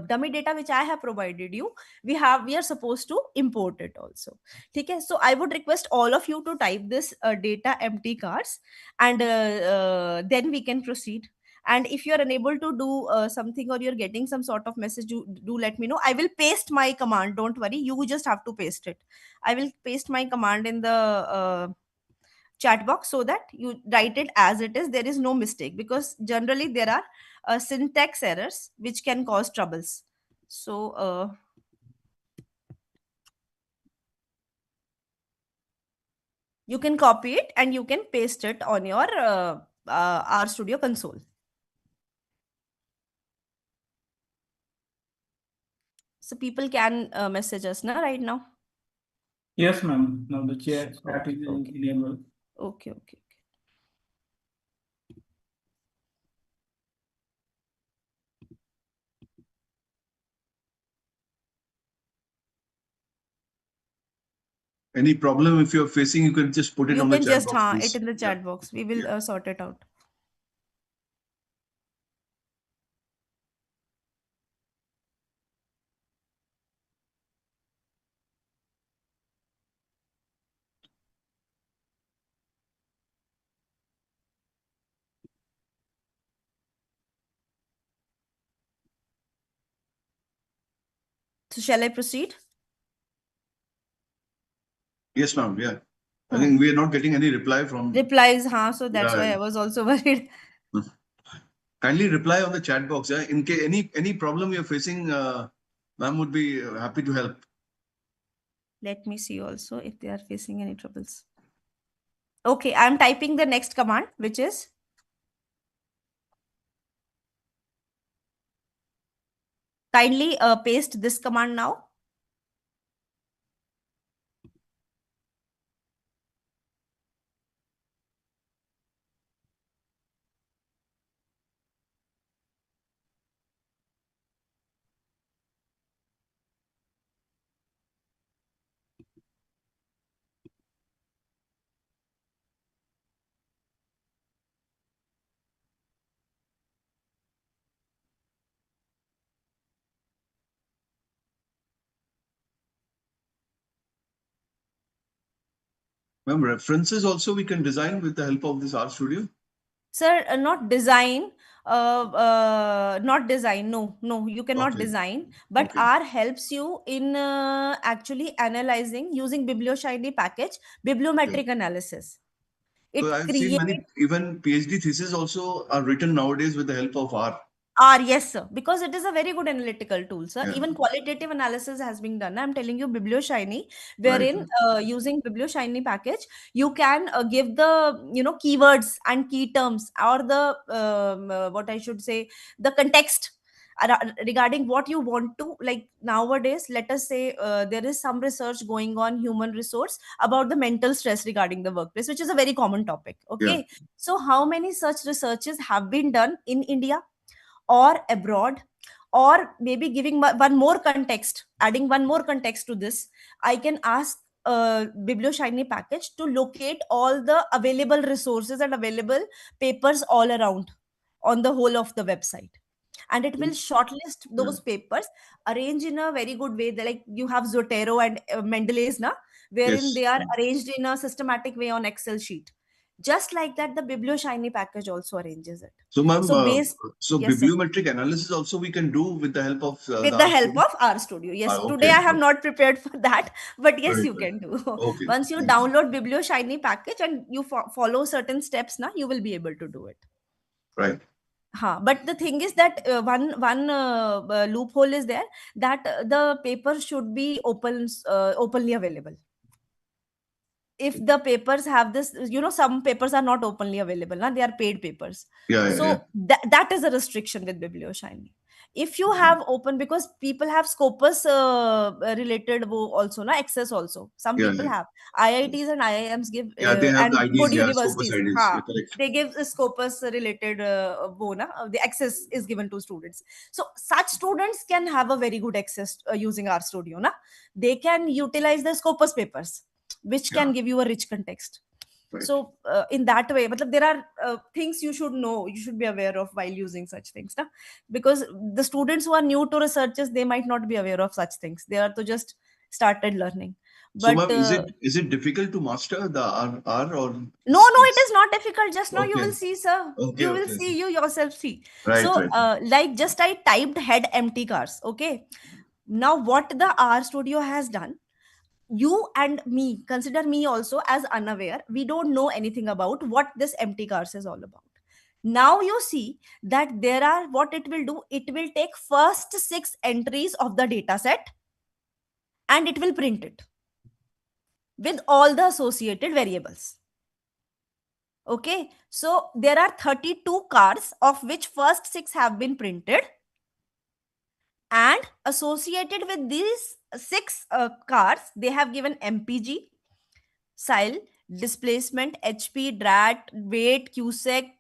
S9: dummy data which I have provided you, we are supposed to import it also. Okay, so I would request all of you to type this data empty cars, and then we can proceed. And if you are unable to do something, or you're getting some sort of message, do let me know. I will paste my command, don't worry, you just have to paste it. I will paste my command in the chat box so that you write it as it is. There is no mistake, because generally there are syntax errors which can cause troubles. So you can copy it and you can paste it on your RStudio console. So people can message us now, right now.
S5: Yes, ma'am. Now the chat is enabled.
S9: Okay.
S1: Any problem if you're facing, you can just put it on the chat box, please.
S9: It in the chat box. We will sort it out. So shall I proceed?
S1: Yes, ma'am. Yeah. I think we are not getting any reply from.
S9: Replies, huh? So that's
S1: Yeah.
S9: why I was also worried.
S1: Kindly reply on the chat box. In case any problem you're facing, ma'am would be happy to help.
S9: Let me see also if they are facing any troubles. Okay, I'm typing the next command, which is kindly paste this command now.
S1: Ma'am, references also we can design with the help of this R Studio.
S9: Sir, not design. Not design. No, you cannot
S1: Okay.
S9: design. But
S1: Okay.
S9: R helps you in actually analyzing using BiblioShiny package, bibliometric analysis. It
S1: So I've seen
S9: creates
S1: many even PhD theses also are written nowadays with the help of R.
S9: R, yes, sir, because it is a very good analytical tool, sir.
S1: Yeah.
S9: Even qualitative analysis has been done. I'm telling you, BiblioShiny,
S1: Right.
S9: wherein using BiblioShiny package, you can give the keywords and key terms or the what I should say, the context regarding what you want to like. Nowadays, let us say there is some research going on human resource about the mental stress regarding the workplace, which is a very common topic. Okay, so how many such researches have been done in India or abroad, or maybe giving one more context, adding one more context to this, I can ask BiblioShiny package to locate all the available resources and available papers all around on the whole of the website, and it will shortlist those papers, arrange in a very good way. Like you have Zotero and Mendeley's, na, wherein
S1: Yes.
S9: they are arranged in a systematic way on Excel sheet. Just like that, the BiblioShiny package also arranges it.
S1: So, ma'am,
S9: So based,
S1: so
S9: yes, sir.
S1: bibliometric analysis also we can do with the help of
S9: With
S1: the
S9: the
S1: R
S9: help
S1: Studio?
S9: of R Studio. Yes, today
S1: Okay.
S9: I have not prepared for that, but yes,
S1: Right,
S9: you
S1: right.
S9: can do.
S1: Okay.
S9: Once you download BiblioShiny package and you follow certain steps, now you will be able to do it.
S1: Right.
S9: But the thing is that one loophole is there, that the paper should be openly available. If the papers have this, some papers are not openly available, they are paid papers.
S1: Yeah, yeah,
S9: So
S1: yeah.
S9: that is a restriction with BiblioShiny. If you have open, because people have Scopus related also, access also. Some
S1: Yeah,
S9: people
S1: yeah.
S9: have IITs and IIMs give,
S1: Yeah, they have the
S9: and good
S1: IDs, yeah, Scopus
S9: universities,
S1: IDs. You're correct.
S9: they give a Scopus related the access is given to students. So such students can have a very good access using our studio, they can utilize the Scopus papers, which can give you a rich context.
S1: Right.
S9: So in that way, but there are things you should know, you should be aware of while using such things, because the students who are new to researches, they might not be aware of such things. They are to just started learning.
S1: So,
S9: But
S1: ma'am, is it difficult to master the R or?
S9: no, it is not difficult. Just now you
S1: Okay.
S9: will see, sir.
S1: Okay,
S9: You will
S1: okay.
S9: see, you yourself see.
S1: Right,
S9: So
S1: right.
S9: like just I typed head empty cars. Okay, now what the R Studio has done, you and me, consider me also as unaware, we don't know anything about what this empty cars is all about. Now you see that there are, what it will do, it will take first 6 entries of the data set and it will print it with all the associated variables. Okay, so there are 32 cars, of which first 6 have been printed, and associated with these 6 cars, they have given MPG, style, displacement, HP, DRAT, weight, CUSEC.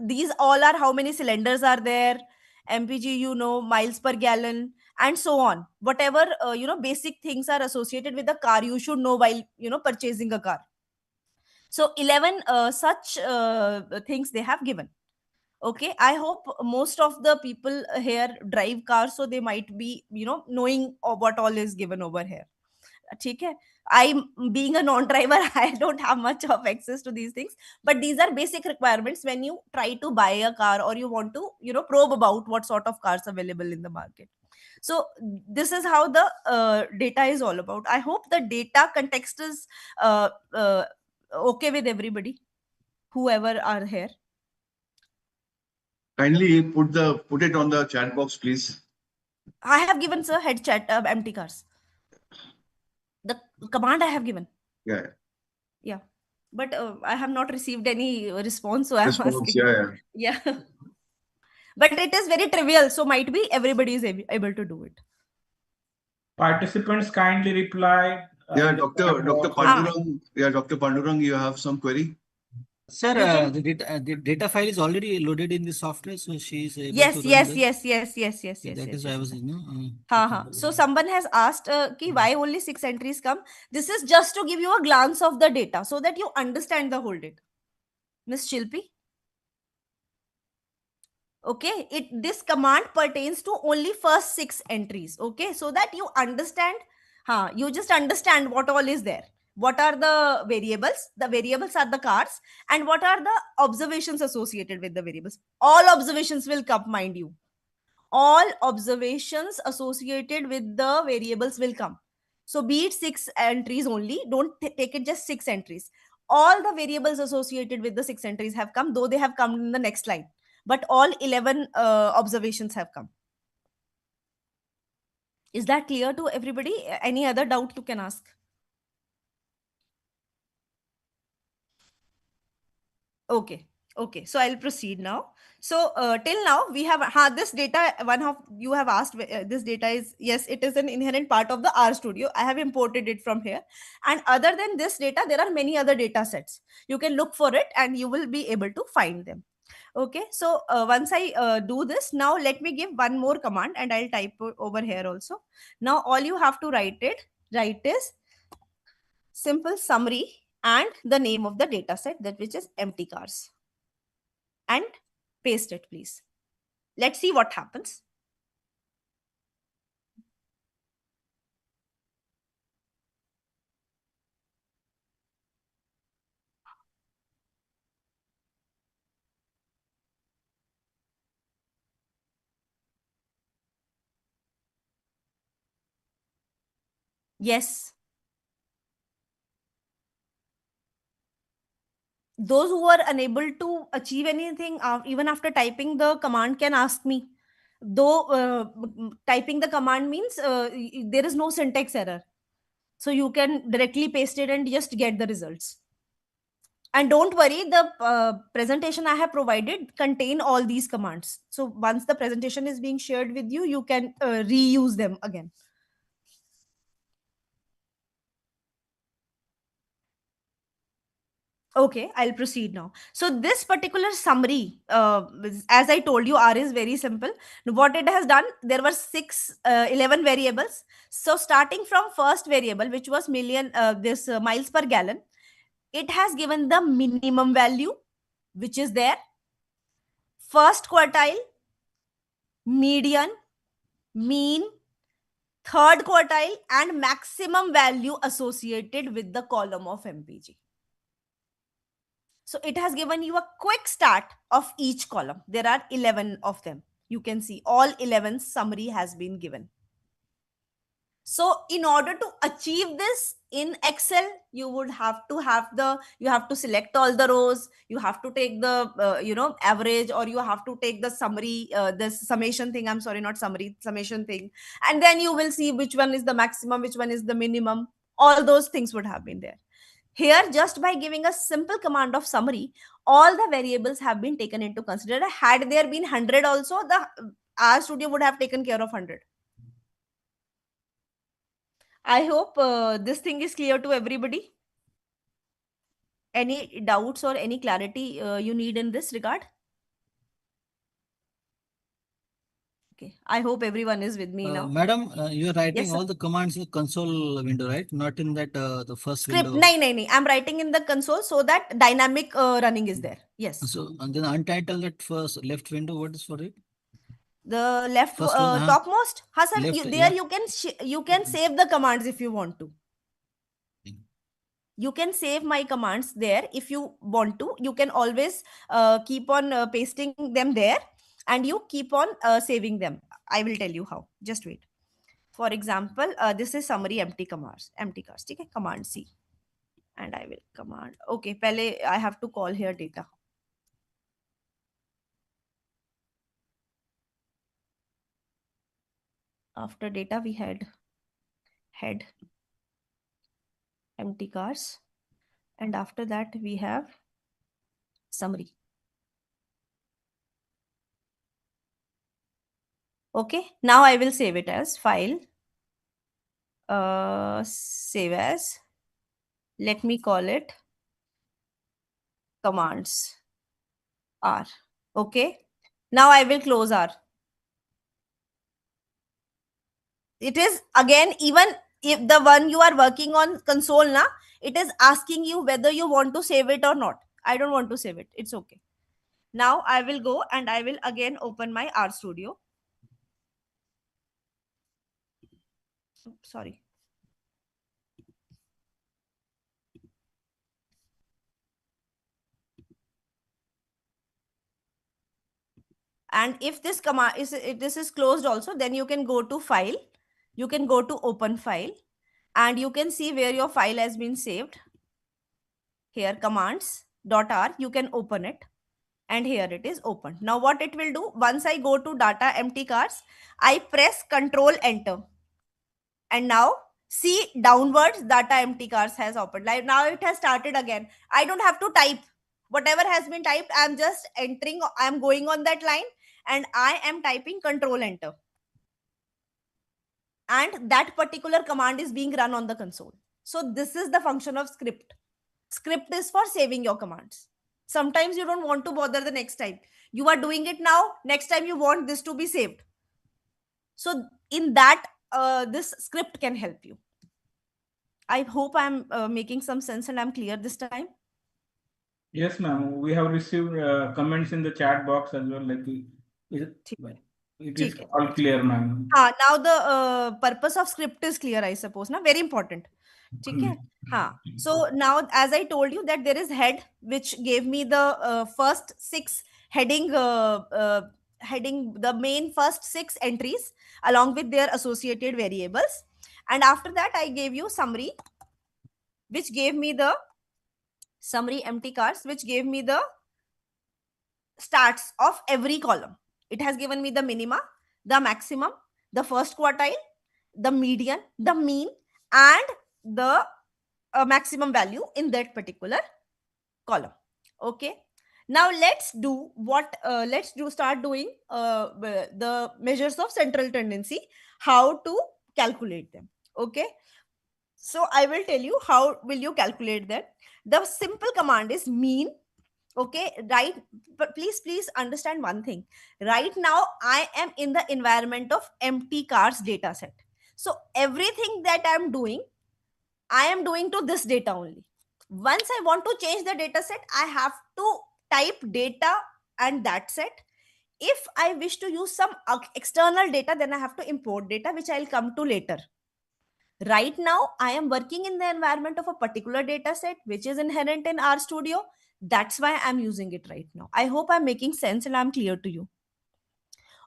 S9: These all are how many cylinders are there, MPG, miles per gallon, and so on. Whatever basic things are associated with the car, you should know while purchasing a car. So 11 such things they have given. Okay, I hope most of the people here drive cars, so they might be knowing what all is given over here. Okay, I, being a non-driver, I don't have much of access to these things, but these are basic requirements when you try to buy a car or you want to probe about what sort of cars available in the market. So this is how the data is all about. I hope the data context is okay with everybody, whoever are here.
S1: Kindly put it on the chat box, please.
S9: I have given, sir, head chat empty cars. The command I have given.
S1: Yeah.
S9: Yeah. But I have not received any response, so I'm
S1: Response,
S9: asking.
S1: yeah.
S9: Yeah. But it is very trivial, so might be everybody is able to do it.
S5: Participants kindly reply.
S1: Yeah,
S5: in the
S1: Dr.
S5: chat
S1: Dr.
S5: box.
S1: Pandurang. Yeah, Dr. Pandurang, you have some query?
S10: Sir,
S9: You can-
S10: the data file is already loaded in the software, so she is able
S9: Yes,
S10: to run
S9: yes,
S10: the.
S9: yes, yes, yes, yes,
S10: Yeah,
S9: yes,
S10: that
S9: yes,
S10: is
S9: yes,
S10: I was,
S9: yes.
S10: you know.
S9: So someone has asked ki why only 6 entries come. This is just to give you a glance of the data so that you understand the whole data. Miss Shilpi? Okay, this command pertains to only first 6 entries. Okay, so that you understand, you just understand what all is there. What are the variables? The variables are the cars, and what are the observations associated with the variables? All observations will come, mind you. All observations associated with the variables will come. So be it 6 entries only, don't take it just 6 entries. All the variables associated with the 6 entries have come, though they have come in the next line, but all 11 observations have come. Is that clear to everybody? Any other doubt you can ask? Okay, so I'll proceed now. So till now we have this data. One of you have asked, this data is, yes, it is an inherent part of the R Studio. I have imported it from here, and other than this data there are many other data sets. You can look for it and you will be able to find them. Okay, so once I do this, now let me give one more command and I'll type over here also. Now all you have to write is simple summary and the name of the data set, that which is empty cars, and paste it, please. Let's see what happens. Yes. Those who are unable to achieve anything, even after typing the command, can ask me. Though typing the command means there is no syntax error. So you can directly paste it and just get the results. And don't worry, the presentation I have provided contain all these commands. So once the presentation is being shared with you, you can reuse them again. Okay, I'll proceed now. So this particular summary, as I told you, R is very simple. What it has done, there were 11 variables. So starting from first variable, which was miles per gallon, it has given the minimum value, which is there, first quartile, median, mean, third quartile, and maximum value associated with the column of MPG. So it has given you a quick start of each column. There are 11 of them. You can see all 11 summary has been given. So in order to achieve this in Excel, you have to select all the rows. You have to take the, average, or you have to take the summary, this summation thing. I'm sorry, not summary, summation thing. And then you will see which one is the maximum, which one is the minimum. All those things would have been there. Here, just by giving a simple command of summary, all the variables have been taken into consideration. Had there been 100 also, the R Studio would have taken care of 100. I hope this thing is clear to everybody. Any doubts or any clarity you need in this regard? Okay, I hope everyone is with me now.
S10: Madam, you are writing
S9: Yes,
S10: all the commands in the console window, right? Not in that the first
S9: script.
S10: window.
S9: No. I'm writing in the console so that dynamic running is there. Yes.
S10: So and then untitled that first left window. What is for it?
S9: The left
S10: First one,
S9: topmost. Sir,
S10: left,
S9: there
S10: yeah.
S9: you can save the commands if you want to. You can save my commands there if you want to. You can always keep on pasting them there, and you keep on saving them. I will tell you how. Just wait. For example, this is summary empty cars. ठीक है, command C, and I will command. Okay, पहले I have to call here data. After data, we had head empty cars, and after that we have summary. Okay, now I will save it as file. Save as. Let me call it commands R. Okay, now I will close R. It is again, even if the one you are working on console na, it is asking you whether you want to save it or not. I don't want to save it. It's okay. Now I will go and I will again open my R Studio. Sorry. And if this command is, if this is closed also, then you can go to file, you can go to open file, and you can see where your file has been saved. Here commands.r, you can open it, and here it is open. Now what it will do, once I go to data empty cars, I press Control Enter, and now see downwards data empty cars has opened. Like now it has started again. I don't have to type whatever has been typed. I'm just entering, I'm going on that line and I am typing Control Enter, and that particular command is being run on the console. So this is the function of script. Script is for saving your commands. Sometimes you don't want to bother the next time. You are doing it now, next time you want this to be saved. So in that, this script can help you. I hope I'm making some sense and I'm clear this time.
S5: Yes, ma'am. We have received comments in the chat box as well. Like it is all clear, ma'am.
S9: Now the purpose of script is clear, I suppose. Na? Very important. So now, as I told you, that there is head, which gave me the first 6 heading, heading the main first 6 entries along with their associated variables. And after that, I gave you summary, which gave me the summary empty cars, which gave me the stats of every column. It has given me the minima, the maximum, the first quartile, the median, the mean, and the maximum value in that particular column. Okay, now let's do what start doing the measures of central tendency, how to calculate them. Okay, so I will tell you how will you calculate that. The simple command is mean. Okay, right, but please understand one thing. Right now I am in the environment of empty cars data set, so everything that I'm doing, I am doing to this data only. Once I want to change the data set, I have to type data and that set. If I wish to use some external data, then I have to import data, which I'll come to later. Right now, I am working in the environment of a particular data set, which is inherent in RStudio. That's why I'm using it right now. I hope I'm making sense and I'm clear to you.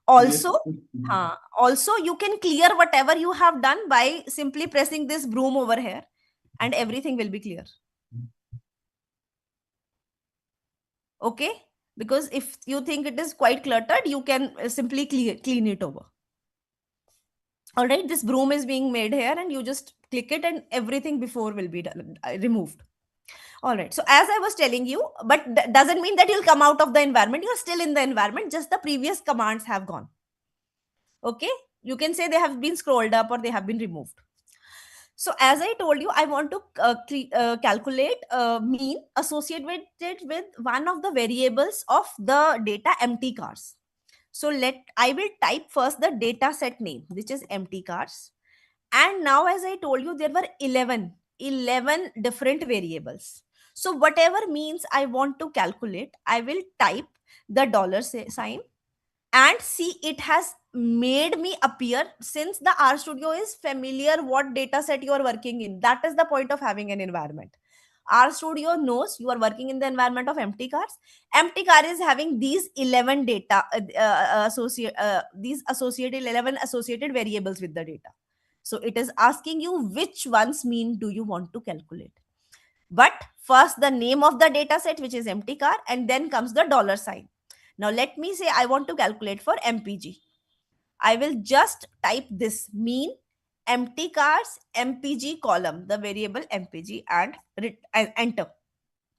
S9: Also,
S5: Yes.
S9: also you can clear whatever you have done by simply pressing this broom over here, and everything will be clear. Okay, because if you think it is quite cluttered, you can simply clean it over. All right, this broom is being made here and you just click it and everything before will be done, removed. All right, so as I was telling you, but doesn't mean that you'll come out of the environment. You're still in the environment, just the previous commands have gone. Okay, you can say they have been scrolled up or they have been removed. So as I told you, I want to calculate mean associated with one of the variables of the data empty cars. So I will type first the data set name, which is empty cars. And now, as I told you, there were 11 different variables. So whatever means I want to calculate, I will type the $sign and see it has made me appear, since the RStudio is familiar what data set you are working in. That is the point of having an environment. RStudio knows you are working in the environment of empty cars. Empty car is having these 11 data these associated 11 associated variables with the data. So it is asking you which one's mean do you want to calculate. But first the name of the data set, which is empty car, and then comes the dollar sign. Now let me say I want to calculate for MPG. I will just type this mean empty cars MPG column, the variable MPG, and enter.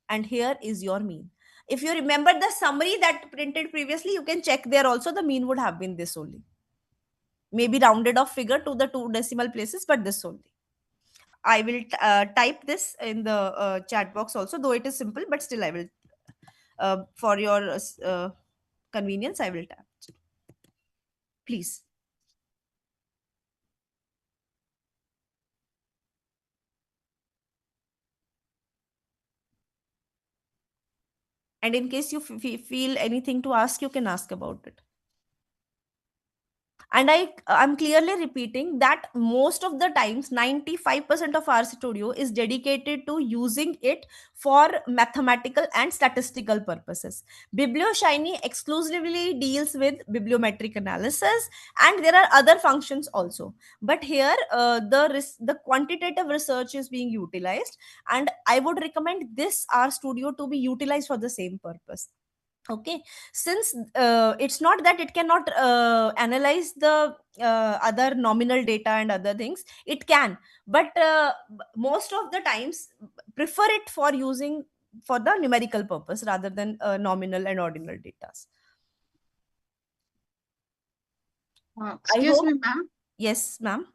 S9: And here is your mean. If you remember the summary that printed previously, you can check there also the mean would have been this only. Maybe rounded off figure to the 2 decimal places, but this only. I will type this in the chat box also, though it is simple, but still I will, for your convenience, I will type. Please. And in case you feel anything to ask, you can ask about it. And I'm clearly repeating that most of the times 95% of our studio is dedicated to using it for mathematical and statistical purposes. BiblioShiny exclusively deals with bibliometric analysis, and there are other functions also, but here the quantitative research is being utilized, and I would recommend this R studio to be utilized for the same purpose. Okay, since it's not that it cannot analyze the other nominal data and other things, it can, but most of the times prefer it for using for the numerical purpose rather than nominal and ordinal data.
S11: Excuse me, ma'am.
S9: Yes, ma'am.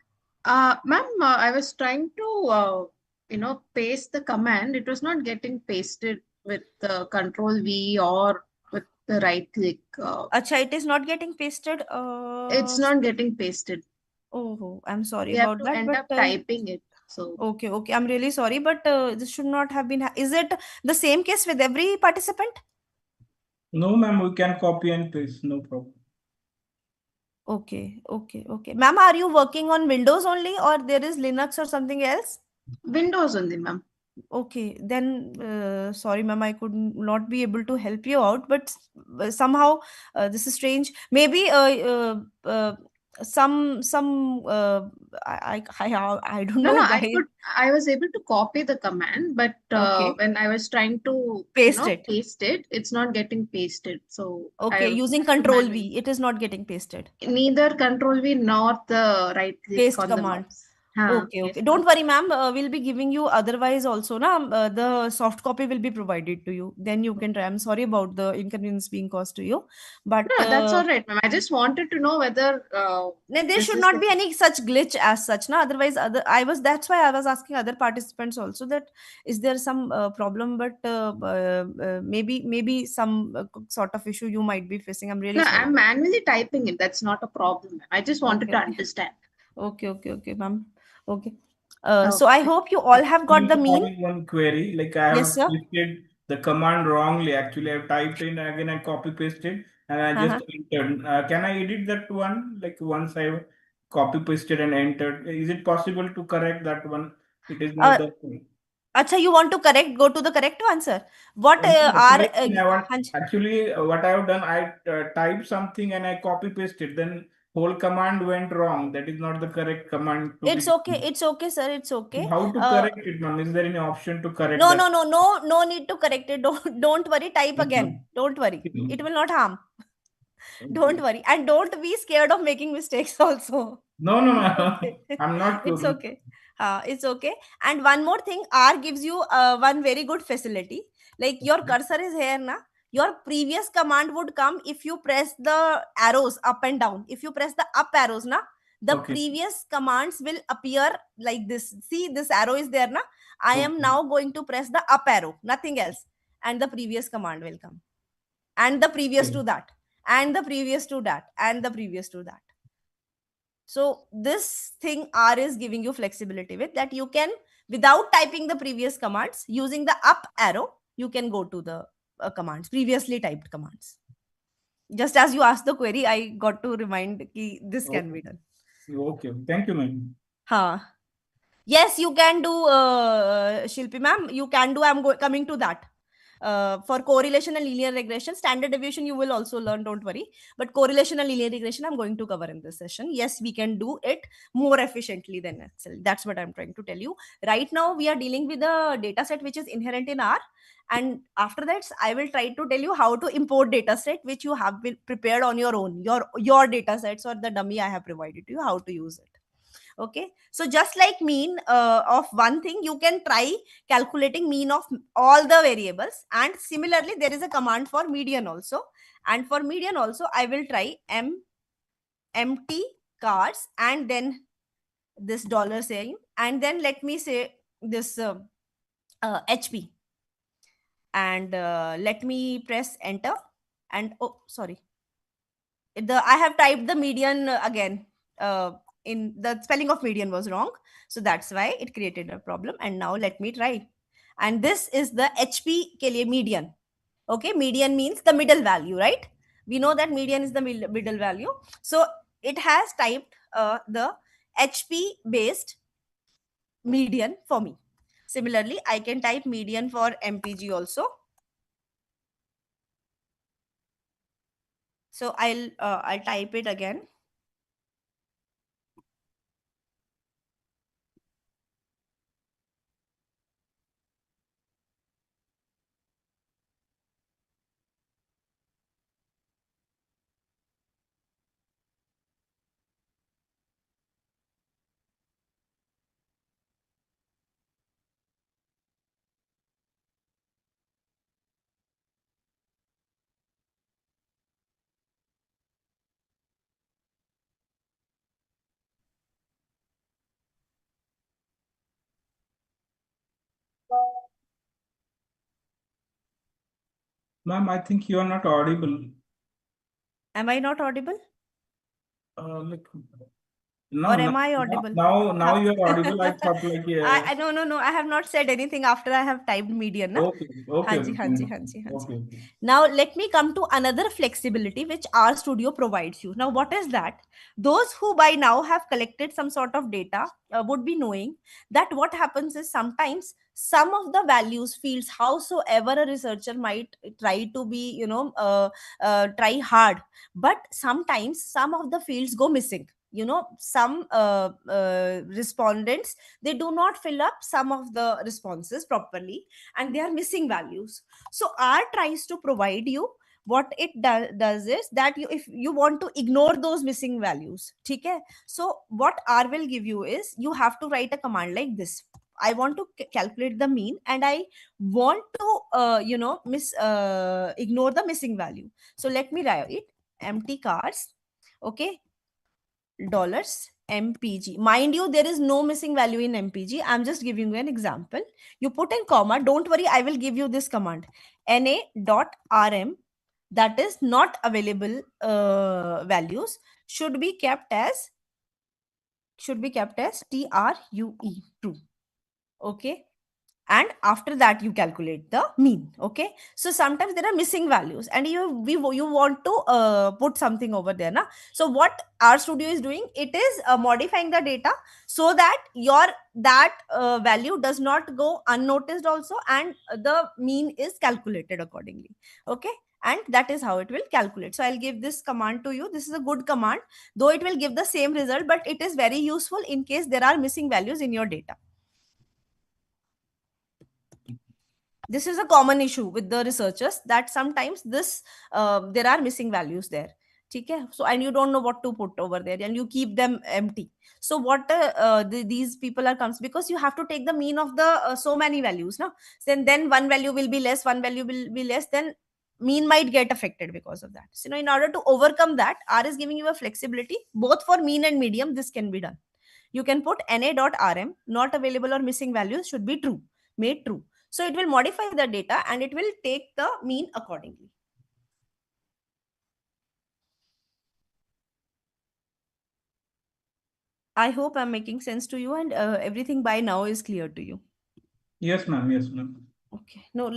S11: Ma'am, I was trying to paste the command. It was not getting pasted with Control V or with the right click.
S9: Acha, it is not getting pasted.
S11: It's not getting pasted.
S9: Oh, I'm sorry
S11: We
S9: about
S11: have to
S9: that.
S11: end
S9: But
S11: up typing it. So
S9: okay, I'm really sorry, but this should not have been. Is it the same case with every participant?
S5: No, ma'am, we can copy and paste, no problem.
S9: Okay. Ma'am, are you working on Windows only, or there is Linux or something else?
S11: Windows only, ma'am.
S9: Okay, then sorry, ma'am, I could not be able to help you out, but somehow this is strange. Maybe some I don't
S11: No,
S9: know,
S11: no,
S9: guys.
S11: I was able to copy the command, but
S9: Okay.
S11: when I was trying to
S9: Paste it.
S11: paste it, it's not getting pasted. So
S9: Okay, using Control V, it is not getting pasted.
S11: Neither Control V nor the right click
S9: Paste
S11: on
S9: command.
S11: the mouse.
S9: Okay. Don't worry, ma'am. We'll be giving you otherwise also. The soft copy will be provided to you. Then you can try. I'm sorry about the inconvenience being caused to you. But
S11: no, that's all right, ma'am. I just wanted to know whether
S9: there should not be any such glitch as such. Otherwise, that's why I was asking other participants also that is there some problem, but maybe some sort of issue you might be facing. I'm really sorry.
S11: I'm manually typing it. That's not a problem. I just wanted to understand.
S9: Okay, ma'am. Okay. So I hope you all have got the mean.
S5: One query, like I have pasted the command wrongly. Actually, I've typed in again and copy pasted, and I just entered. Can I edit that one? Like once I copy pasted and entered, is it possible to correct that one? It is not that thing.
S9: Acha, you want to go to the correct answer? What
S5: actually what I have done, I typed something and I copy pasted, then whole command went wrong. That is not the correct command.
S9: It's okay, sir. It's okay.
S5: How to correct it, ma'am? Is there any option to correct
S9: no,
S5: that?
S9: No need to correct it. Don't worry. Type again. Don't worry. It will not harm. Don't worry. And don't be scared of making mistakes also.
S5: No. I'm not.
S9: It's okay. It's okay. And one more thing, R gives you one very good facility. Like your cursor is here, na? Your previous command would come if you press the arrows up and down. If you press the up arrows, na, the previous commands will appear like this. See, this arrow is there, na? I am now going to press the up arrow, nothing else. And the previous command will come. And the previous to that. And the previous to that. And the previous to that. So this thing R is giving you flexibility with that you can, without typing the previous commands, using the up arrow, you can go to the commands, previously typed commands. Just as you asked the query, I got to remind that this can be done.
S5: Okay, thank you, ma'am.
S9: Yes, you can do, Shilpi ma'am, you can do. I'm coming to that. For correlation and linear regression, standard deviation you will also learn, don't worry. But correlation and linear regression I'm going to cover in this session. Yes, we can do it more efficiently than Excel. That's what I'm trying to tell you. Right now we are dealing with a data set which is inherent in R, and after that I will try to tell you how to import data set which you have been prepared on your own, your data sets or the dummy I have provided to you, how to use it. Okay, so just like mean of one thing, you can try calculating mean of all the variables, and similarly there is a command for median also. And for median also I will try empty cards and then this dollar sign, and then let me say this HP, and let me press enter. And oh sorry, I have typed the median again. In the spelling of median was wrong, so that's why it created a problem. And now let me try, and this is the HP ke liye median. Okay, median means the middle value, right? We know that median is the middle value. So it has typed the HP based median for me. Similarly, I can type median for MPG also. So I'll type it again.
S5: Ma'am, I think you are not audible.
S9: Am I not audible?
S5: Like,
S9: or am I audible?
S5: Now you are audible. I thought like
S9: no, I have not said anything after I have typed median. Na?
S5: Okay. Okay.
S9: Now let me come to another flexibility which RStudio provides you. Now what is that? Those who by now have collected some sort of data would be knowing that what happens is sometimes some of the values fields, howsoever a researcher might try to be try hard, but sometimes some of the fields go missing. Some respondents, they do not fill up some of the responses properly and they are missing values. So R tries to provide you, what it does is that if you want to ignore those missing values, okay, so what R will give you is you have to write a command like this. I want to calculate the mean and I want to ignore the missing value. So let me write it empty cars, okay, dollars mpg. Mind you, there is no missing value in mpg. I'm just giving you an example. You put in comma, don't worry, I will give you this command na.rm, that is not available values should be kept as true, true. Okay, and after that you calculate the mean. Okay, so sometimes there are missing values and you want to put something over there na. So what RStudio is doing, it is modifying the data so that that value does not go unnoticed also, and the mean is calculated accordingly. Okay, and that is how it will calculate. So I'll give this command to you. This is a good command, though it will give the same result, but it is very useful in case there are missing values in your data. This is a common issue with the researchers, that sometimes there are missing values there. Okay, so and you don't know what to put over there and you keep them empty. So what these people are comes, because you have to take the mean of the so many values now, then one value will be less, one value will be less, then mean might get affected because of that. So in order to overcome that, R is giving you a flexibility both for mean and medium. This can be done. You can put na.rm, not available or missing values should be true, made true. So it will modify the data and it will take the mean accordingly. I hope I'm making sense to you and everything by now is clear to you.
S5: Yes, ma'am. Yes, ma'am.
S9: Okay. No,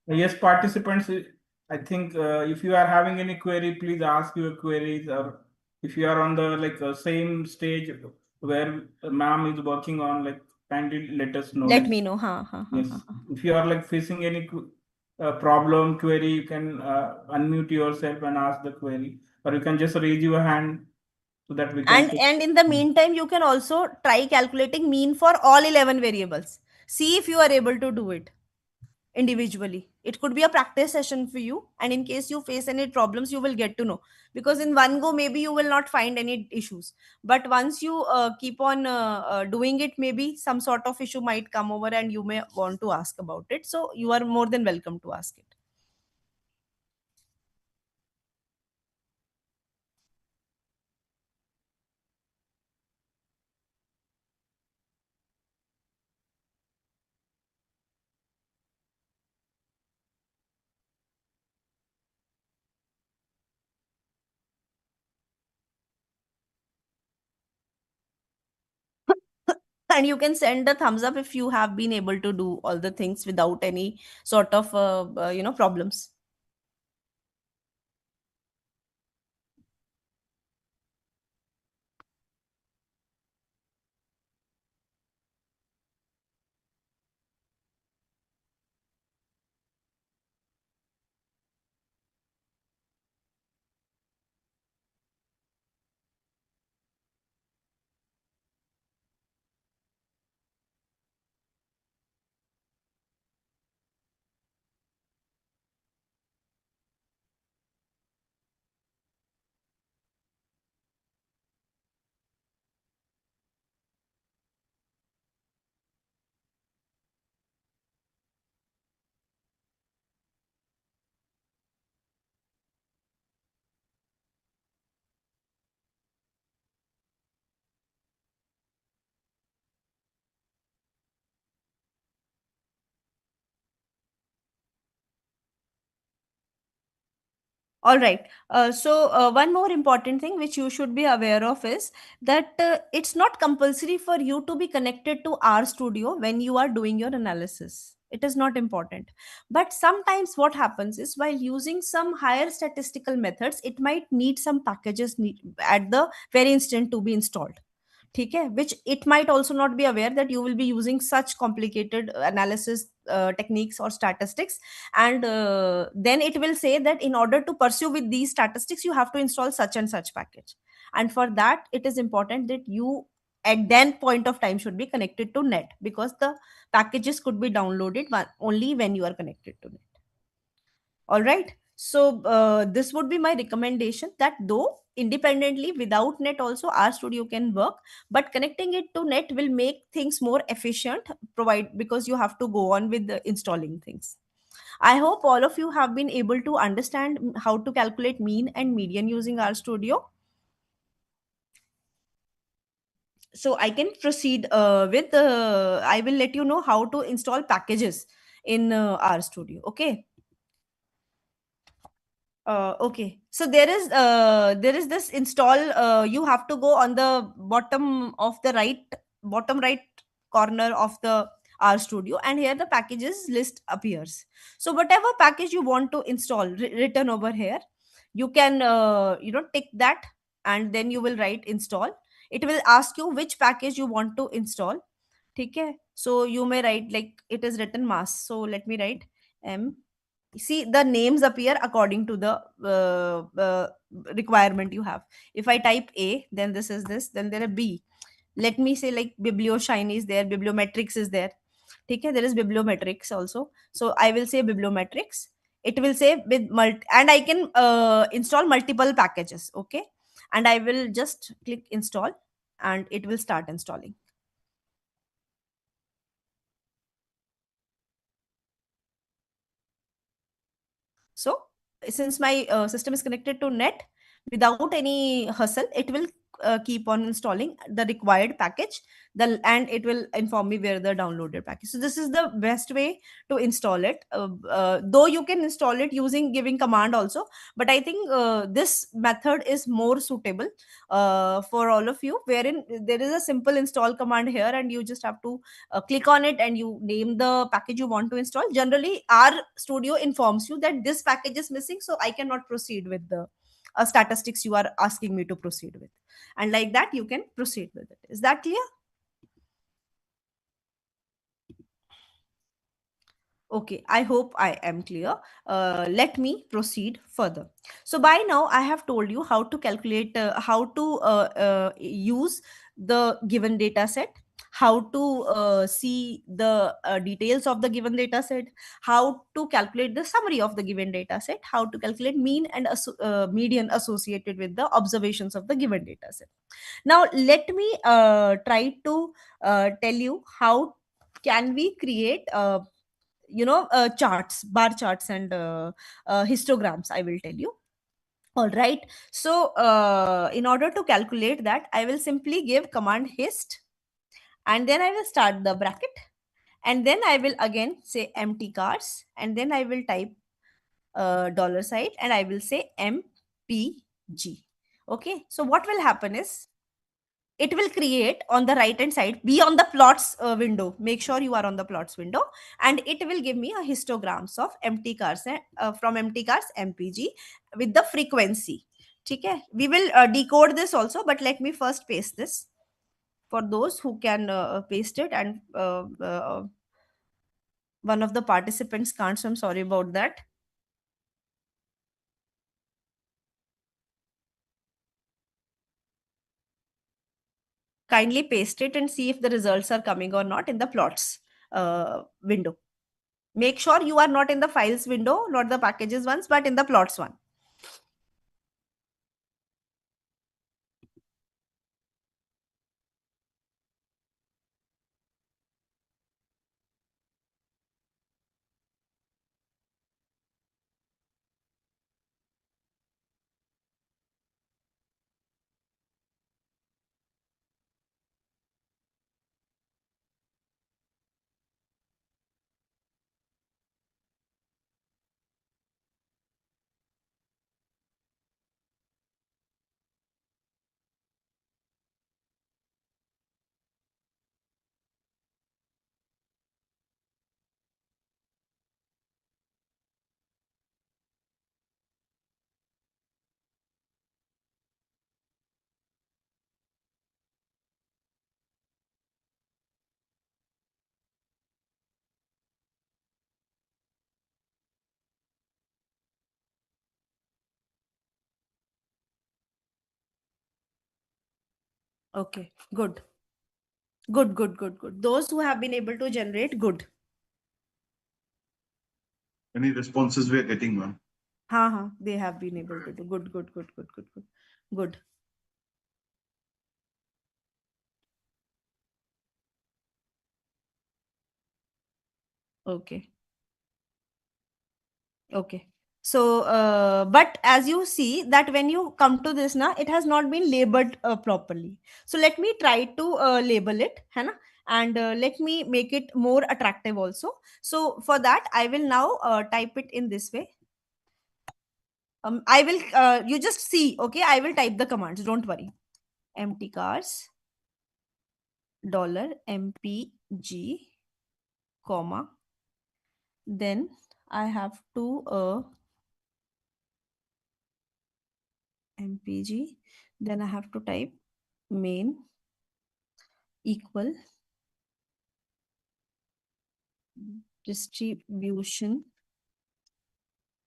S5: yes, participants, I think if you are having any query, please ask your queries, or if you are on the same stage where ma'am is working on, kindly let us know.
S9: Let me know.
S5: Yes. If you are facing any problem query, you can unmute yourself and ask the query, or you can just raise your hand so that we can.
S9: And in the meantime, you can also try calculating mean for all 11 variables. See if you are able to do it individually. It could be a practice session for you, and in case you face any problems, you will get to know, because in one go maybe you will not find any issues, but once you keep on doing it, maybe some sort of issue might come over and you may want to ask about it, so you are more than welcome to ask it. And you can send a thumbs up if you have been able to do all the things without any sort of problems. All right. One more important thing which you should be aware of is that it's not compulsory for you to be connected to R Studio when you are doing your analysis. It is not important. But sometimes what happens is while using some higher statistical methods, it might need some packages at the very instant to be installed. ठीक है, which it might also not be aware that you will be using such complicated analysis techniques or statistics, and then it will say that in order to pursue with these statistics you have to install such and such package, and for that it is important that you at then point of time should be connected to net, because the packages could be downloaded only when you are connected to net. All right. So this would be my recommendation, that though independently without net also our studio can work, but connecting it to net will make things more efficient, provide, because you have to go on with the installing things. I hope all of you have been able to understand how to calculate mean and median using R Studio. So I can proceed with I will let you know how to install packages in R Studio. Okay. Okay. So there is this install. You have to go on the bottom right corner of the R Studio, and here the packages list appears. So whatever package you want to install written over here, you can tick that, and then you will write install. It will ask you which package you want to install. Okay. So you may write, like it is written mass. So let me write M. See, the names appear according to the requirement you have. If I type A, then this is this, then there are B. Let me say like biblioshine is there, bibliometrics is there. Okay, there is bibliometrics also, so I will say bibliometrics. It will say with and I can install multiple packages. Okay, and I will just click install, and it will start installing. So since my system is connected to net, without any hustle, it will keep on installing the required package, and it will inform me where the downloaded package. So this is the best way to install it. Though you can install it using giving command also, but I think this method is more suitable for all of you, wherein there is a simple install command here, and you just have to click on it and you name the package you want to install. Generally our studio informs you that this package is missing, so I cannot proceed with the statistics you are asking me to proceed with, and like that you can proceed with it. Is that clear? Okay, I hope I am clear. Let me proceed further. So by now, I have told you how to calculate, how to use the given data set, how to see the details of the given data set, how to calculate the summary of the given data set, how to calculate mean and median associated with the observations of the given data set. Now, let me try to tell you how can we create charts, bar charts, and histograms. I will tell you. All right, so in order to calculate that, I will simply give command hist, and then I will start the bracket, and then I will again say empty cars, and then I will type dollar sign, and I will say mpg. Okay, so what will happen is it will create on the right hand side, be on the plots window, make sure you are on the plots window, and it will give me a histograms of empty cars, from empty cars mpg with the frequency. Okay, we will decode this also, but let me first paste this for those who can paste it, and one of the participants can't, so I'm sorry about that. Kindly paste it and see if the results are coming or not in the plots window. Make sure you are not in the files window, not the packages ones, but in the plots one. Okay, good. Good. Those who have been able to generate, good.
S1: Any responses we are getting, ma'am?
S9: They have been able to do. Good. Okay. So, but as you see that when you come to this now, it has not been labeled properly. So let me try to label it, है ना? And let me make it more attractive also. So for that, I will now type it in this way. I will, you just see, okay? I will type the commands, don't worry. Empty cars, $mpg, comma. Then I have to mpg. Then I have to type main equal distribution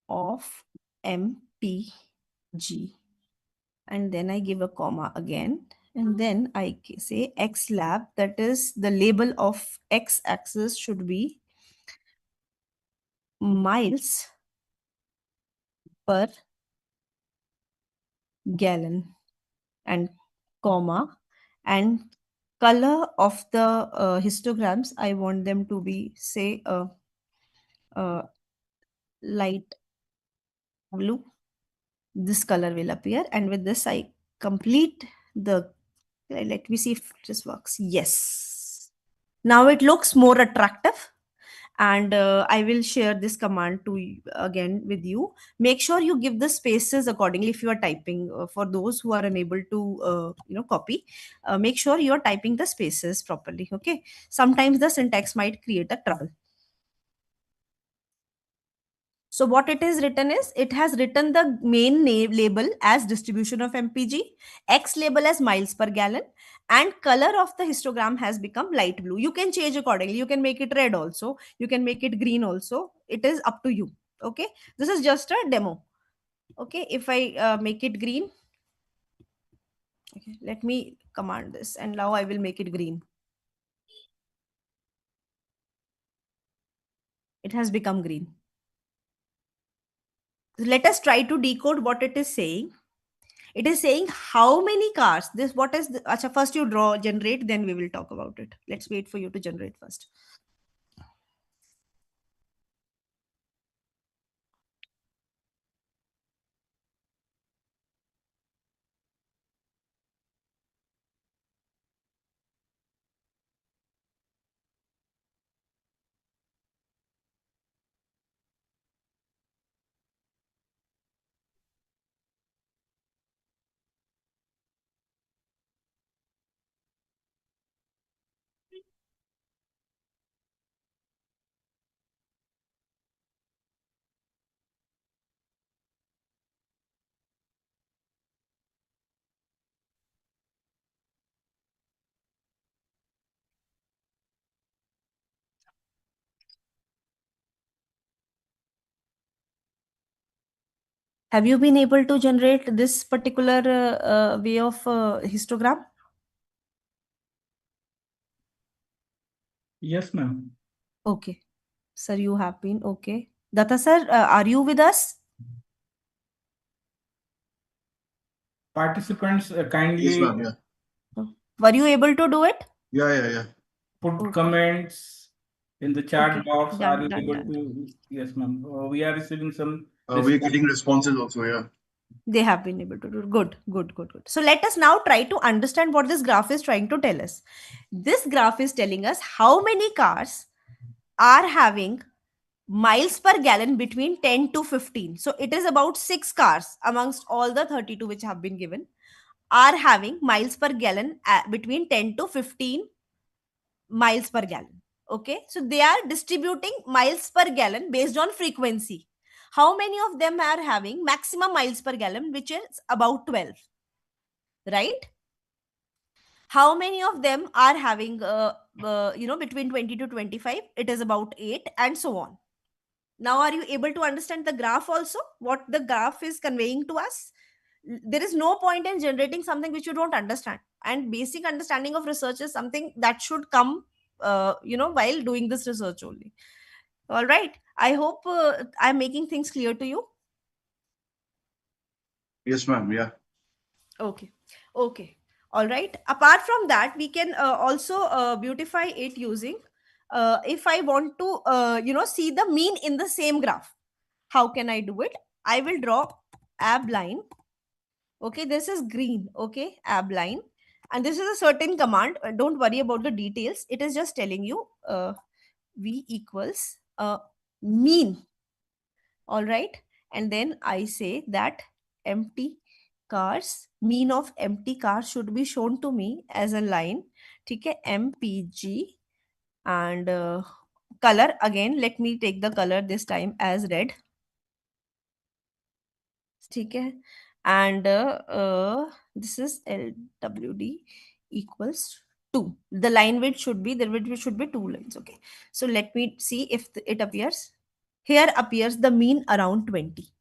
S9: of mpg, and then I give a comma again, and then I say x lab, that is the label of x axis should be miles per gallon, and comma, and color of the histograms, I want them to be, say, light blue. This color will appear, and with this I complete the, let me see if this works. Yes, now it looks more attractive, and I will share this command to again with you. Make sure you give the spaces accordingly if you are typing. For those who are unable to copy, make sure you are typing the spaces properly. Okay, sometimes the syntax might create a trouble. So what it is written is, it has written the main name label as distribution of mpg, x label as miles per gallon, and color of the histogram has become light blue. You can change accordingly. You can make it red also, you can make it green also. It is up to you. Okay, this is just a demo. Okay, if I make it green, okay, let me command this, and now I will make it green. It has become green. Let us try to decode what it is saying. It is saying how many cars. This what is the, Acha, first you draw, generate, then we will talk about it. Let's wait for you to generate first. Have you been able to generate this particular way of histogram?
S5: Yes, ma'am.
S9: Okay. Sir, you have been. Okay. Datta sir, are you with us?
S5: Participants
S1: Yes,
S5: kindly
S1: ma'am. Yeah.
S9: Were you able to do it?
S1: Yeah.
S5: put
S9: Okay.
S5: comments in the chat
S9: Okay.
S5: box. Are
S9: Done,
S5: you
S9: done,
S5: able
S9: done.
S5: to? Yes, ma'am. We are receiving some
S1: We're getting responses also. Yeah.
S9: They have been able to do it. Good. So let us now try to understand what this graph is trying to tell us. This graph is telling us how many cars are having miles per gallon between 10 to 15. So it is about 6 cars amongst all the 32 which have been given are having miles per gallon between 10 to 15 miles per gallon. Okay, so they are distributing miles per gallon based on frequency. How many of them are having maximum miles per gallon, which is about 12, right? How many of them are having between 20 to 25? It is about 8, and so on. Now are you able to understand the graph also, what the graph is conveying to us? There is no point in generating something which you don't understand, and basic understanding of research is something that should come while doing this research only. All right, I hope I'm making things clear to you.
S1: Yes, ma'am. Yeah.
S9: Okay. All right, apart from that, we can also beautify it using if I want to see the mean in the same graph. How can I do it? I will draw ab line. Okay, this is green. Okay, ab line, and this is a certain command. Don't worry about the details. It is just telling you v equals mean. All right, and then I say that empty cars, mean of empty cars should be shown to me as a line. Okay, mpg, and color, again let me take the color this time as red. ठीक है, and this is LWD equals 2. The line width should be, the width should be 2 lines. Okay, so let me see if it appears. Here appears the mean around 20.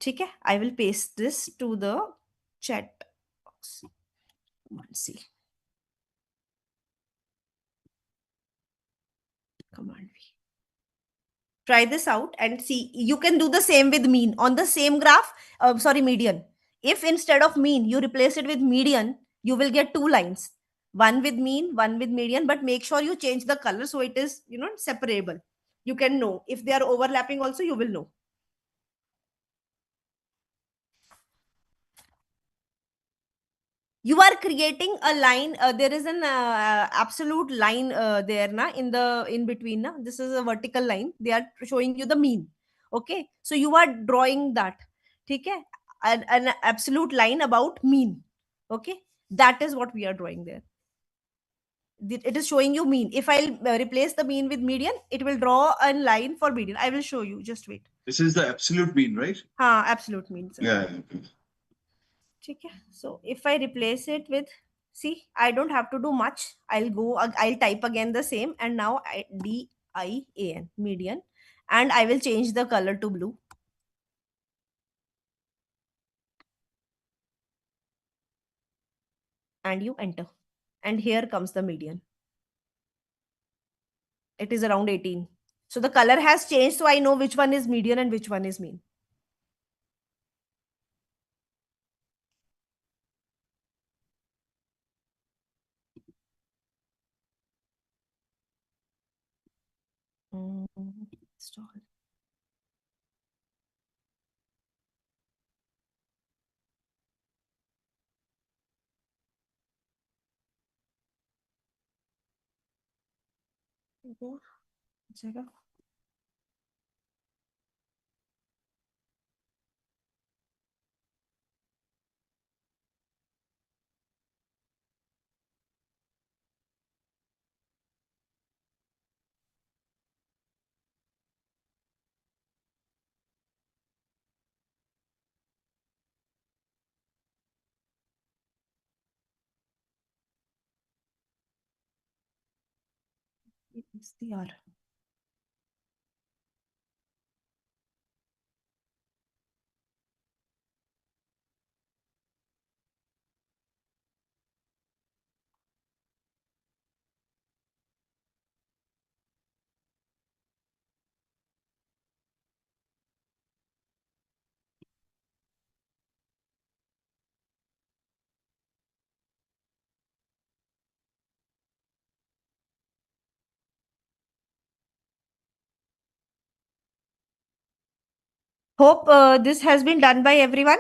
S9: ठीक है, I will paste this to the chat box. Let's see. Command V. Try this out and see. You can do the same with mean on the same graph. Sorry, median. If instead of mean you replace it with median, you will get 2 lines, one with mean, one with median, but make sure you change the color so it is separable. You can know if they are overlapping also, you will know. You are creating a line. There is an absolute line there na, in between na. This is a vertical line, they are showing you the mean. Okay, so you are drawing that. Okay, an absolute line about mean. Okay, that is what we are drawing there. It is showing you mean. If I'll replace the mean with median, it will draw a line for median. I will show you. Just wait.
S1: This is the absolute mean, right?
S9: Absolute mean, sir.
S1: Yeah.
S9: Okay. So if I replace it with, see, I don't have to do much. I'll type again the same, and now DIAN, median, and I will change the color to blue. And you enter. And here comes the median. It is around 18. So the color has changed, so I know which one is median and which one is mean. Stall. Okay. Check out. It's the R. Hope this has been done by everyone.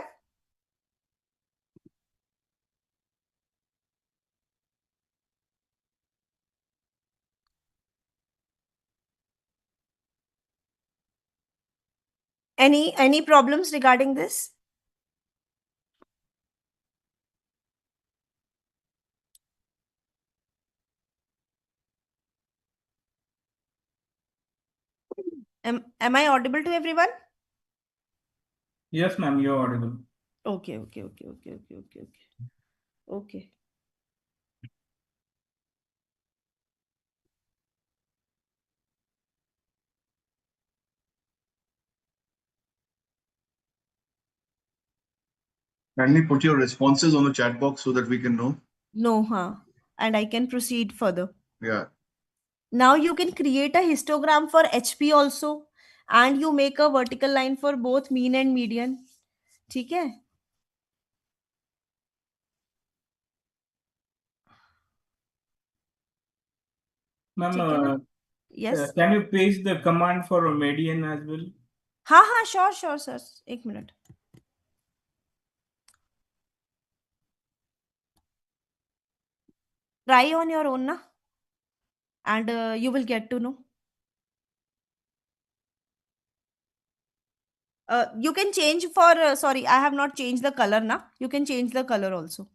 S9: Any problems regarding this? Am I audible to everyone?
S5: Yes, ma'am, you're audible.
S9: Okay. Okay.
S1: Kindly put your responses on the chat box so that we can know.
S9: No, and I can proceed further.
S1: Yeah.
S9: Now you can create a histogram for HP also, and you make a vertical line for both mean and median. ठीक है?
S5: Ma'am,
S9: ठीक है ना? Yes.
S5: can you paste the command for median as well?
S9: हाँ, sure, sir. एक minute. Try on your own, na? And you will get to know. You can change for, sorry, I have not changed the color, na? You can change the color also.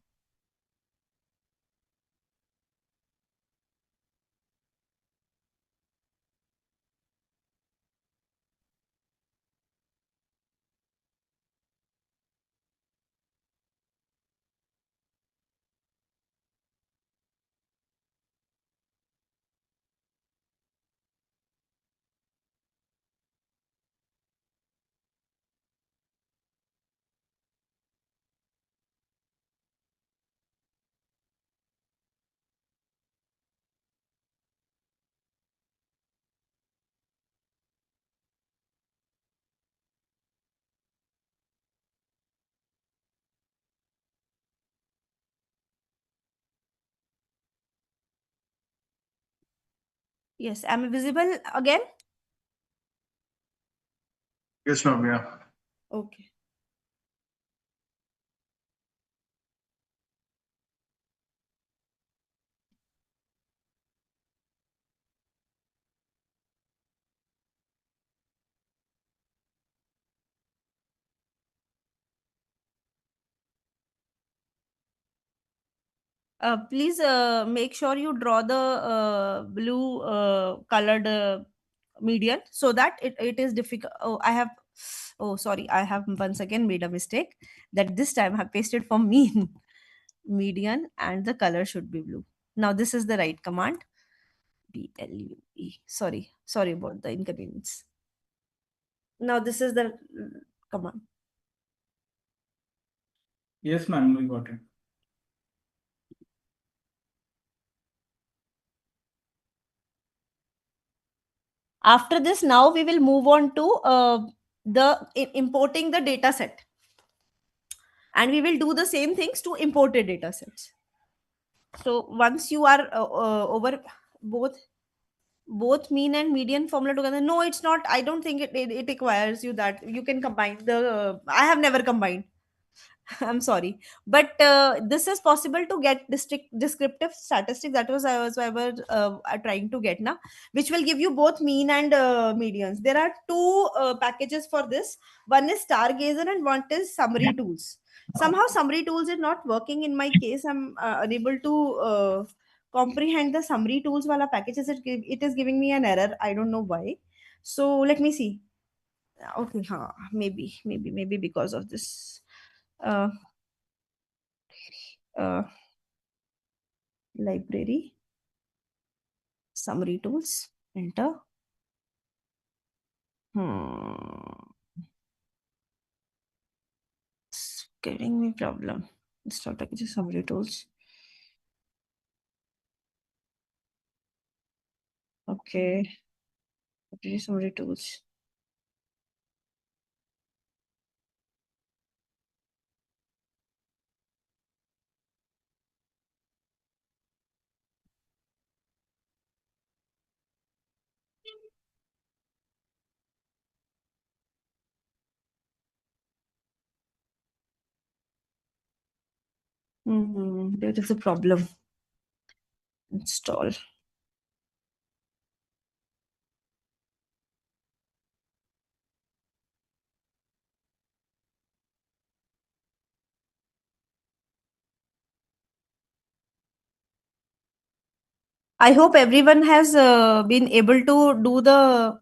S9: Yes, am I visible again?
S1: Yes, ma'am. Yeah.
S9: Okay. Please make sure you draw the blue colored median so that it is difficult. Oh, sorry, I have once again made a mistake that this time I have pasted for mean median and the color should be blue. Now this is the right command. BLUE. Sorry about the inconvenience. Now this is the command.
S5: Yes, ma'am, we got it.
S9: After this, now we will move on to importing the data set. And we will do the same things to imported data sets. So once you are over both mean and median formula together, no, it's not. I don't think it requires you that you can combine the. I have never combined. I'm sorry, but this is possible to get descriptive statistics. That was I was trying to get now, which will give you both mean and medians. There are two packages for this. One is Stargazer and one is Summary Tools. Somehow Summary Tools is not working in my case. I'm unable to comprehend the Summary Tools wala packages. It is giving me an error. I don't know why. So let me see. Okay, maybe because of this. Uh, uh, Library, Summary Tools, enter. It's giving me problem. Start packages, Summary Tools. Okay. Summary Tools. There is a problem. Install. I hope everyone has been able to do the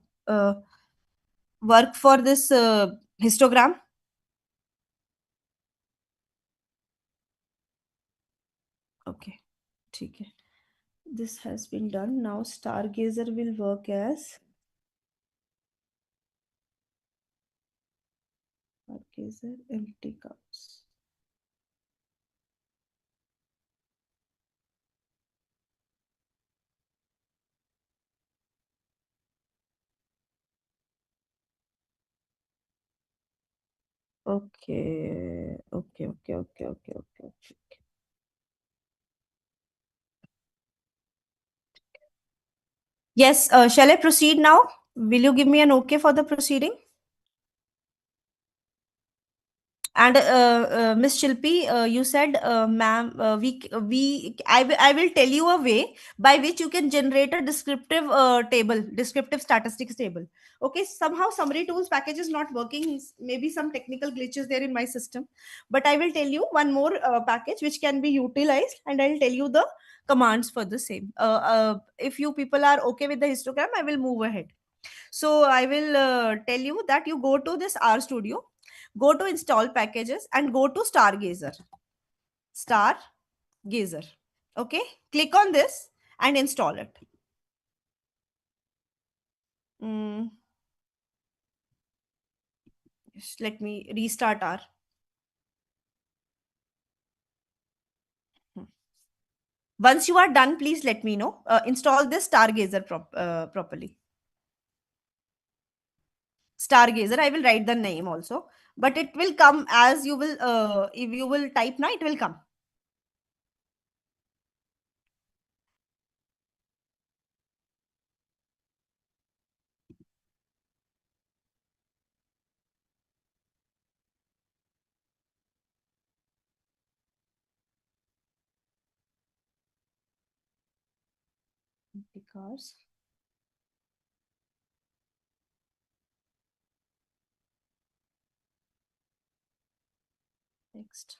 S9: work for this histogram. Okay, okay. This has been done. Now Stargazer will work as Stargazer empty cups. Okay. Yes, shall I proceed now? Will you give me an okay for the proceeding? And Miss Shilpi, you said, ma'am, I will tell you a way by which you can generate a descriptive table, descriptive statistics table. Okay, somehow Summary Tools package is not working. Maybe some technical glitches there in my system, but I will tell you one more package which can be utilized, and I'll tell you the commands for the same. If you people are okay with the histogram, I will move ahead. So I will tell you that you go to this R Studio, go to install packages and go to Stargazer. Stargazer. Okay. Click on this and install it. Just let me restart R. Once you are done, please let me know. Install this Stargazer properly. Stargazer. I will write the name also, but it will come as you will. If you will type now, it will come. Because next,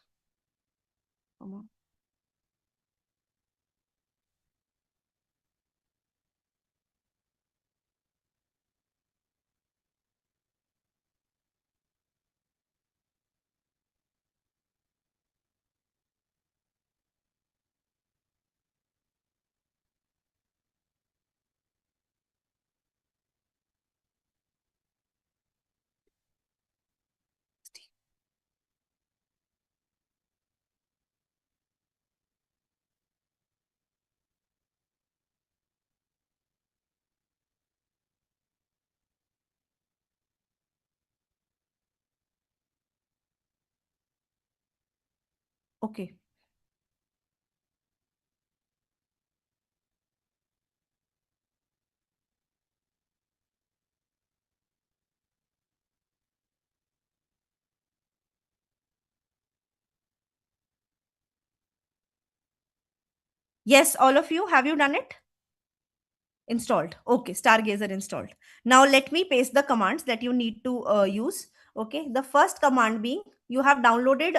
S9: Okay. Yes, all of you, have you done it? Installed. Okay, Stargazer installed. Now let me paste the commands that you need to use. Okay, the first command being you have downloaded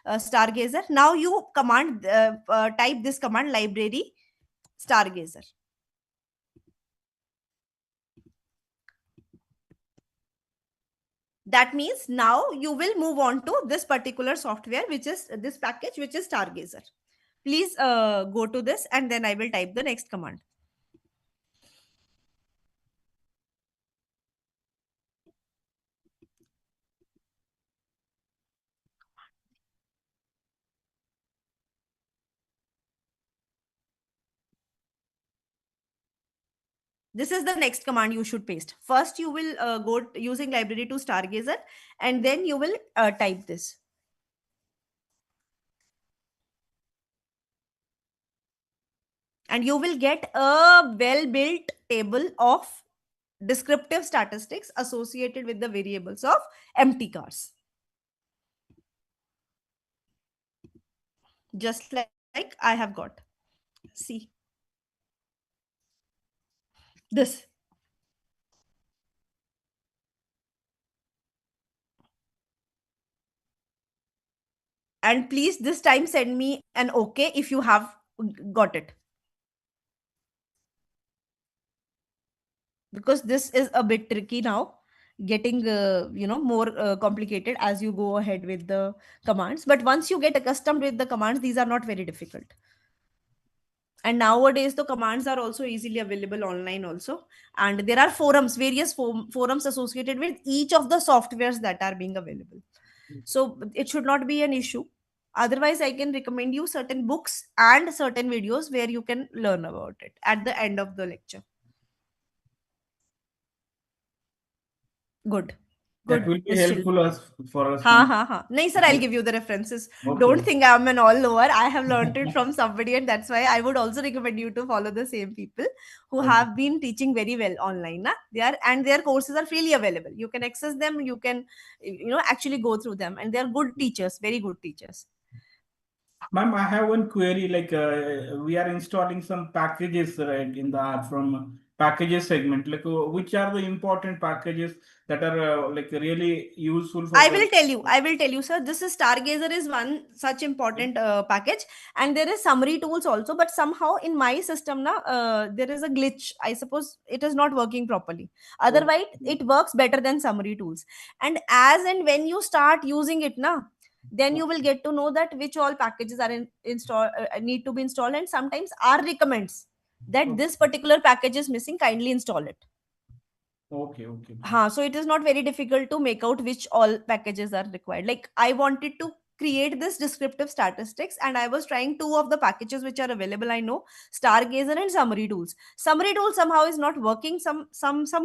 S9: Stargazer. Now you type this command, library Stargazer. That means now you will move on to this particular software, which is this package, which is Stargazer. Please go to this and then I will type the next command. This is the next command you should paste. First, you will go using library to Stargazer, and then you will type this. And you will get a well-built table of descriptive statistics associated with the variables of empty cars. Just like I have got. See. This. And please this time send me an okay if you have got it. Because this is a bit tricky now, getting more complicated as you go ahead with the commands. But once you get accustomed with the commands, these are not very difficult. And nowadays the commands are also easily available online also, and there are forums, various forums associated with each of the softwares that are being available, so it should not be an issue. Otherwise I can recommend you certain books and certain videos where you can learn about it at the end of the lecture. Good.
S5: That will be helpful for us.
S9: Nahi sir, I'll give you the references.
S5: Okay.
S9: Don't think I'm an all over. I have learned it from somebody, and that's why I would also recommend you to follow the same people who
S5: Okay.
S9: have been teaching very well online. Their courses are freely available. You can access them. You can actually go through them, and they are good teachers, very good teachers.
S5: Ma'am, I have one query. Like we are installing some packages right in the app from packages segment. Like which are the important packages that are like really useful for?
S9: I will tell you, sir. This is Stargazer is one such important package, and there is summary tools also. But somehow in my system, there is a glitch. I suppose it is not working properly. Otherwise, it works better than summary tools. And as and when you start using it, then you will get to know that which all packages are need to be installed, and sometimes R recommends that this particular package is missing. Kindly install it.
S5: Okay.
S9: So it is not very difficult to make out which all packages are required. Like I wanted to create this descriptive statistics, and I was trying two of the packages which are available. I know Stargazer and Summary Tools. Summary Tools somehow is not working. Some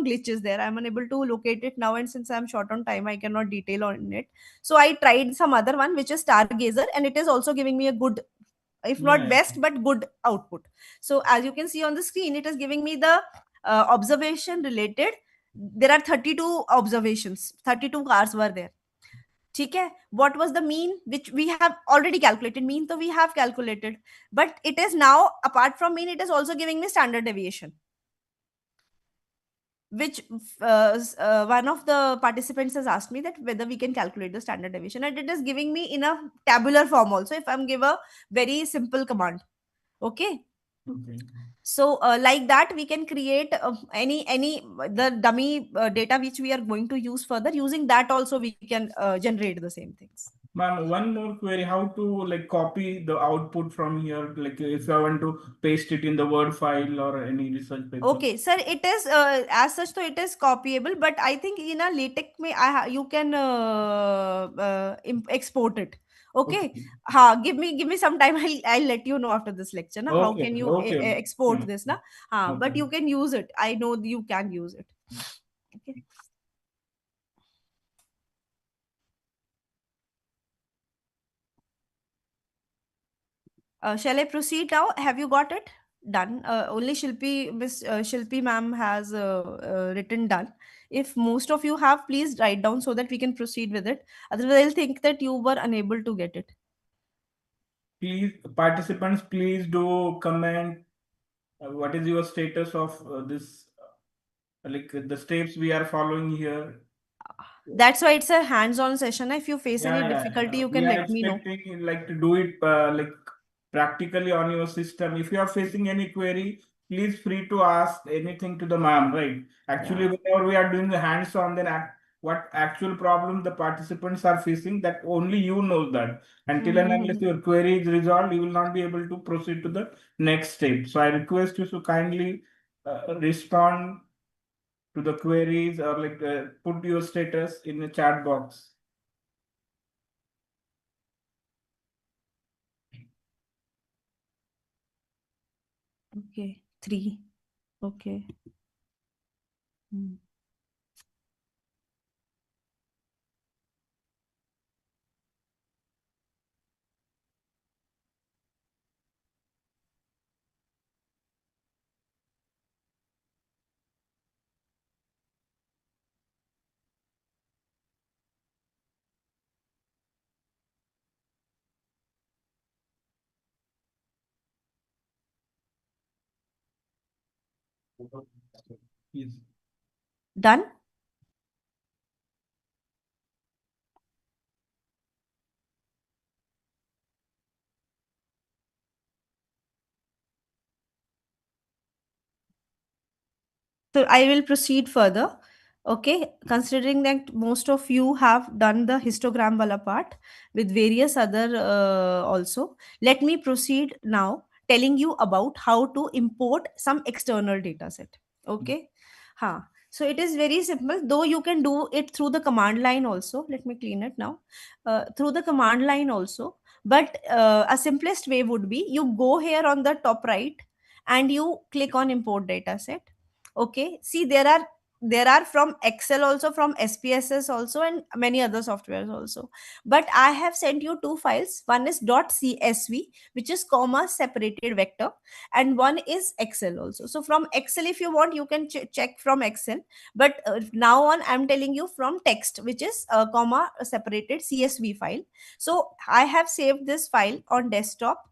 S9: glitches there. I'm unable to locate it now, and since I'm short on time, I cannot detail on it. So I tried some other one which is Stargazer, and it is also giving me a good, if not best, but good output. So as you can see on the screen, it is giving me the observation related. There are 32 observations, 32 cars were there. Okay, what was the mean, which we have already calculated? Mean so we have calculated, but it is now, apart from mean, it is also giving me standard deviation, which one of the participants has asked me that whether we can calculate the standard deviation, and it is giving me in a tabular form also if I'm give a very simple command. Okay. So like that we can create any the dummy data which we are going to use further. Using that also we can generate the same things.
S5: Ma'am, one more query: how to like copy the output from here? Like if I want to paste it in the Word file or any research paper.
S9: Okay, sir, it is as such, so it is copyable, but I think in a LaTeX you can export it. Okay. Give me some time. I'll let you know after this lecture. How can you export this? But you can use it. I know you can use it. Okay. Shall I proceed now? Have you got it? Done. Only Shilpi, Miss Shilpi ma'am has written done. If most of you have, please write down so that we can proceed with it. Otherwise, I'll think that you were unable to get it.
S5: Please, participants, please do comment. What is your status of this? Like the steps we are following here.
S9: That's why it's a hands-on session. If you face any
S5: Yeah,
S9: difficulty, you
S5: we
S9: can
S5: are
S9: let me know.
S5: expecting like to do it like practically on your system. If you are facing any query, please free to ask anything to the ma'am, right? Actually,
S9: Yeah.
S5: whenever we are doing the hands-on, then what actual problem the participants are facing, that only you know that. Until and unless your query is resolved, you will not be able to proceed to the next step. So I request you to kindly respond to the queries or like put your status in the chat box.
S9: Okay. 3. Okay. Hmm.
S5: Yes.
S9: Done? So I will proceed further. Okay, considering that most of you have done the histogram wala part with various other also, let me proceed now telling you about how to import some external data set. Okay, so it is very simple, though you can do it through the command line also. Let me clean it now. Through the command line also, but a simplest way would be you go here on the top right and you click on import data set. Okay, see, there are from Excel also, from SPSS also, and many other softwares also, but I have sent you two files. One is .csv, which is comma separated vector, and one is Excel also. So from Excel, if you want, you can check from Excel, but now on I'm telling you from text, which is comma separated CSV file. So I have saved this file on desktop,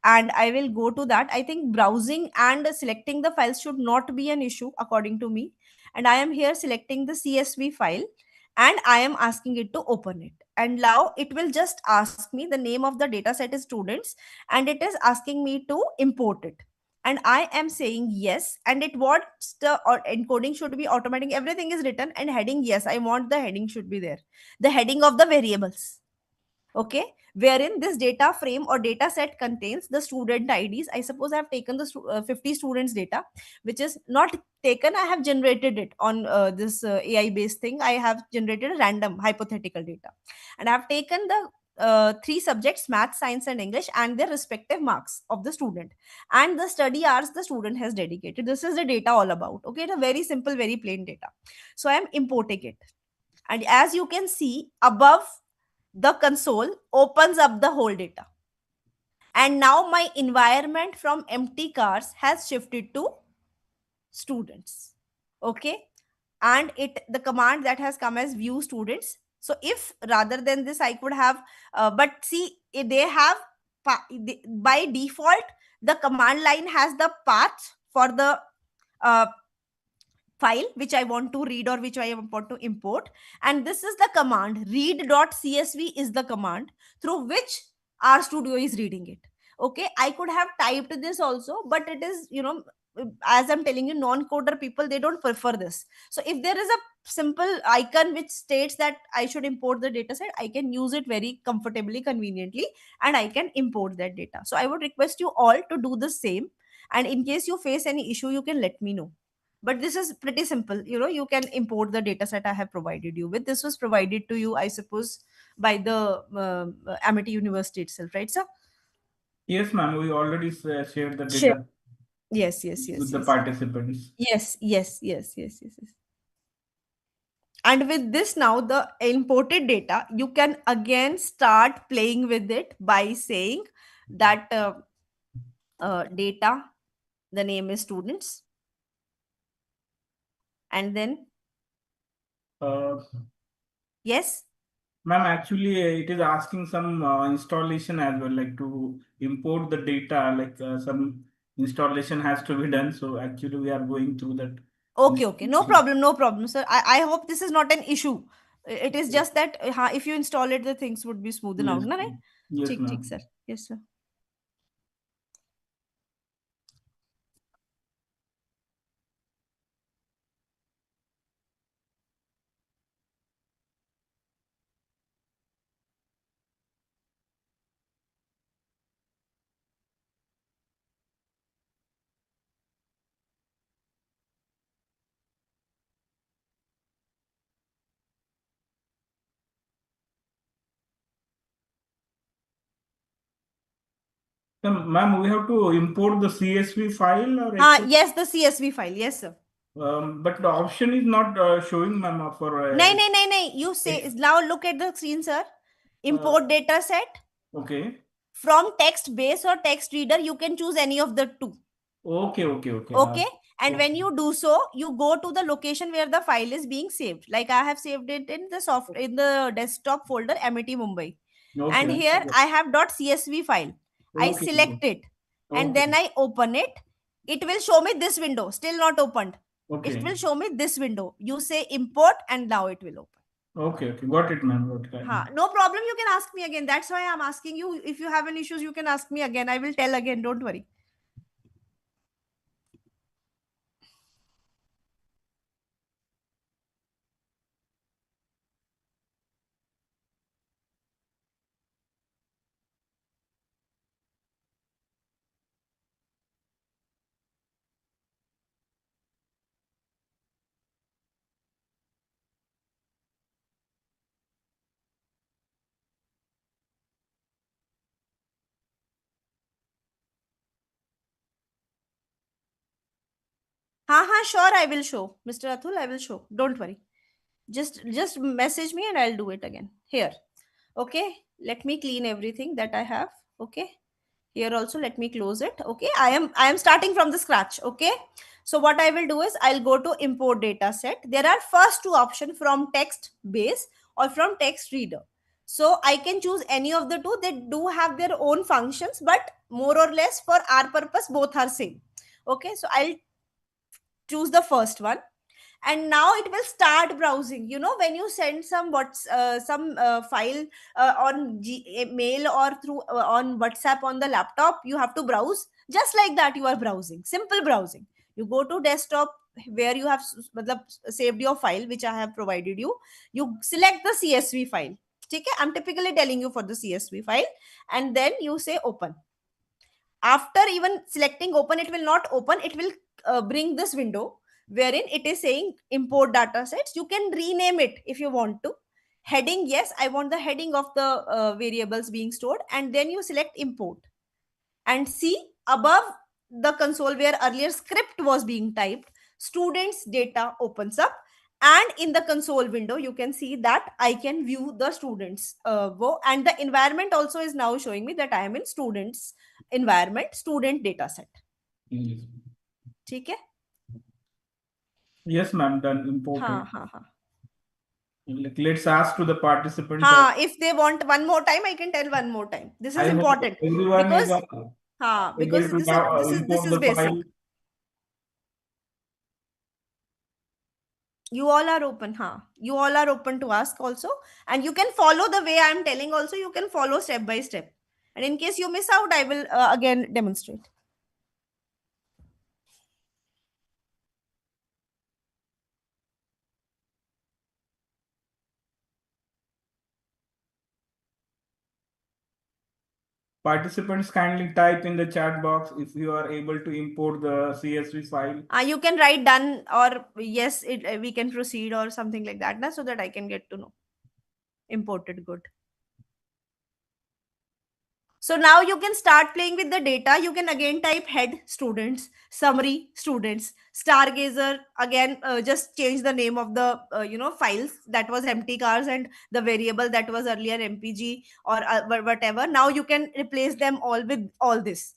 S9: and I will go to that. I think browsing and selecting the files should not be an issue according to me. And I am here selecting the CSV file, and I am asking it to open it. And now it will just ask me the name of the data set is students, and it is asking me to import it. And I am saying yes, and it wants the encoding should be automatic. Everything is written and heading yes. I want the heading should be there. The heading of the variables. Okay, wherein this data frame or data set contains the student IDs. I suppose I have taken the 50 students data, which is not taken, I have generated it on this AI based thing. I have generated a random hypothetical data, and I have taken the three subjects, math, science and English, and their respective marks of the student, and the study hours the student has dedicated. This is the data all about. Okay, it's a very simple, very plain data. So I am importing it, and as you can see above, the console opens up the whole data. And now my environment from empty cars has shifted to students. Okay. And the command that has come as view students. So if rather than this, I could have, but see, they have, by default, the command line has the path for the uh, file which I want to read or which I want to import. And this is the command read.csv is the command through which RStudio is reading it. Okay, I could have typed this also, but it is, as I'm telling you, non-coder people, they don't prefer this. So if there is a simple icon which states that I should import the data set, I can use it very comfortably, conveniently, and I can import that data. So I would request you all to do the same. And in case you face any issue, you can let me know. But this is pretty simple. You can import the data set I have provided you with. This was provided to you, I suppose, by the Amity University itself, right, sir?
S5: Yes, ma'am. We already shared the
S9: Sure.
S5: data
S9: Yes.
S5: with the participants.
S9: Yes. And with this, now the imported data, you can again start playing with it by saying that data, the name is students, and then yes.
S5: Ma'am, actually, it is asking some installation as well, like to import the data, like some installation has to be done. So actually, we are going through that.
S9: Okay, no problem, sir. I hope this is not an issue. It is just that if you install it, the things would be smoothen out,
S5: Yes,
S9: na, right?
S5: yes,
S9: ठीक,
S5: ma'am.
S9: sir. Yes, sir.
S5: Ma'am, we have to import the CSV file or Excel?
S9: Yes, the CSV file. Yes, sir.
S5: But the option is not showing, ma'am, for.
S9: No. You say now. Look at the screen, sir. Import data set.
S5: Okay.
S9: From text base or text reader, you can choose any of the two.
S5: Okay.
S9: Okay. And when you do so, you go to the location where the file is being saved. Like I have saved it in the desktop folder MET Mumbai.
S5: Okay.
S9: And here I have .csv file. I
S5: Okay.
S9: select it and then I open it. It will show me this window, still not opened.
S5: Okay.
S9: It will show me this window. You say import and now it will open.
S5: Okay. Got it, ma'am. Got it.
S9: No problem. You can ask me again. That's why I'm asking you. If you have any issues, you can ask me again. I will tell again. Don't worry. Sure, I will show. Mr. Atul, I will show. Don't worry. Just message me and I'll do it again. Here. Okay. Let me clean everything that I have. Okay. Here also, let me close it. Okay. I am starting from the scratch. Okay. So what I will do is I'll go to import data set. There are first two options from text base or from text reader. So I can choose any of the two. They do have their own functions, but more or less for our purpose, both are same. Okay. So I'll choose the first one and now it will start browsing. When you send some file on mail or through on WhatsApp on the laptop, you have to browse just like that. You are browsing, simple browsing. You go to desktop where you have saved your file, which I have provided you. You select the CSV file. Okay, I'm typically telling you for the CSV file, and then you say open. After even selecting open, it will not open. It will bring this window wherein it is saying import data sets. You can rename it if you want to. Heading, yes, I want the heading of the variables being stored, and then you select import and see above the console where earlier script was being typed, students data opens up, and in the console window you can see that I can view the students and the environment also is now showing me that I am in students environment, student data set. ठीक है?
S5: Yes, ma'am. Done. Important. Let's ask to the participant.
S9: If they want one more time, I can tell one more time. This is
S5: I
S9: important because this is basic.
S5: File.
S9: You all are open. You all are open to ask also, and you can follow the way I am telling also. You can follow step by step, and in case you miss out, I will again demonstrate.
S5: Participants, kindly type in the chat box if you are able to import the CSV file.
S9: You can write done or yes, we can proceed or something like that, so that I can get to know. Imported, good. So now you can start playing with the data. You can again type head students, summary students, stargazer. Again, just change the name of the files that was empty cars and the variable that was earlier MPG or whatever. Now you can replace them all with all this.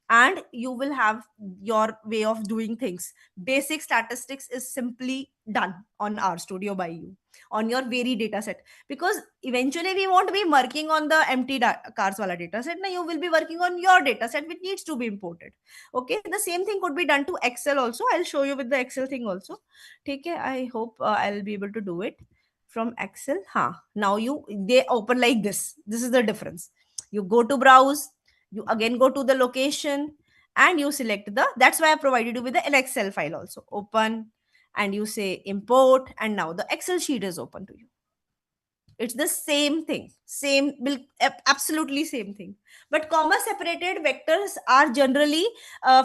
S9: and you will have your way of doing things. Basic statistics is simply done on RStudio by you on your very data set, because eventually we won't be working on the empty cars wala data set. Now you will be working on your data set which needs to be imported. Okay, the same thing could be done to Excel also. I'll show you with the Excel thing also. Okay, I hope I'll be able to do it from Excel. Now they open like this is the difference. You go to browse, you again go to the location, and you select that's why I provided you with the Excel file also. Open, and you say import, and now the Excel sheet is open to you. It's the same thing, absolutely same thing. But comma separated vectors are generally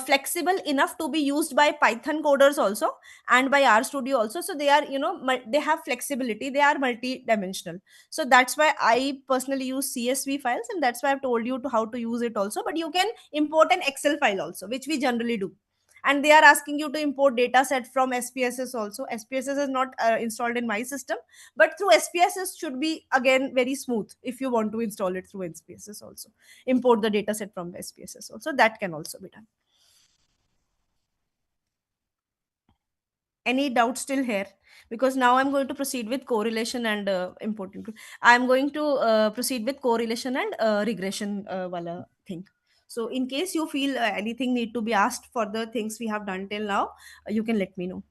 S9: flexible enough to be used by Python coders also, and by RStudio also. So they are, they have flexibility, they are multi-dimensional. So that's why I personally use CSV files, and that's why I've told you how to use it also. But you can import an Excel file also, which we generally do. And they are asking you to import data set from SPSS also. SPSS is not installed in my system, but through SPSS should be again very smooth. If you want to install it through SPSS also, import the data set from SPSS also, that can also be done. Any doubt still here? Because now I'm going to proceed with correlation and importing. I'm going to proceed with correlation and regression wala thing. So in case you feel anything need to be asked for the things we have done till now, you can let me know.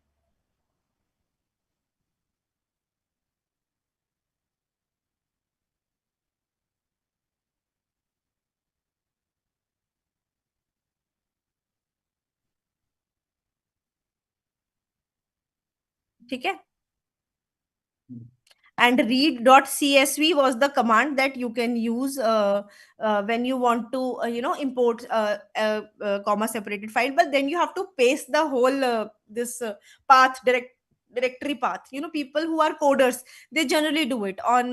S9: ठीक है? And read.csv was the command that you can use when you want to import comma separated file. But then you have to paste the whole this path directory path. People who are coders, they generally do it on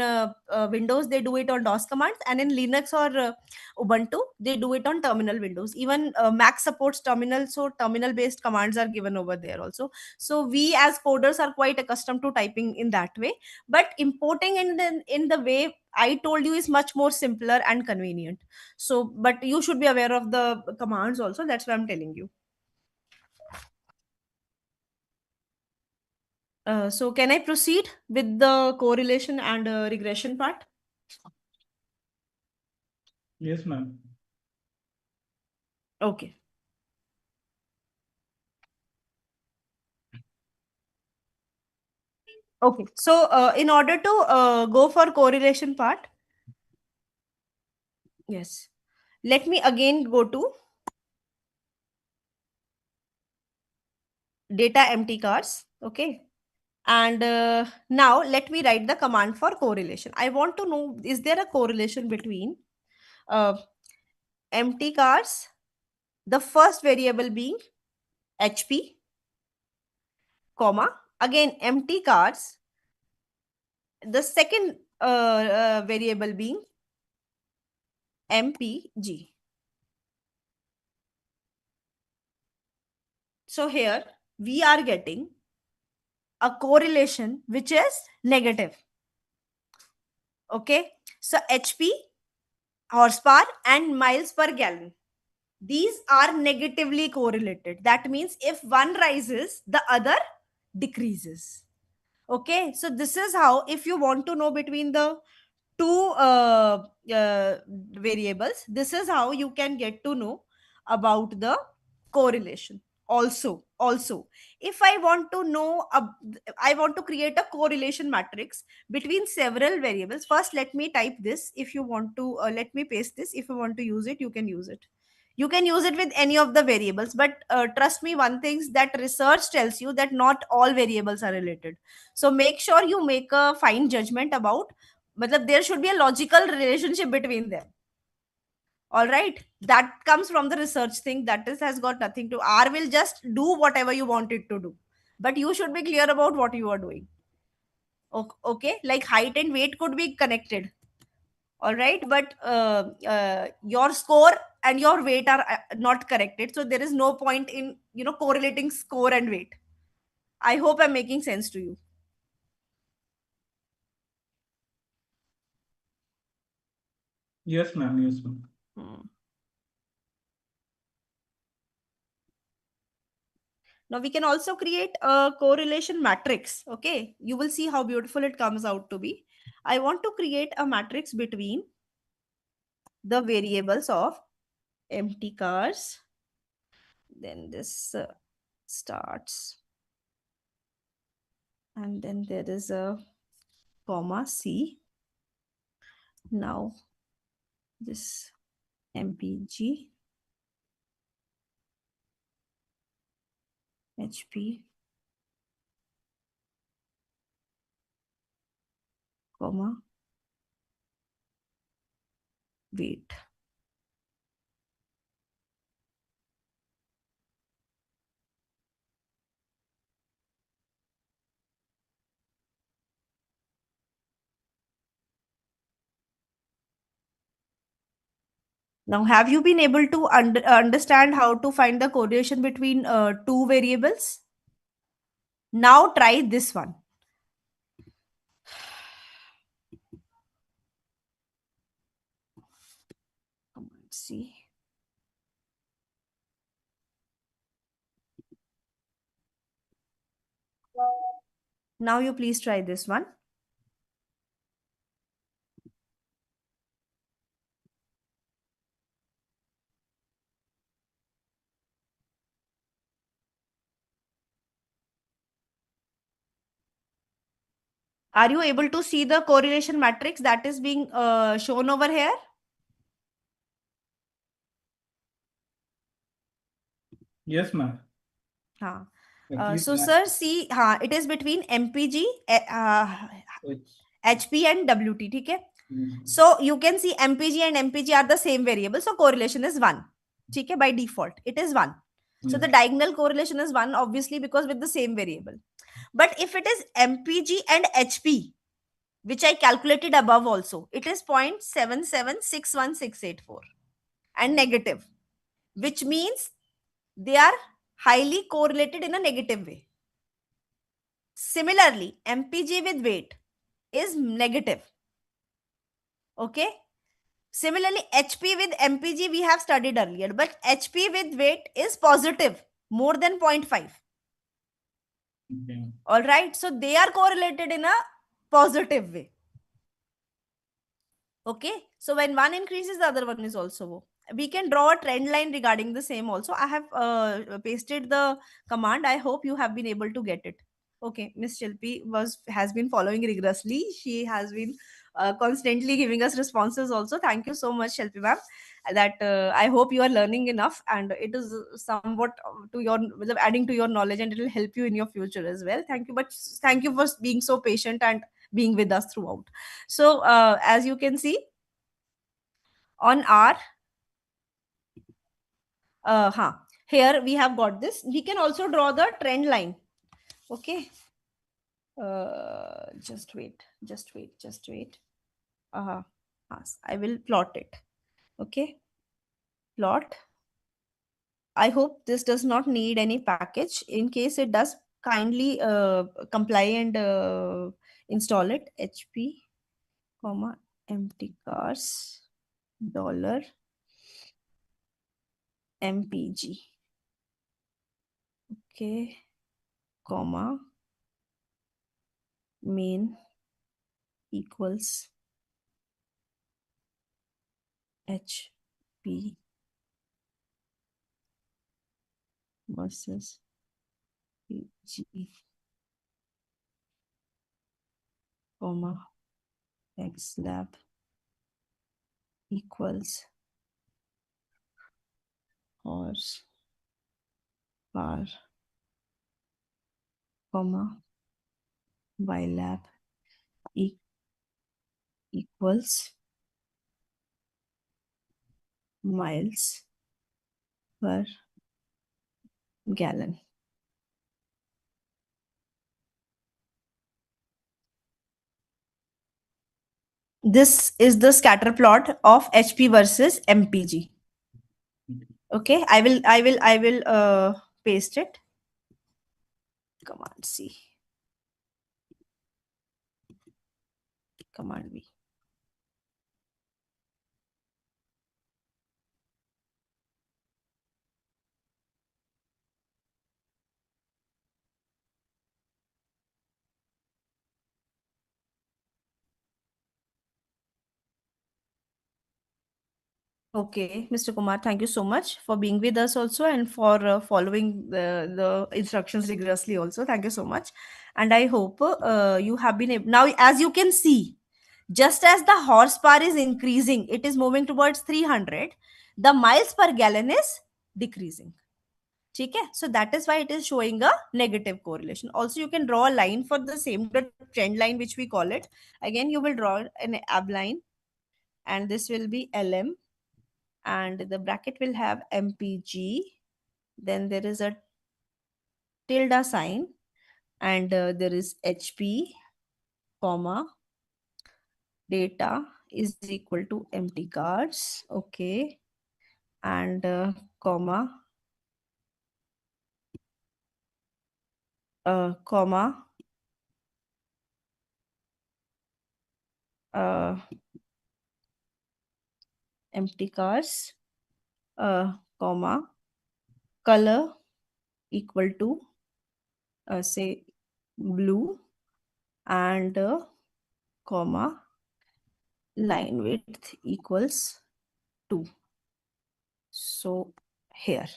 S9: Windows, they do it on DOS commands, and in Linux or Ubuntu, they do it on terminal windows. Even Mac supports terminal, so terminal based commands are given over there also. So we as coders are quite accustomed to typing in that way, but importing in the way I told you is much more simpler and convenient. So but you should be aware of the commands also, that's why I'm telling you. So can I proceed with the correlation and regression part?
S5: Yes, ma'am.
S9: Okay. Okay, so in order to go for correlation part, yes, let me again go to data empty cars. Okay, and now let me write the command for correlation. I want to know, is there a correlation between uh, empty cars, the first variable being HP, comma, again empty cars, the second variable being MPG. So here we are getting a correlation which is negative. Okay, so HP, horsepower, and miles per gallon, these are negatively correlated. That means if one rises, the other decreases. Okay, so this is how, if you want to know between the two variables, this is how you can get to know about the correlation. Also, if I want to know I want to create a correlation matrix between several variables. First let me type this. If you want to let me paste this. If you want to use it, you can use it. You can use it with any of the variables, but trust me, one thing that research tells you, that not all variables are related. So make sure you make a fine judgment about, matlab, there should be a logical relationship between them. All right, that comes from the research thing. That is has got nothing to, R will just do whatever you want it to do, but you should be clear about what you are doing. Okay, like height and weight could be connected. All right, but your score and your weight are not connected, so there is no point in correlating score and weight. I hope I'm making sense to you.
S5: Yes, ma'am. Yes, ma'am.
S9: Now we can also create a correlation matrix. Okay, you will see how beautiful it comes out to be. I want to create a matrix between the variables of empty cars. Then this starts, and then there is a comma C. Now this MPG, HP, comma, weight. Now, have you been able to understand how to find the correlation between two variables? Now try this one. Come on, see. Now you please try this one. Are you able to see the correlation matrix that is being shown over here?
S5: Yes, ma'am.
S9: So, sir, see, it is between MPG, HP and WT. Okay? So, you can see MPG and MPG are the same variable. So, correlation is 1. Okay? By default, it is 1. So, the diagonal correlation is 1, obviously, because with the same variable. But if it is MPG and HP, which I calculated above also, it is 0.7761684 and negative, which means they are highly correlated in a negative way. Similarly, MPG with weight is negative. Okay. Similarly, HP with MPG we have studied earlier, but HP with weight is positive, more than 0.5. Okay. All right. So they are correlated in a positive way. Okay. So when one increases, the other one is also. We can draw a trend line regarding the same also. I have pasted the command. I hope you have been able to get it. Okay, Miss Shilpi has been following rigorously. She has been constantly giving us responses also. Thank you so much, Shilpi ma'am. That I hope you are learning enough, and it is somewhat to your adding to your knowledge, and it will help you in your future as well. Thank you, but thank you for being so patient and being with us throughout. So as you can see on our here we have got this. We can also draw the trend line. Okay. Just wait. I will plot it. Okay. Plot. I hope this does not need any package. In case it does, kindly comply and install it. HP, comma, empty cars, dollar, MPG. Okay. Comma, main equals HP versus PG, comma, X lab equals horse power, comma, Y lab equals miles per gallon. This is the scatter plot of HP versus MPG. Okay, I will paste it. Command C. Command V. Okay, Mr. Kumar, thank you so much for being with us also and for following the instructions rigorously also. Thank you so much. And I hope you have been able. Now, as you can see, just as the horsepower is increasing, it is moving towards 300, the miles per gallon is decreasing. Okay, so that is why it is showing a negative correlation. Also, you can draw a line for the same trend line, which we call it. Again, you will draw an ab line, and this will be LM, and the bracket will have MPG. Then there is a tilde sign, and there is HP, comma, data is equal to empty cards. Okay, and comma, comma, uh, empty cards, comma, color equal to say blue, and comma, line width equals 2. So here,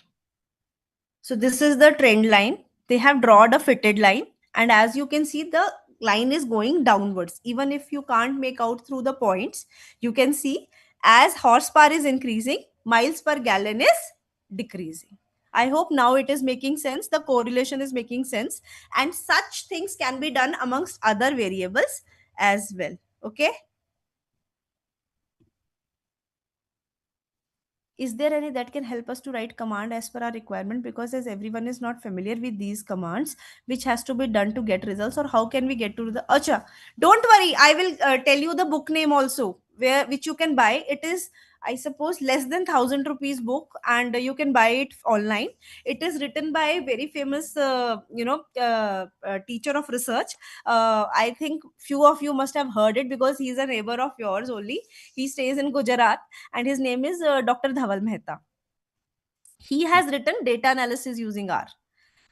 S9: so this is the trend line. They have drawn a fitted line, and as you can see, the line is going downwards. Even if you can't make out through the points, you can see as horsepower is increasing, miles per gallon is decreasing. I hope now it is making sense. The correlation is making sense, and such things can be done amongst other variables as well. Okay. Is there any that can help us to write command as per our requirement? Because as everyone is not familiar with these commands, which has to be done to get results, or how can we get to the acha? Don't worry, I will tell you the book name also, where which you can buy. It is, I suppose, less than 1,000 rupees book, and you can buy it online. It is written by a very famous teacher of research. I think few of you must have heard it because he is a neighbor of yours only. He stays in Gujarat, and his name is Dr. Dhaval Mehta. He has written data analysis using R,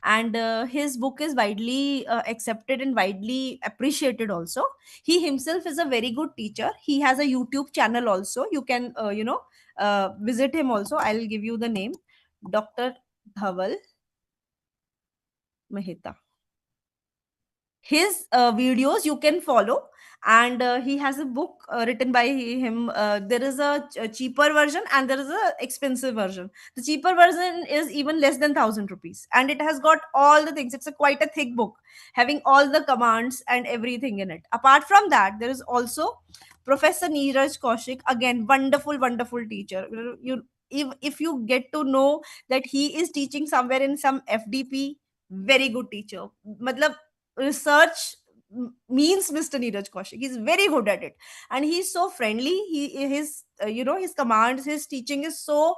S9: and his book is widely accepted and widely appreciated also. He himself is a very good teacher. He has a YouTube channel also. You can visit him also. I'll give you the name, Dr. Dhaval Mehta. His videos you can follow, and he has a book written by him. There is a cheaper version and there is a expensive version. The cheaper version is even less than 1,000 rupees, and it has got all the things. It's a quite a thick book having all the commands and everything in it. Apart from that, there is also Professor Neeraj Kaushik, again wonderful teacher. If you get to know that he is teaching somewhere in some FDP, very good teacher. Matlab, research means Mr. Neeraj Kaushik. He's very good at it, and he's so friendly. His commands, his teaching is so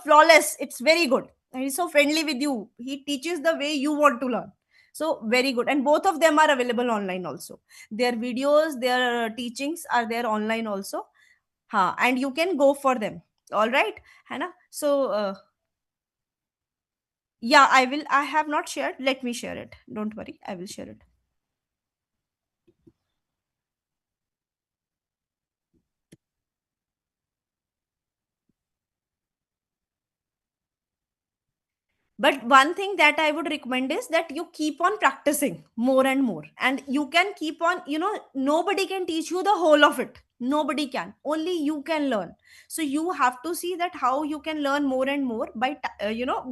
S9: flawless. It's very good, and he's so friendly with you. He teaches the way you want to learn. So very good, and both of them are available online also. Their videos, their teachings are there online also. And you can go for them. All right, Hannah. So yeah, I will. I have not shared. Let me share it. Don't worry, I will share it. But one thing that I would recommend is that you keep on practicing more and more, and you can keep on, nobody can teach you the whole of it. Nobody can, only you can learn. So you have to see that how you can learn more and more by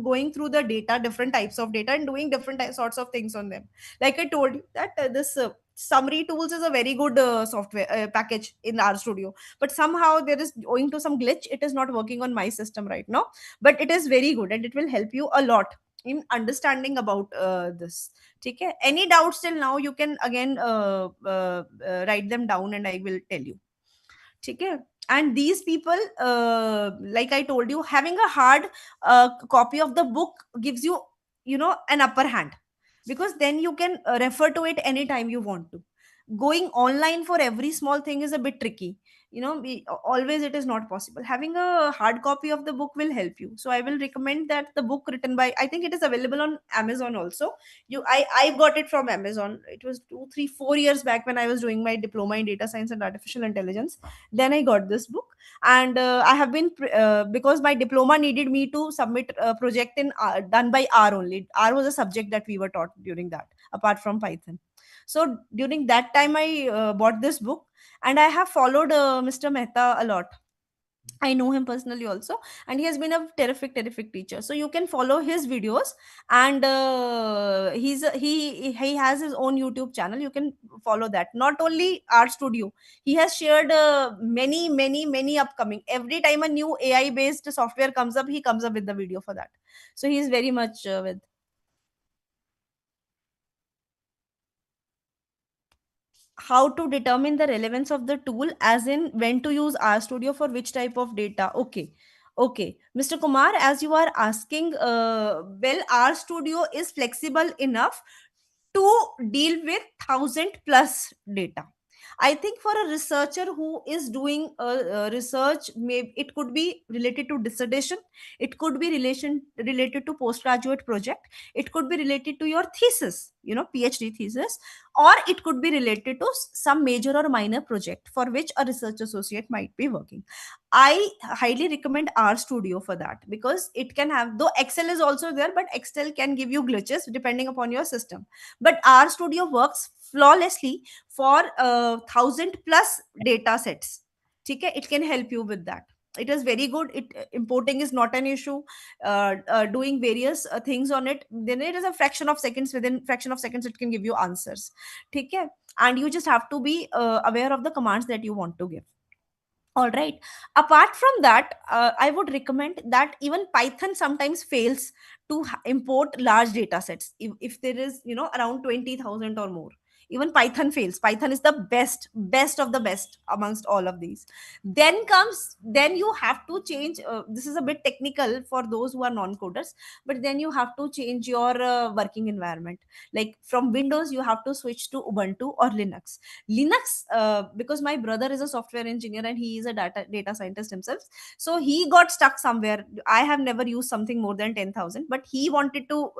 S9: going through the data, different types of data, and doing different sorts of things on them. Like I told you that this summary tools is a very good software package in our studio, but somehow there is owing to some glitch, it is not working on my system right now. But it is very good, and it will help you a lot in understanding about this. Okay, any doubts till now, you can again write them down and I will tell you. Okay. And these people, like I told you, having a hard copy of the book gives you, an upper hand, because then you can refer to it anytime you want to. Going online for every small thing is a bit tricky. always it is not possible. Having a hard copy of the book will help you. So I will recommend that the book written by, I think it is available on Amazon also. I got it from Amazon. It was 2 3 4 years back when I was doing my diploma in data science and artificial intelligence. Then I got this book. And I have been because my diploma needed me to submit a project in done by R only. R was a subject that we were taught during that, apart from Python. So during that time I bought this book, and I have followed Mr. Mehta a lot. I know him personally also, and he has been a terrific teacher. So you can follow his videos, and he has his own YouTube channel. You can follow that. Not only our studio, he has shared many upcoming. Every time a new AI based software comes up, he comes up with the video for that. So he is very much with. How to determine the relevance of the tool, as in when to use RStudio for which type of data. Okay, Mr. Kumar, as you are asking, well, RStudio is flexible enough to deal with 1,000 plus data. I think for a researcher who is doing research, maybe it could be related to dissertation, it could be related to postgraduate project, it could be related to your thesis, PhD thesis, or it could be related to some major or minor project for which a research associate might be working. I highly recommend RStudio for that, because it can have, though Excel is also there, but Excel can give you glitches depending upon your system. But RStudio works flawlessly for 1,000 plus data sets. Okay, it can help you with that. It is very good. It importing is not an issue. Doing various things on it, then it is a fraction of seconds. Within fraction of seconds, it can give you answers. Okay, and you just have to be aware of the commands that you want to give. All right. Apart from that, I would recommend that even Python sometimes fails to import large data sets. If there is, around 20,000 or more, even Python fails. Python is the best of the best amongst all of these. Then you have to change. This is a bit technical for those who are non-coders, but then you have to change your working environment. Like from Windows, you have to switch to Ubuntu or Linux, because my brother is a software engineer and he is a data scientist himself. So he got stuck somewhere. I have never used something more than 10,000, but he wanted to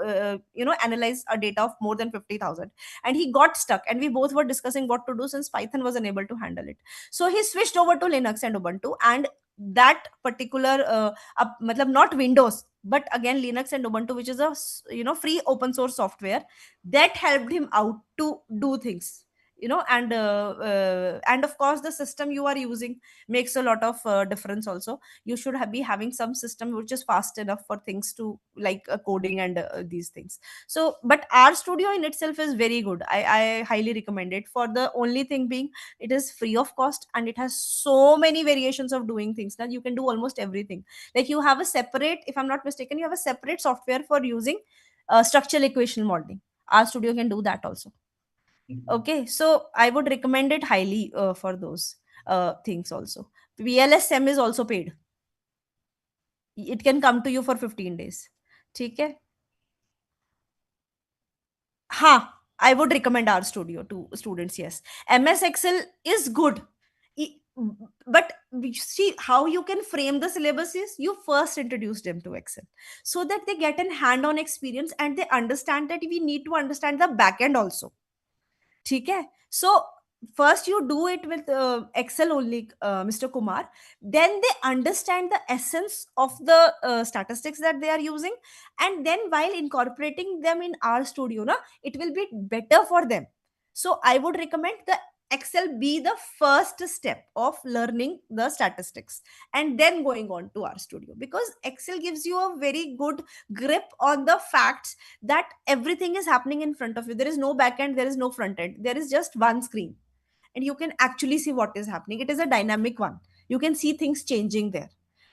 S9: analyze a data of more than 50,000, and he got stuck, and we both were discussing what to do since Python was unable to handle it. So he switched over to Linux and Ubuntu, and that particular matlab not Windows, but again Linux and Ubuntu, which is a free open source software, that helped him out to do things. And of course the system you are using makes a lot of difference also. You should be having some system which is fast enough for things to like coding and these things. So but RStudio in itself is very good. I highly recommend it, for the only thing being it is free of cost, and it has so many variations of doing things that you can do almost everything. Like you have a separate, if I'm not mistaken, you have a separate software for using structural equation modeling. RStudio can do that also. Okay, so I would recommend it highly for those things also. VLSM is also paid. It can come to you for 15 days. ठीक है? हाँ, I would recommend RStudio to students. Yes, MS Excel is good. But see how you can frame the syllabus is you first introduce them to Excel, so that they get an hand-on experience and they understand that we need to understand the back end also. ठीक है? So first you do it with Excel only, Mr. Kumar. Then they understand the essence of the statistics that they are using, and then while incorporating them in RStudio, it will be better for them. So I would recommend the Excel be the first step of learning the statistics, and then going on to RStudio, because Excel gives you a very good grip on the facts that everything is happening in front of you. There is no back end, there is no front end, there is just one screen, and you can actually see what is happening. It is a dynamic one. You can see things changing there.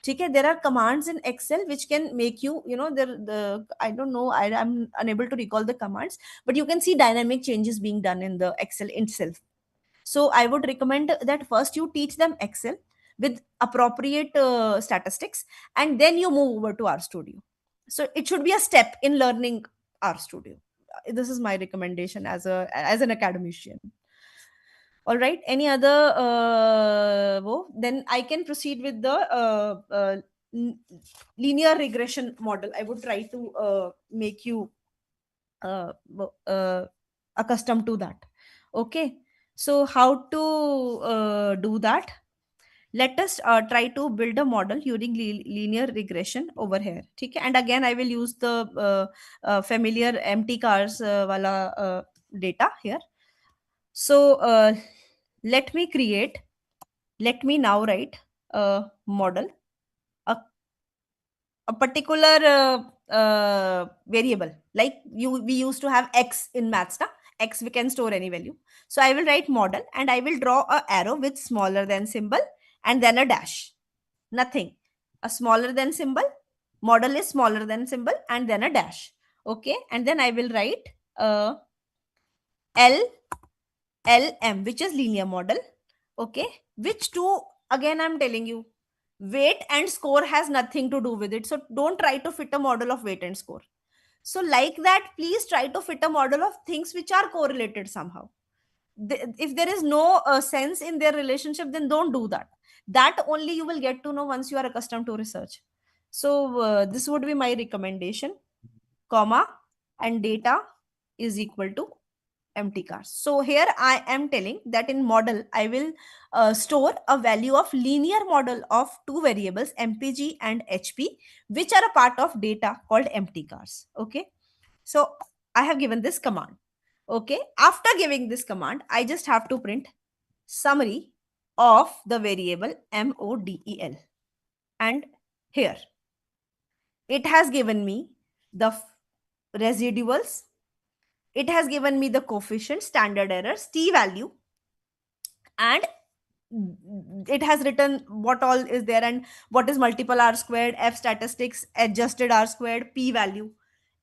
S9: Okay, there are commands in Excel which can make you, the I don't know, I'm unable to recall the commands, but you can see dynamic changes being done in the Excel itself. So I would recommend that first you teach them Excel with appropriate statistics, and then you move over to RStudio. So it should be a step in learning RStudio. This is my recommendation as an academician. All right, any other then I can proceed with the linear regression model. I would try to make you accustomed to that. Okay, so how to do that? Let us try to build a model using linear regression over here. Okay, and again I will use the familiar empty cars wala data here. So let me now write a model, a, a particular variable, like we used to have x in maths na? X we can store any value. So I will write model and I will draw a arrow with smaller than symbol and then a dash. Nothing. A smaller than symbol, model is smaller than symbol and then a dash. Okay, and then I will write LM, which is linear model. Okay, which two, again I'm telling you, weight and score has nothing to do with it. So don't try to fit a model of weight and score. So like that, please try to fit a model of things which are correlated somehow. If there is no sense in their relationship, then don't do that. That only you will get to know once you are accustomed to research. So this would be my recommendation, comma, and data is equal to empty cars. So here I am telling that in model I will store a value of linear model of two variables mpg and hp, which are a part of data called empty cars. Okay, so I have given this command. Okay, after giving this command I just have to print summary of the variable model, and here it has given me the residuals, it has given me the coefficient, standard errors, t value, and it has written what all is there and what is multiple r squared, f statistics, adjusted r squared, p value.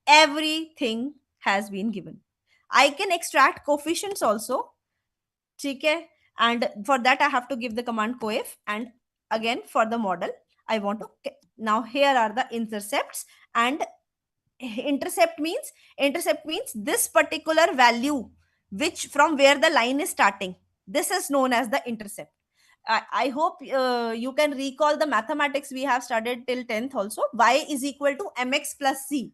S9: Everything has been given. I can extract coefficients also. Okay, and for that I have to give the command coef, and again for the model I want to, now here are the intercepts, and intercept means this particular value which from where the line is starting, this is known as the intercept. I hope you can recall the mathematics we have studied till 10th also. Y is equal to mx plus c.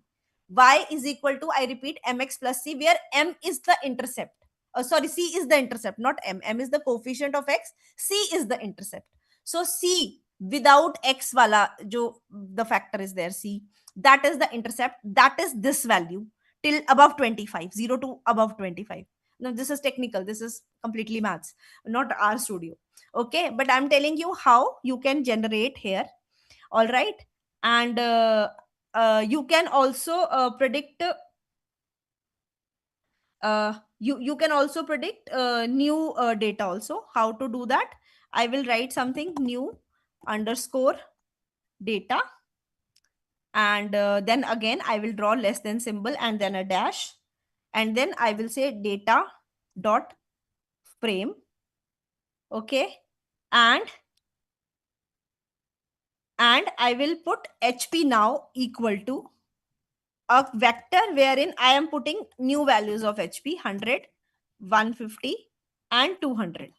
S9: Y is equal to, I repeat, mx plus c, where m is the intercept. Sorry, c is the intercept, not m. M is the coefficient of x, c is the intercept. So c without x wala jo the factor is there, c, that is the intercept, that is this value till above 25, 0 to above 25. Now this is technical, this is completely maths, not our studio. Okay, but I'm telling you how you can generate here. All right, and you can also predict you can also predict new data also. How to do that? I will write something new underscore data, and then again I will draw less than symbol and then a dash, and then I will say data dot frame. Okay, and I will put hp now equal to a vector wherein I am putting new values of hp, 100, 150 and 200.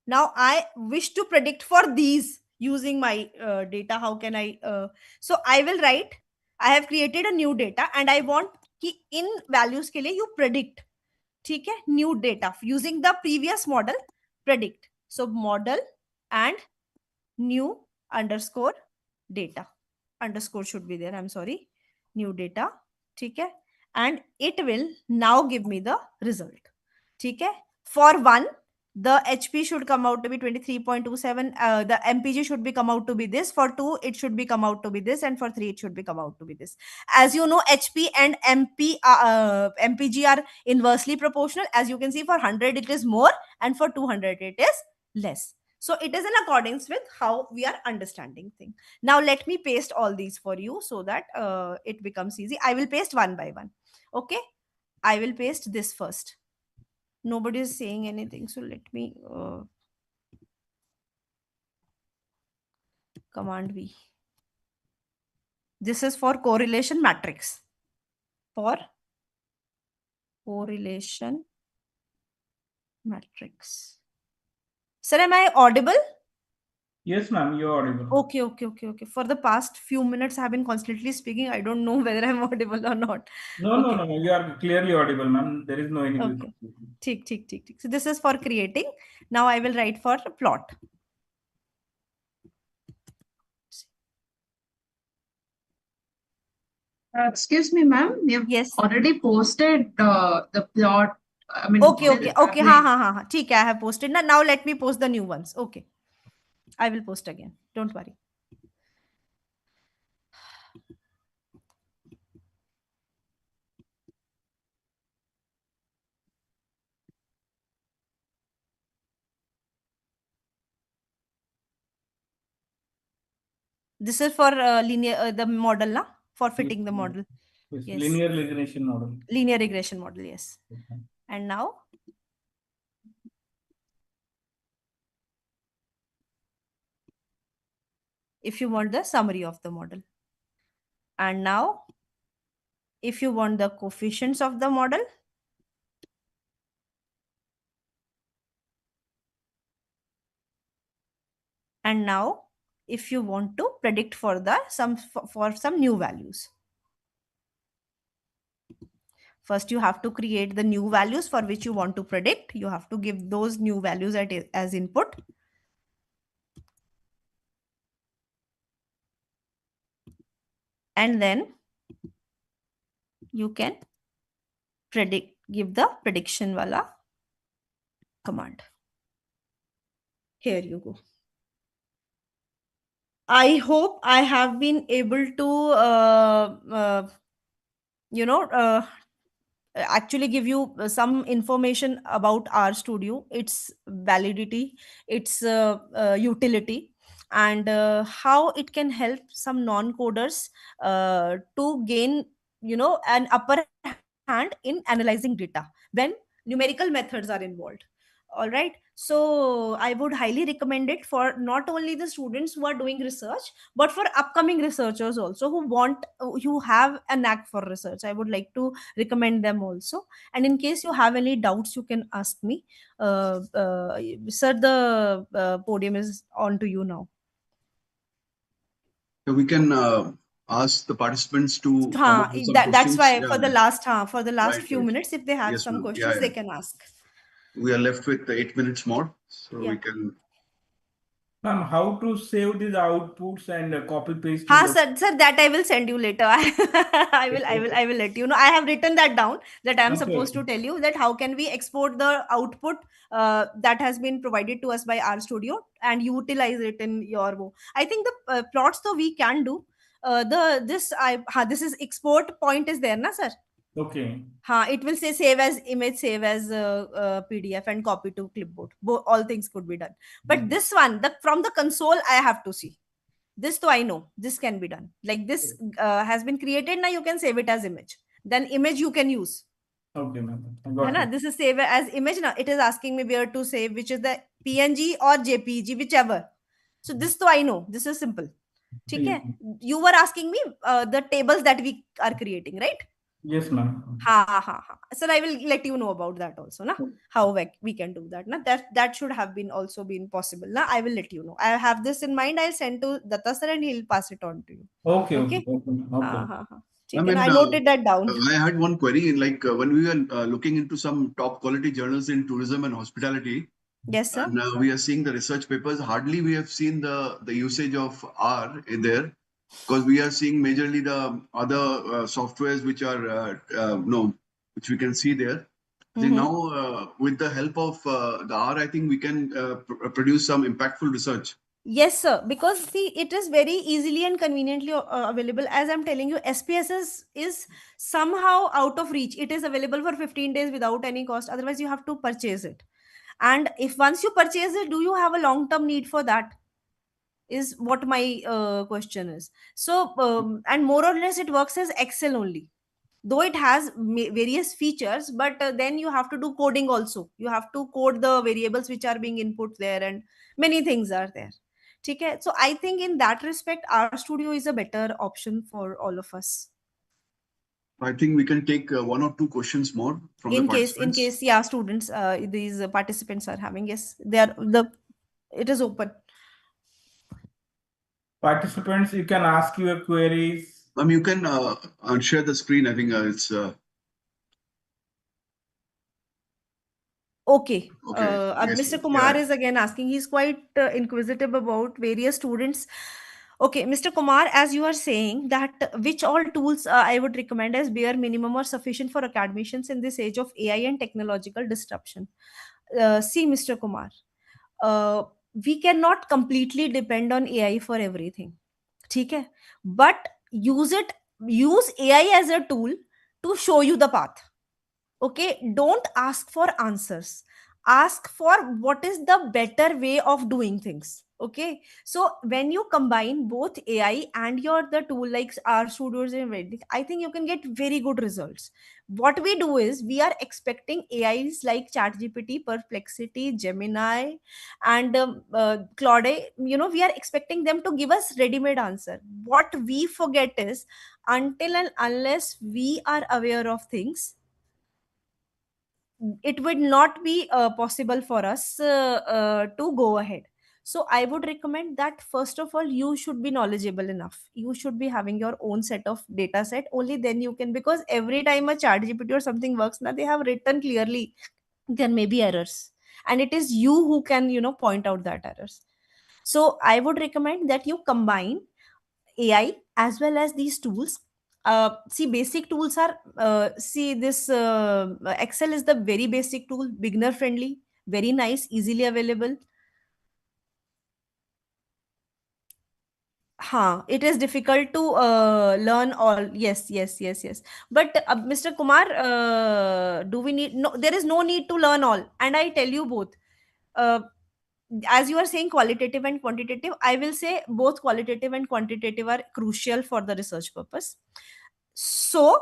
S9: Now I wish to predict for these using my data. How can I so I will write, I have created a new data and I want कि in values के लिए you predict. ठीक है, new data using the previous model, predict. So model and new underscore data, underscore should be there, I'm sorry, new data. ठीक है, and it will now give me the result. ठीक है, for 1 the hp should come out to be 23.27, the mpg should be come out to be this, for 2 it should be come out to be this, and for 3 it should be come out to be this. As you know, hp and mpg are inversely proportional. As you can see, for 100 it is more and for 200 it is less. So it is in accordance with how we are understanding thing. Now let me paste all these for you so that it becomes easy. I will paste one by one. Okay, I will paste this first. Nobody is saying anything, so let me command V. This is for correlation matrix. For correlation matrix. Sir, am I audible?
S5: Yes, ma'am, you're audible.
S9: Okay. For the past few minutes, I have been constantly speaking. I don't know whether I'm audible or not.
S5: No, you are clearly audible, ma'am. There is no any
S9: Okay. ठीक. So this is for creating. Now I will write for plot.
S11: Excuse me, ma'am. You've
S9: Yes.
S11: already posted the plot. I mean,
S9: Okay.
S11: this tablet.
S9: हाँ. ठीक है. I have posted. Now let me post the new ones. Okay. I will post again. Don't worry. This is for linear the model, na? For fitting the model.
S5: Yes. Linear regression model.
S9: Linear regression model, yes.
S5: Okay.
S9: And now if you want the summary of the model. And now if you want the coefficients of the model. And now if you want to predict for the some new values. First, you have to create the new values for which you want to predict. You have to give those new values as input. And then you can give the prediction wala command. Here you go. I hope I have been able to, actually give you some information about RStudio, its validity, its utility, and how it can help some non-coders to gain, an upper hand in analyzing data when numerical methods are involved. All right, so I would highly recommend it for not only the students who are doing research, but for upcoming researchers also who have a knack for research. I would like to recommend them also. And in case you have any doubts, you can ask me. Sir, the podium is on to you now.
S1: So we can ask the participants to come up with some
S9: That's
S1: questions.
S9: why
S1: Yeah.
S9: for the last
S1: Right,
S9: few
S1: right.
S9: minutes, if they have
S1: Yes,
S9: some
S1: ma'am.
S9: questions,
S1: Yeah.
S9: they can ask.
S1: We are left with 8 minutes more, so
S9: Yeah.
S1: we can.
S5: Ma'am, how to save these outputs and copy paste?
S9: Sir, that I will send you later. I will let you know. I have written that down, that I am supposed to tell you that how can we export the output that has been provided to us by RStudio and utilize it in your work. I think the plots though we can do. This is export point is there, na sir?
S5: Okay.
S9: It will say save as image, save as PDF, and copy to clipboard. All things could be done. But this one, from the console, I have to see. This though I know this can be done. Like this has been created, now you can save it as image. Then image you can use.
S5: Okay, ma'am. I got it.
S9: This is save as image. Now it is asking me where to save, which is the PNG or JPG, whichever. So this though I know. This is simple. Okay. You were asking me the tables that we are creating, right?
S5: Yes, ma'am.
S9: Sir, I will let you know about that also, na? How we can do that. Na? That should have been also been possible. Na? I will let you know. I have this in mind. I'll send to Datta sir and he'll pass it on to you.
S5: Okay.
S9: I noted that down.
S1: I had one query. Like when we were looking into some top quality journals in tourism and hospitality.
S9: Yes, sir.
S1: And we are seeing the research papers. Hardly we have seen the usage of R in there, because we are seeing majorly the other softwares which are which we can see there. I think now with the help of the R, I think we can produce some impactful research.
S9: Yes, sir. Because see, it is very easily and conveniently available. As I'm telling you, SPSS is somehow out of reach. It is available for 15 days without any cost. Otherwise, you have to purchase it. And if once you purchase it, do you have a long-term need for that? Is what my question is. So, and more or less, it works as Excel only. Though it has various features, but then you have to do coding also. You have to code the variables which are being input there, and many things are there. Okay, so I think in that respect, RStudio is a better option for all of us.
S1: I think we can take 1 or 2 questions more from the participants.
S9: In case, yeah, students, these participants are having, yes, they are the It is open.
S5: Participants, you can ask your queries.
S1: You can share the screen. I think it's.
S9: Okay.
S1: Yes,
S9: Mr.
S1: yeah.
S9: Kumar is again asking. He's quite inquisitive about various students. Okay, Mr. Kumar, as you are saying that which all tools I would recommend as bare minimum or sufficient for academicians in this age of AI and technological disruption. See, Mr. Kumar, uh, we cannot completely depend on AI for everything. ठीक है? But use AI as a tool to show you the path. Okay, don't ask for answers, ask for what is the better way of doing things. Okay, so when you combine both AI and your the tool like our studios and everything, I think you can get very good results. What we do is we are expecting AIs like ChatGPT, Perplexity, Gemini, and Claude, you know, we are expecting them to give us ready-made answer. What we forget is until and unless we are aware of things, it would not be possible for us to go ahead. So I would recommend that first of all you should be knowledgeable enough, you should be having your own set of data set, only then you can, because every time a chat gpt or something works now, they have written clearly there may be errors, and it is you who can, you know, point out that errors. So I would recommend that you combine AI as well as these tools. See, basic tools are see this Excel is the very basic tool, beginner friendly, very nice, easily available. It is difficult to learn all. Yes, yes, yes, yes. But Mr. Kumar, do we need? No, there is no need to learn all. And I tell you both. Uh, as you are saying qualitative and quantitative, I will say both qualitative and quantitative are crucial for the research purpose. So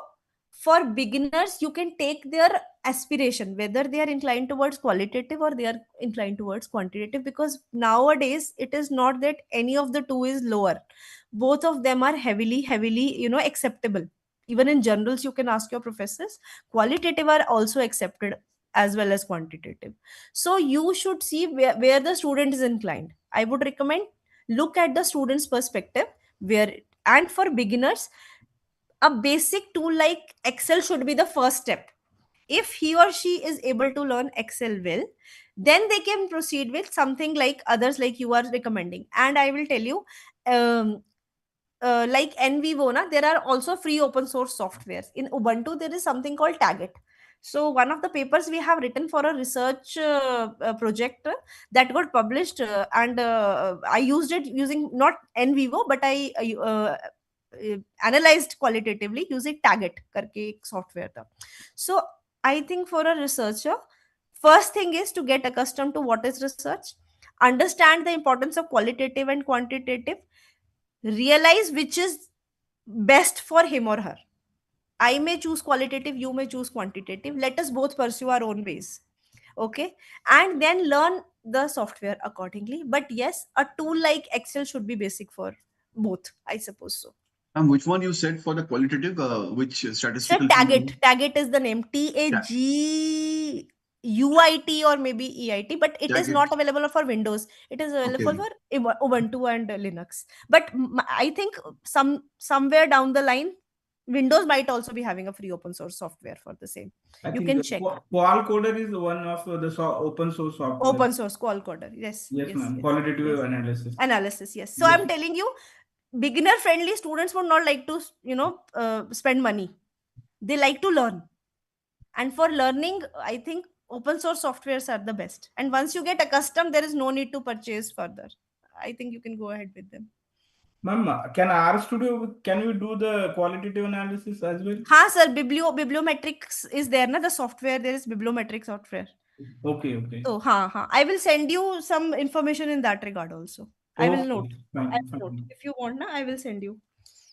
S9: for beginners, you can take their aspiration, whether they are inclined towards qualitative or they are inclined towards quantitative, because nowadays it is not that any of the two is lower. Both of them are heavily, you know, acceptable. Even in journals, you can ask your professors. Qualitative are also accepted as well as quantitative. So you should see where the student is inclined. I would recommend look at the student's perspective where, and for beginners, a basic tool like Excel should be the first step. If he or she is able to learn Excel well, then they can proceed with something like others like you are recommending. And I will tell you, um, like NVivo, na, there are also free open source softwares. In Ubuntu, there is something called Tagit. So one of the papers we have written for a research project that got published, and I used it using not NVivo, but I analyzed qualitatively using Tagit करके एक software था. So I think for a researcher, first thing is to get accustomed to what is research, understand the importance of qualitative and quantitative, realize which is best for him or her. I may choose qualitative, you may choose quantitative. Let us both pursue our own ways. Okay. And then learn the software accordingly. But yes, a tool like Excel should be basic for both, I suppose so.
S1: Which one you said for the qualitative? Which
S9: So
S1: statistical?
S9: Tagit. Tagit is the name. TAGUIT or maybe EIT, but it is
S1: Tagit.
S9: not available for Windows. It is available for Ubuntu and Linux. But I think somewhere down the line, Windows might also be having a free open source software for the same. You can check.
S5: Qualcoder is one of the open source software.
S9: Open source Qualcoder. Yes.
S5: Yes, ma'am. Qualitative analysis.
S9: Analysis. Yes. So I'm telling you, beginner friendly students would not like to, you know, spend money. They like to learn. And for learning, I think open source softwares are the best. And once you get accustomed, there is no need to purchase further. I think you can go ahead with them.
S5: Ma'am, can RStudio, can you do the qualitative analysis as well?
S9: Sir, Bibliometrics is there, na, the software, there is Bibliometrics software.
S5: Okay.
S9: So, I will send you some information in that regard also. I will note. If you want, na, I will send you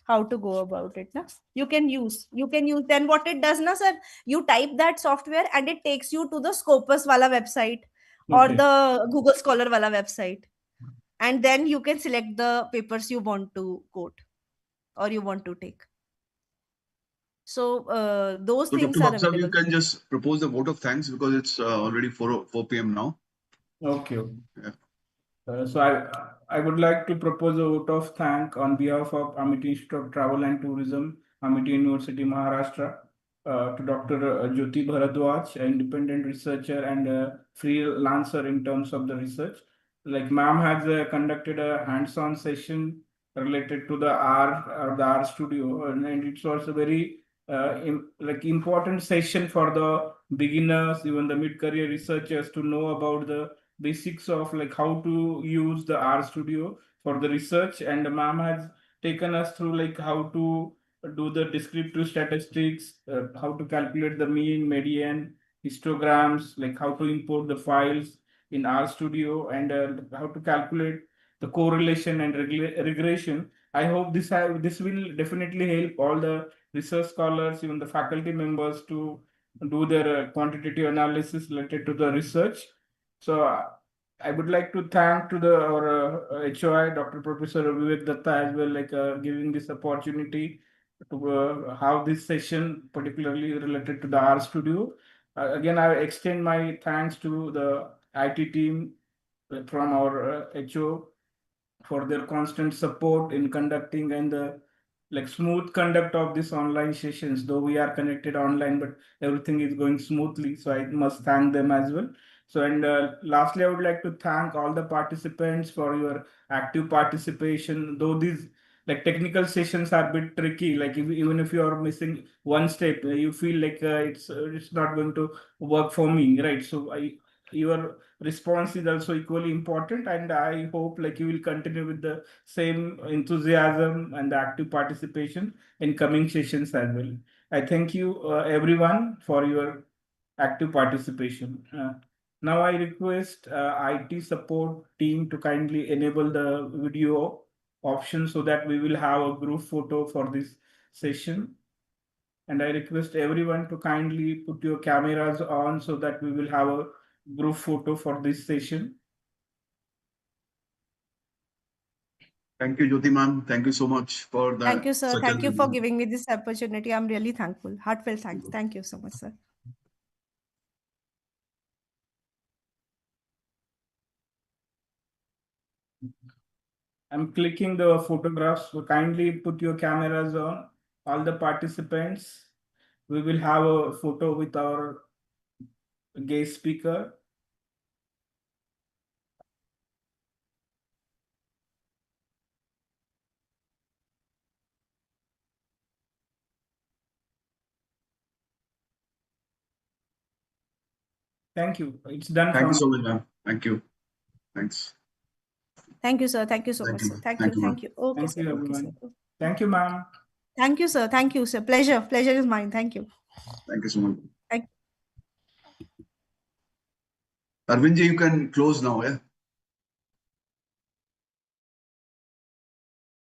S9: how to go about it. Na? You can use. Then what it does, na, sir, you type that software and it takes you to the Scopus wala website or the Google Scholar wala website. And then you can select the papers you want to quote or you want to take. So those things
S1: Dr.
S9: are
S1: Baksal,
S9: available.
S1: you can just propose the vote of thanks because it's already 4 p.m. now.
S5: Okay.
S1: Yeah.
S5: So I would like to propose a vote of thanks on behalf of Amity Institute of Travel and Tourism, Amity University, Maharashtra, to Dr. Jyoti Bharadwaj, an independent researcher and a freelancer in terms of the research. Like ma'am has conducted a hands-on session related to the R studio, and it's also very important session for the beginners, even the mid-career researchers, to know about the basics of like how to use the R studio for the research. And ma'am has taken us through like how to do the descriptive statistics, how to calculate the mean, median, histograms, like how to import the files in R studio, and how to calculate the correlation and regression. I hope this will definitely help all the research scholars, even the faculty members, to do their quantitative analysis related to the research. So I would like to thank to our HOI, Dr. Professor Vivek Datta, as well, like giving this opportunity to have this session, particularly related to the R Studio. Again, I extend my thanks to the IT team from our HO for their constant support in conducting and the like smooth conduct of these online sessions. Though we are connected online, but everything is going smoothly, so I must thank them as well. So, and lastly, I would like to thank all the participants for your active participation. Though these like technical sessions are a bit tricky, like even if you are missing one step, you feel like it's not going to work for me, right? So your response is also equally important, and I hope like you will continue with the same enthusiasm and the active participation in coming sessions as well. I thank you everyone for your active participation. Now I request IT support team to kindly enable the video option so that we will have a group photo for this session. And I request everyone to kindly put your cameras on so that we will have a group photo for this session.
S1: Thank you, Jyoti ma'am. Thank you so much for that.
S9: Thank you, sir. Thank you for giving me this opportunity. I'm really thankful. Heartfelt thanks. Thank you so much, sir.
S5: I'm clicking the photographs. So kindly put your cameras on, all the participants. We will have a photo with our guest speaker. Thank you. It's done.
S1: Thank you so much, ma'am. Thank you. Thanks.
S9: Thank you, sir. Thank you so much, sir. Thank you. Thank you. Okay,
S5: Thank
S9: sir.
S5: you,
S9: Okay,
S5: everyone.
S9: sir.
S5: Thank you, ma'am.
S9: Thank you, sir. Thank you, sir. Pleasure. Pleasure is mine. Thank you.
S1: Thank you so much.
S9: Thank
S1: Arvindji, you can close now, yeah?